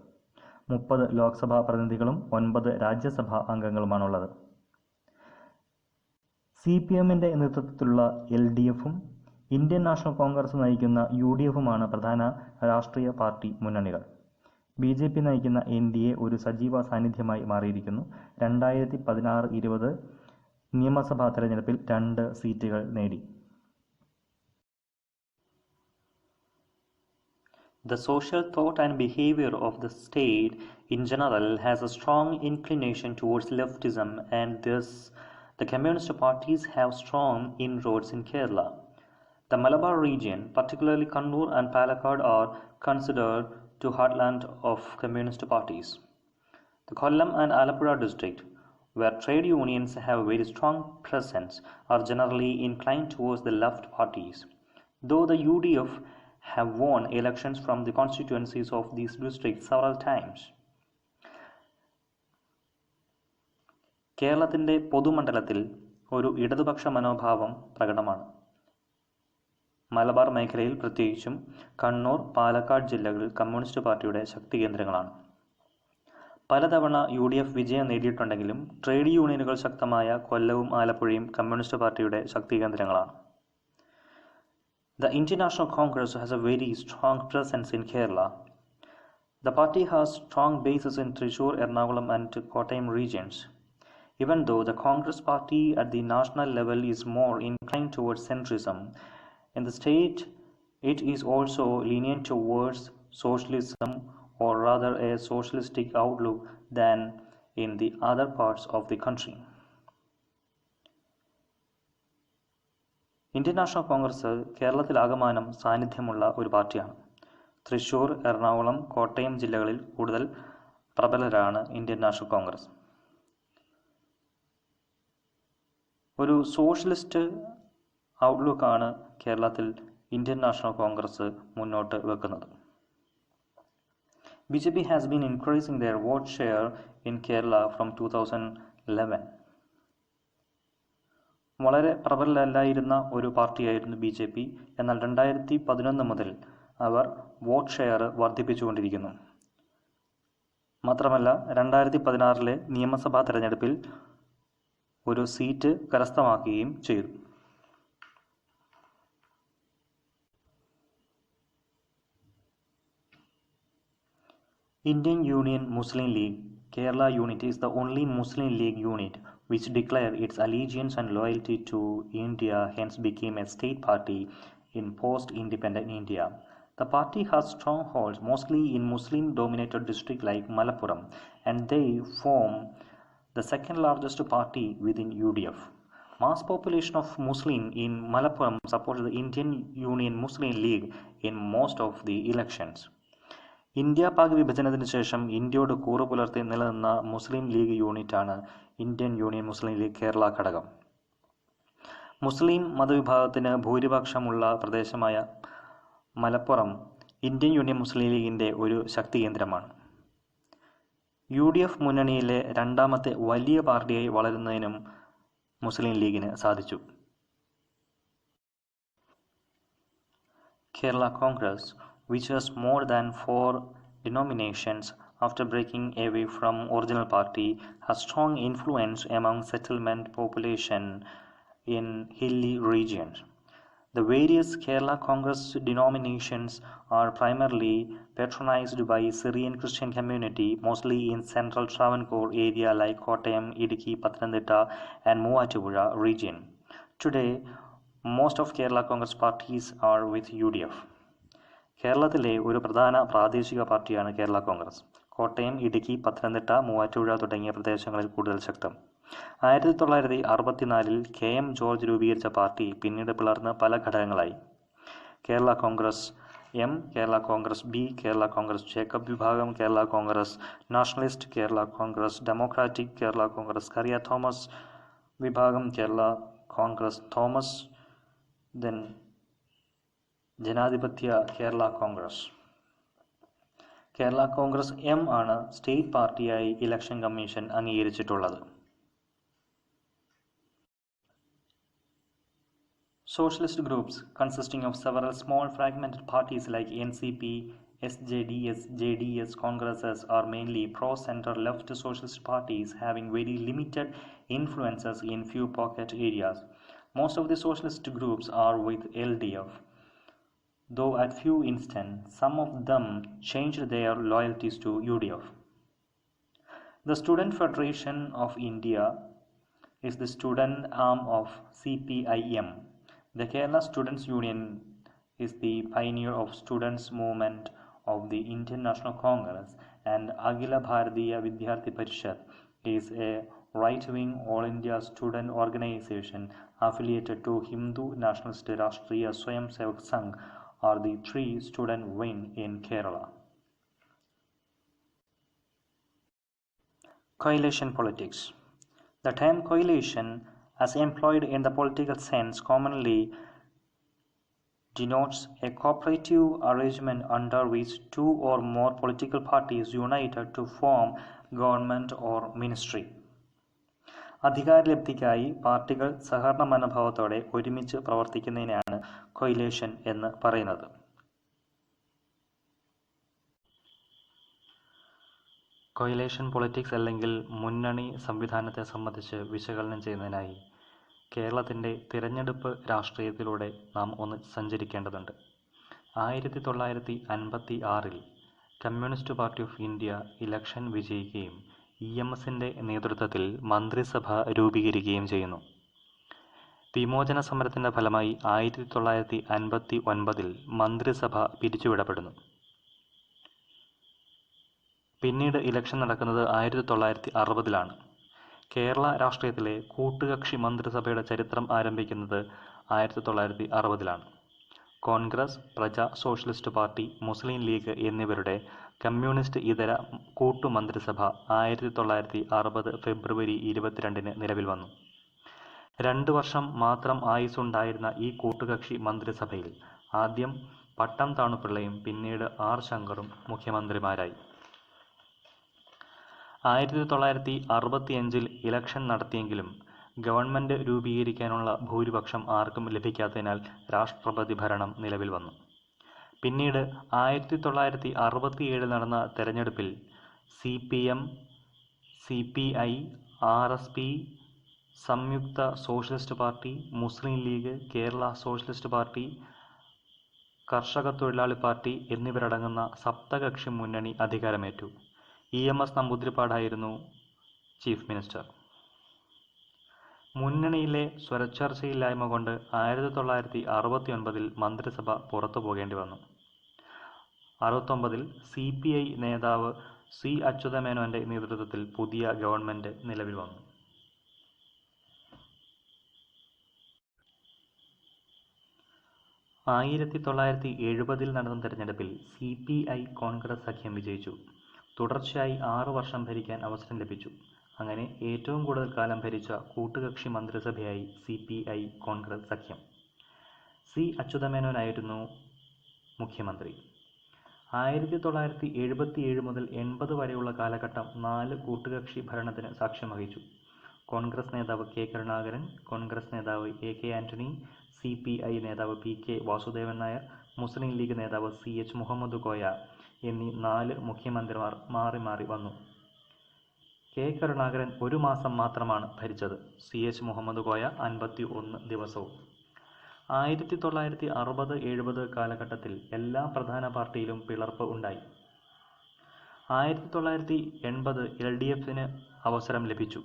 30 ലോക്സഭാ പ്രതിനിധികളും 9 രാജ്യസഭാ അംഗങ്ങളുമാണുള്ളത്. CPM-ന്റെ നേതൃത്വത്തിലുള്ള LDF-ഉം ഇന്ത്യൻ നാഷണൽ കോൺഗ്രസ് നയിക്കുന്ന UDF-ഉമാണ് പ്രധാന രാഷ്ട്രീയ പാർട്ടി മുന്നണികൾ. BJP നയിക്കുന്ന NDA ഒരു സജീവ സാന്നിധ്യമായി മാറിയിരിക്കുന്നു. 2016-20 നിയമസഭാ തെരഞ്ഞെടുപ്പിൽ 2 സീറ്റുകൾ നേടി. The social thought and behavior of the state in general has a strong inclination towards leftism, and thus the communist parties have strong inroads in Kerala. The Malabar region, particularly Kannur and Palakkad, are considered to heartland of communist parties. The Kollam and Alappuzha district, where trade unions have a very strong presence, are generally inclined towards the left parties, though the UDF have won elections from the constituencies of these districts several times. കേരളത്തിൻ്റെ പൊതുമണ്ഡലത്തിൽ ഒരു ഇടതുപക്ഷ മനോഭാവം പ്രകടമാണ്. മലബാർ മേഖലയിൽ പ്രത്യേകിച്ചും കണ്ണൂർ, പാലക്കാട് ജില്ലകൾ communist പാർട്ടിയുടെ ശക്തി കേന്ദ്രങ്ങളാണ്. പലതവണ UDF വിജയം നേടിയിട്ടുണ്ടെങ്കിലും ട്രേഡ് യൂണിയനുകൾ ശക്തമായ കൊല്ലവും ആലപ്പുഴയും കമ്മ്യൂണിസ്റ്റ് പാർട്ടിയുടെ ശക്തി കേന്ദ്രങ്ങളാണ്. The Indian National Congress has a very strong presence in Kerala. The party has strong bases in Thrissur, Ernakulam and Kottayam regions. Even though the Congress party at the national level is more inclined towards centrism, in the state it is also lenient towards socialism, or rather a socialistic outlook, than in the other parts of the country. Indian National Congress കേരളത്തിലാകമാനം സാന്നിധ്യമുള്ള ഒരു പാർട്ടിയാണ്. തൃശ്ശൂർ, എറണാകുളം, കോട്ടയം ജില്ലകളിൽ കൂടുതൽ പ്രബലരാണ് Indian National Congress. ഒരു socialist ഔട്ട്ലുക്കാണ് കേരളത്തിൽ Indian National Congress മുന്നോട്ട് വെക്കുന്നത്. BJP has been increasing their vote share in Kerala from 2011. വളരെ പ്രബലരല്ലായിരുന്ന ഒരു പാർട്ടിയായിരുന്നു BJP. എന്നാൽ 2011 മുതൽ അവർ വോട്ട് ഷെയർ വർദ്ധിപ്പിച്ചുകൊണ്ടിരിക്കുന്നു. മാത്രമല്ല 2016 നിയമസഭാ തെരഞ്ഞെടുപ്പിൽ ഒരു സീറ്റ് കരസ്ഥമാക്കുകയും ചെയ്തു. Indian Union Muslim League Kerala unit is the only Muslim League unit which declared its allegiance and loyalty to India, hence became a state party in post-independent India. The party has strongholds mostly in Muslim-dominated districts like Malappuram, and they form the second largest party within UDF. Mass population of Muslim in Malappuram supports the Indian Union Muslim League in most of the elections. India Pak വിഭജനത്തിന് ശേഷം ഇന്ത്യയോട് കൂറ് പുലർത്തി നിലനിന്ന Muslim league യൂണിറ്റാണ് Indian Union Muslim league Kerala ഘടകം. Muslim മതവിഭാഗത്തിന് ഭൂരിപക്ഷമുള്ള പ്രദേശമായ മലപ്പുറം ഇന്ത്യൻ യൂണിയൻ മുസ്ലിം ലീഗിൻ്റെ ഒരു ശക്തി കേന്ദ്രമാണ്. UDF മുന്നണിയിലെ രണ്ടാമത്തെ വലിയ പാർട്ടിയായി വളരുന്നതിനും മുസ്ലിം ലീഗിന് സാധിച്ചു. Kerala Congress, which has more than 4 denominations after breaking away from original party, has strong influence among settlement population in hilly regions. The various Kerala Congress denominations are primarily patronized by Syrian Christian community, mostly in central Travancore area like Kottayam, Idukki, Pathanamthitta and Moovattupuzha region. Today, most of Kerala Congress parties are with UDF. കേരളത്തിലെ ഒരു പ്രധാന പ്രാദേശിക പാർട്ടിയാണ് കേരള കോൺഗ്രസ്. കോട്ടയം, ഇടുക്കി, പത്തനംതിട്ട, മൂവാറ്റുപുഴ തുടങ്ങിയ പ്രദേശങ്ങളിൽ കൂടുതൽ ശക്തം. 1964 KM George രൂപീകരിച്ച പാർട്ടി പിന്നീട് പിളർന്ന് പല ഘടകങ്ങളായി. Kerala Congress M, Kerala Congress B, Kerala Congress Jacob വിഭാഗം, Kerala Congress nationalist, Kerala Congress democratic, Kerala Congress Kariya Thomas വിഭാഗം, കേരള കോൺഗ്രസ് തോമസ്, ദെൻ ജനാധിപത്യ Kerala Congress. Kerala Congress M ആണ് സ്റ്റേറ്റ് പാർട്ടിയായി ഇലക്ഷൻ കമ്മീഷൻ അംഗീകരിച്ചിട്ടുള്ളത്. Socialist groups consisting of several small fragmented parties like NCP, SJDS, JDS, Congresses are mainly pro-center left socialist parties having very limited influences in few pocket areas. Most of the socialist groups are with LDF, though at few instances some of them changed their loyalties to UDF. The Student Federation of India is the student arm of CPIM. The Kerala Students Union is the pioneer of students' movement of the Indian National Congress, and Akhila Bharatiya Vidyarthi Parishad is a right-wing all-India student organization affiliated to Hindu Nationalist Rashtriya Swayamsevak Sangh are the three student wing in Kerala. Coalition politics. The term coalition, as employed in the political sense, commonly denotes a cooperative arrangement under which two or more political parties united to form government or ministry. അധികാരലബ്ധിക്കായി പാർട്ടികൾ സഹകരണ മനോഭാവത്തോടെ ഒരുമിച്ച് പ്രവർത്തിക്കുന്നതിനാണ് coalition എന്ന് പറയുന്നത്. Coalition politics അല്ലെങ്കിൽ മുന്നണി സംവിധാനത്തെ സംബന്ധിച്ച് വിശകലനം ചെയ്യുന്നതിനായി കേരളത്തിൻ്റെ തിരഞ്ഞെടുപ്പ് രാഷ്ട്രീയത്തിലൂടെ നാം ഒന്ന് സഞ്ചരിക്കേണ്ടതുണ്ട്. 1956 communist party of India election വിജയിക്കുകയും EMSൻ്റെ നേതൃത്വത്തിൽ മന്ത്രിസഭ രൂപീകരിക്കുകയും ചെയ്യുന്നു. വിമോചന സമരത്തിൻ്റെ ഫലമായി 1959 മന്ത്രിസഭ പിരിച്ചുവിടപ്പെടുന്നു. പിന്നീട് ഇലക്ഷൻ നടക്കുന്നത് 1960 കേരള രാഷ്ട്രീയത്തിലെ കൂട്ടുകക്ഷി മന്ത്രിസഭയുടെ ചരിത്രം ആരംഭിക്കുന്നത് 1960 Congress, Praja socialist party, Muslim league എന്നിവരുടെ കമ്മ്യൂണിസ്റ്റ് ഇതര കൂട്ടുമന്ത്രിസഭ 1960 ഫെബ്രുവരി 22 നിലവിൽ വന്നു. 2 വർഷം മാത്രം ആയുസ്സുണ്ടായിരുന്ന ഈ കൂട്ടുകക്ഷി മന്ത്രിസഭയിൽ ആദ്യം പട്ടം താണുപിള്ളയും പിന്നീട് R ശങ്കറും മുഖ്യമന്ത്രിമാരായി. 1965 ഇലക്ഷൻ നടത്തിയെങ്കിലും ഗവൺമെൻറ് രൂപീകരിക്കാനുള്ള ഭൂരിപക്ഷം ആർക്കും ലഭിക്കാത്തതിനാൽ രാഷ്ട്രപതി ഭരണം നിലവിൽ വന്നു. പിന്നീട് 1967 നടന്ന തെരഞ്ഞെടുപ്പിൽ CPM, CPI, RSP, സംയുക്ത socialist party, Muslim league, Kerala socialist party, കർഷക തൊഴിലാളി പാർട്ടി എന്നിവരടങ്ങുന്ന സപ്തകക്ഷി മുന്നണി അധികാരമേറ്റു. EMS നമ്പൂതിരിപ്പാടായിരുന്നു ചീഫ് മിനിസ്റ്റർ. മുന്നണിയിലെ സ്വരച്ചേർച്ചയില്ലായ്മ കൊണ്ട് 1969 മന്ത്രിസഭ പുറത്തു പോകേണ്ടി വന്നു. 1969 CPI നേതാവ് C. അച്യുതമേനോന്റെ നേതൃത്വത്തിൽ പുതിയ ഗവൺമെൻറ് നിലവിൽ വന്നു. 1970 നടന്ന തെരഞ്ഞെടുപ്പിൽ CPI കോൺഗ്രസ് സഖ്യം വിജയിച്ചു. തുടർച്ചയായി 6 വർഷം ഭരിക്കാൻ അവസരം ലഭിച്ചു. അങ്ങനെ ഏറ്റവും കൂടുതൽ കാലം ഭരിച്ച കൂട്ടുകക്ഷി മന്ത്രിസഭയായി CPI കോൺഗ്രസ് സഖ്യം. C. അച്യുതമേനോനായിരുന്നു മുഖ്യമന്ത്രി. 1977 മുതൽ 80 വരെയുള്ള കാലഘട്ടം 4 കൂട്ടുകക്ഷി ഭരണത്തിന് സാക്ഷ്യം വഹിച്ചു. കോൺഗ്രസ് നേതാവ് K. കരുണാകരൻ, കോൺഗ്രസ് നേതാവ് AK ആന്റണി, CPI നേതാവ് PK വാസുദേവൻ നായർ, മുസ്ലിം ലീഗ് നേതാവ് CH മുഹമ്മദ് കോയ എന്നീ 4 മുഖ്യമന്ത്രിമാർ മാറി മാറി വന്നു. K. കരുണാകരൻ 1 മാസം മാത്രമാണ് ഭരിച്ചത്. CH മുഹമ്മദ് കോയ 51 ദിവസവും. 1960-70 കാലഘട്ടത്തിൽ എല്ലാ പ്രധാന പാർട്ടിയിലും പിളർപ്പ് ഉണ്ടായി. 1980 LDFന് അവസരം ലഭിച്ചു.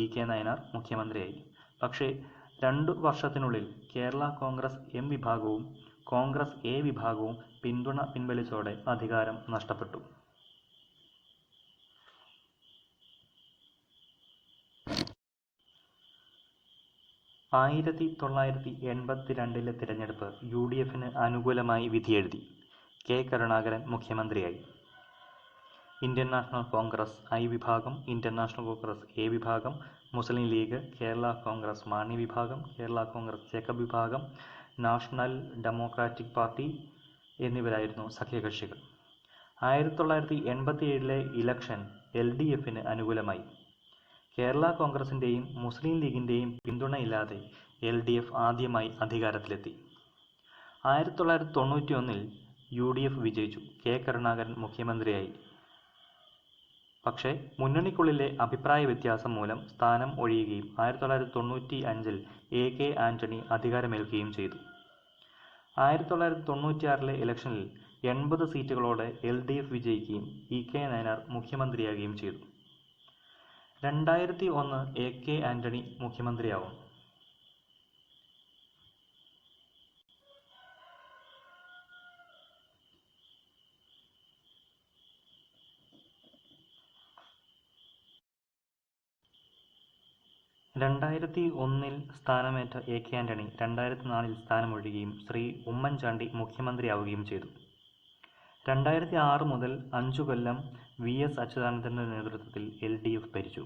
EK നായനാർ മുഖ്യമന്ത്രിയായി. പക്ഷേ 2 വർഷത്തിനുള്ളിൽ കേരള കോൺഗ്രസ് M വിഭാഗവും കോൺഗ്രസ് A വിഭാഗവും പിന്തുണ പിൻവലിച്ചതോടെ അധികാരം നഷ്ടപ്പെട്ടു. 1982 തിരഞ്ഞെടുപ്പ് UDFന് അനുകൂലമായി വിധിയെഴുതി. K. കരുണാകരൻ മുഖ്യമന്ത്രിയായി. ഇന്ത്യൻ നാഷണൽ കോൺഗ്രസ് I വിഭാഗം, ഇന്ത്യൻ നാഷണൽ കോൺഗ്രസ് A വിഭാഗം, മുസ്ലിം ലീഗ്, കേരള കോൺഗ്രസ് മാണി വിഭാഗം, കേരള കോൺഗ്രസ് ജേക്കബ് വിഭാഗം, നാഷണൽ ഡെമോക്രാറ്റിക് പാർട്ടി എന്നിവരായിരുന്നു സഖ്യകക്ഷികൾ. 1987 ഇലക്ഷൻ LDFന് അനുകൂലമായി. കേരള കോൺഗ്രസിൻ്റെയും മുസ്ലിം ലീഗിൻ്റെയും പിന്തുണയില്ലാതെ LDF ആദ്യമായി അധികാരത്തിലെത്തി. 1991 UDF വിജയിച്ചു. K. കരുണാകരൻ മുഖ്യമന്ത്രിയായി. പക്ഷേ മുന്നണിക്കുള്ളിലെ അഭിപ്രായ വ്യത്യാസം മൂലം സ്ഥാനം ഒഴിയുകയും 1995 AK ആന്റണി അധികാരമേൽക്കുകയും ചെയ്തു. 1996 ഇലക്ഷനിൽ 80 സീറ്റുകളോടെ LDF വിജയിക്കുകയും EK നായനാർ മുഖ്യമന്ത്രിയാകുകയും ചെയ്തു. 2001 AK ആന്റണി മുഖ്യമന്ത്രിയാവും. സ്ഥാനമേറ്റ AK ആന്റണി 2004 സ്ഥാനമൊഴിയുകയും ശ്രീ ഉമ്മൻചാണ്ടി മുഖ്യമന്ത്രിയാവുകയും ചെയ്തു. 2006 മുതൽ 5 കൊല്ലം VS അച്യുതാനന്ദൻ്റെ നേതൃത്വത്തിൽ LDF ഭരിച്ചു.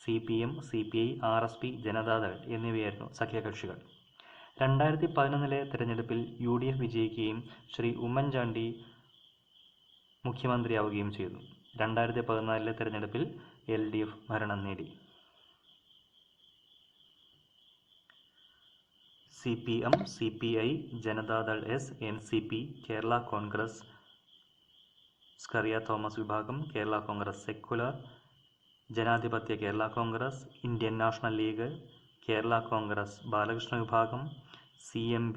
CPM, CPI, RSP, ജനതാദൾ എന്നിവയായിരുന്നു സഖ്യകക്ഷികൾ. 2011 തിരഞ്ഞെടുപ്പിൽ UDF വിജയിക്കുകയും ശ്രീ ഉമ്മൻചാണ്ടി മുഖ്യമന്ത്രിയാവുകയും ചെയ്തു. 2014 തിരഞ്ഞെടുപ്പിൽ LDF ഭരണം നേടി. CPM, CPI, Janata Dal S, NCP, Kerala Congress Scaria Thomas വിഭാഗം, കേരള കോൺഗ്രസ് സെക്കുലർ, ജനാധിപത്യ Kerala Congress, Indian National League, Kerala Congress Balakrishna വിഭാഗം, CMB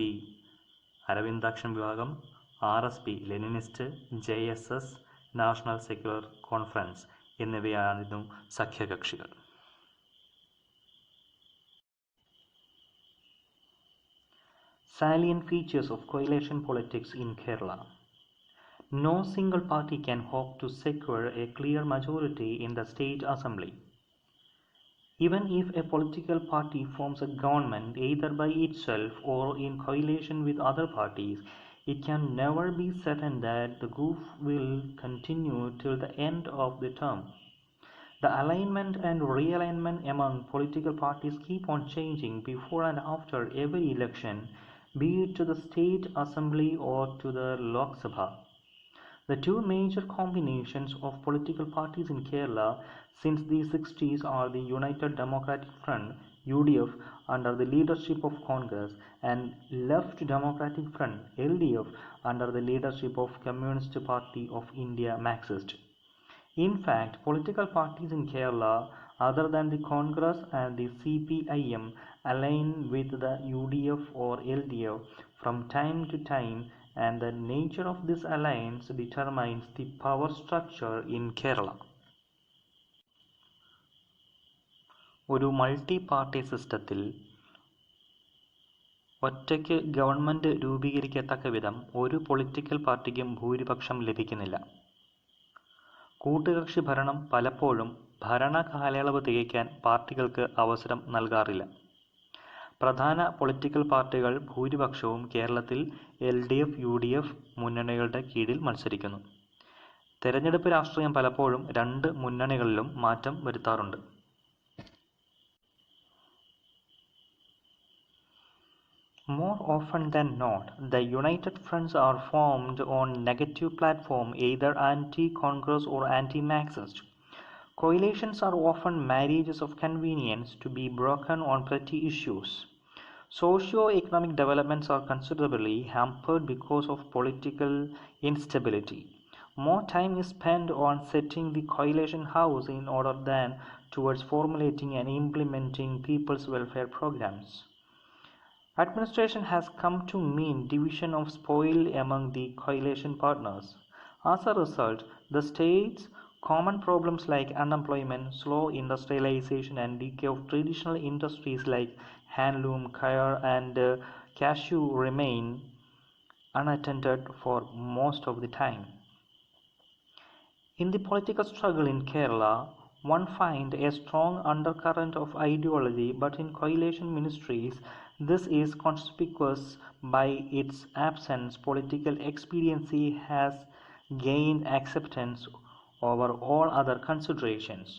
അരവിന്ദാക്ഷൻ വിഭാഗം, RSP Leninist, JSS National Secular Conference എന്നിവയായിരുന്നു സഖ്യകക്ഷികൾ. Salient features of coalition politics in Kerala. No single party can hope to secure a clear majority in the state assembly. Even if a political party forms a government either by itself or in coalition with other parties, it can never be certain that the group will continue till the end of the term. The alignment and realignment among political parties keep on changing before and after every election, be it to the state assembly or to the Lok Sabha. The two major combinations of political parties in Kerala since the 60s are the United Democratic Front UDF under the leadership of Congress and Left Democratic Front LDF under the leadership of Communist Party of India Marxist. In fact, political parties in Kerala other than the Congress and the CPIM align with the UDF or LDF from time to time, and the nature of this alliance determines the power structure in Kerala. ഒരു multi party സിസ്റ്റത്തിൽ ഒറ്റയ്ക്ക് government രൂപീകരിക്കത്തക്ക വിധം ഒരു political പാർട്ടിക്കും ഭൂരിപക്ഷം ലഭിക്കുന്നില്ല. കൂട്ടുകക്ഷി ഭരണം പലപ്പോഴും ഭരണകാലയളവ് തികയ്ക്കാൻ പാർട്ടികൾക്ക് അവസരം നൽകാറില്ല. പ്രധാന പൊളിറ്റിക്കൽ പാർട്ടികൾ ഭൂരിപക്ഷവും കേരളത്തിൽ LDF, UDF മുന്നണികളുടെ കീഴിൽ മത്സരിക്കുന്നു. തെരഞ്ഞെടുപ്പ് രാഷ്ട്രീയം പലപ്പോഴും രണ്ട് മുന്നണികളിലും മാറ്റം വരുത്താറുണ്ട്. More often than not, the united fronts are formed on negative platform, either anti-Congress or anti-Marxist. Coalitions are often marriages of convenience to be broken on petty issues. Socio-economic developments are considerably hampered because of political instability. More time is spent on setting the coalition house in order than towards formulating and implementing people's welfare programs. Administration has come to mean division of spoil among the coalition partners. As a result, the state's common problems like unemployment, slow industrialization, and decay of traditional industries like handloom, coir, and cashew remain unattended for most of the time. In the political struggle in Kerala, one finds a strong undercurrent of ideology, but in coalition ministries, this is conspicuous by its absence. Political expediency has gained acceptance over all other considerations.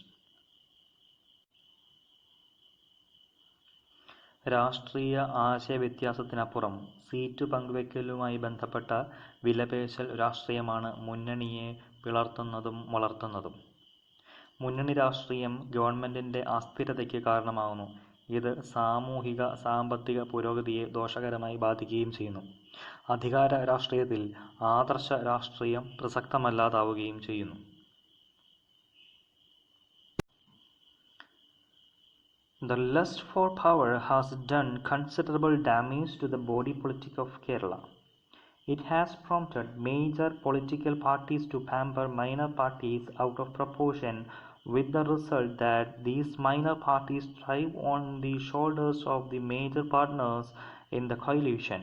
രാഷ്ട്രീയ ആശയവ്യത്യാസത്തിനപ്പുറം seat പങ്കുവയ്ക്കലുമായി ബന്ധപ്പെട്ട വിലപേശൽ രാഷ്ട്രീയമാണ് മുന്നണിയെ പിളർത്തുന്നതും വളർത്തുന്നതും. മുന്നണി രാഷ്ട്രീയം ഗവൺമെന്റിന്റെ അസ്ഥിരതയ്ക്ക് കാരണമാകുന്നു. ഇത് സാമൂഹിക സാമ്പത്തിക പുരോഗതിയെ ദോഷകരമായി ബാധിക്കുകയും ചെയ്യുന്നു. അധികാര രാഷ്ട്രീയത്തിൽ ആദർശ രാഷ്ട്രീയം പ്രസക്തമല്ലാതാവുകയും ചെയ്യുന്നു. The lust for power has done considerable damage to the body politic of Kerala. It has prompted major political parties to pamper minor parties out of proportion, with the result that these minor parties thrive on the shoulders of the major partners in the coalition.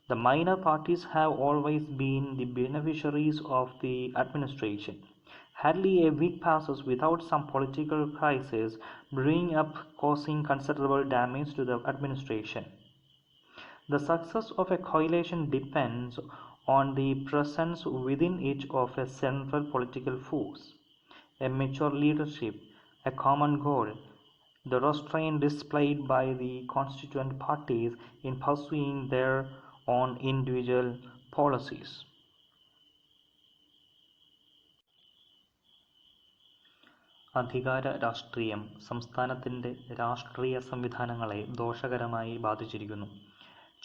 The minor parties have always been the beneficiaries of the administration. Hardly a week passes without some political crisis brewing up, causing considerable damage to the administration. The success of a coalition depends on the presence within it of a central political force, a mature leadership, a common goal, the restraint displayed by the constituent parties in pursuing their own individual policies. അധികാര രാഷ്ട്രീയം സംസ്ഥാനത്തിൻ്റെ രാഷ്ട്രീയ സംവിധാനങ്ങളെ ദോഷകരമായി ബാധിച്ചിരിക്കുന്നു.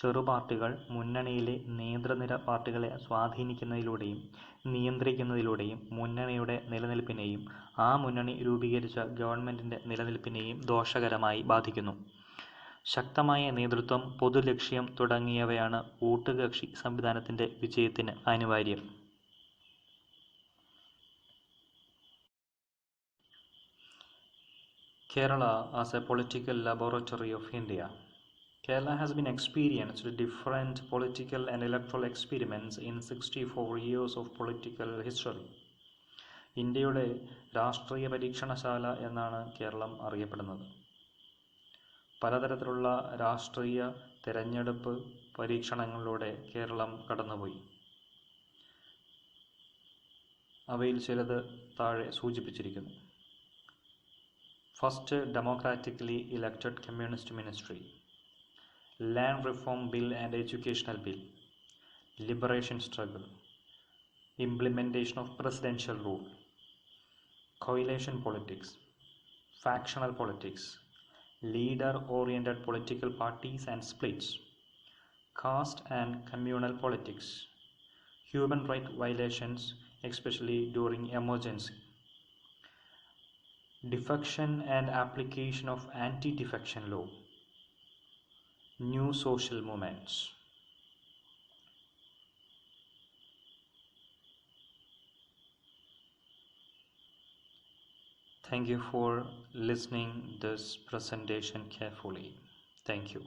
ചെറുപാർട്ടികൾ മുന്നണിയിലെ നേതൃനിര പാർട്ടികളെ സ്വാധീനിക്കുന്നതിലൂടെയും നിയന്ത്രിക്കുന്നതിലൂടെയും മുന്നണിയുടെ നിലനിൽപ്പിനെയും ആ മുന്നണി രൂപീകരിച്ച ഗവൺമെന്റിന്റെ നിലനിൽപ്പിനെയും ദോഷകരമായി ബാധിക്കുന്നു. ശക്തമായ നേതൃത്വം, പൊതുലക്ഷ്യം തുടങ്ങിയവയാണ് കൂട്ടുകക്ഷി സംവിധാനത്തിന്റെ വിജയത്തിന് അനിവാര്യം. Kerala as a political laboratory of India. Kerala has been experienced different political and electoral experiments in 64 years of political history. ഇന്ത്യയുടെ രാഷ്ട്രീയ പരീക്ഷണശാല എന്നാണ് കേരളം അറിയപ്പെടുന്നത്. പലതരത്തിലുള്ള രാഷ്ട്രീയ തെരഞ്ഞെടുപ്പ് പരീക്ഷണങ്ങളിലൂടെ കേരളം കടന്നുപോയി. അവയിൽ ചിലത് താഴെ സൂചിപ്പിച്ചിരിക്കുന്നു. First, democratically elected communist ministry, land reform bill and educational bill, liberation struggle, implementation of presidential rule, coalition politics, factional politics, leader-oriented political parties and splits, caste and communal politics, human rights violations, especially during emergency, defection and application of anti-defection law, new social movements. Thank you for listening this presentation carefully. Thank you.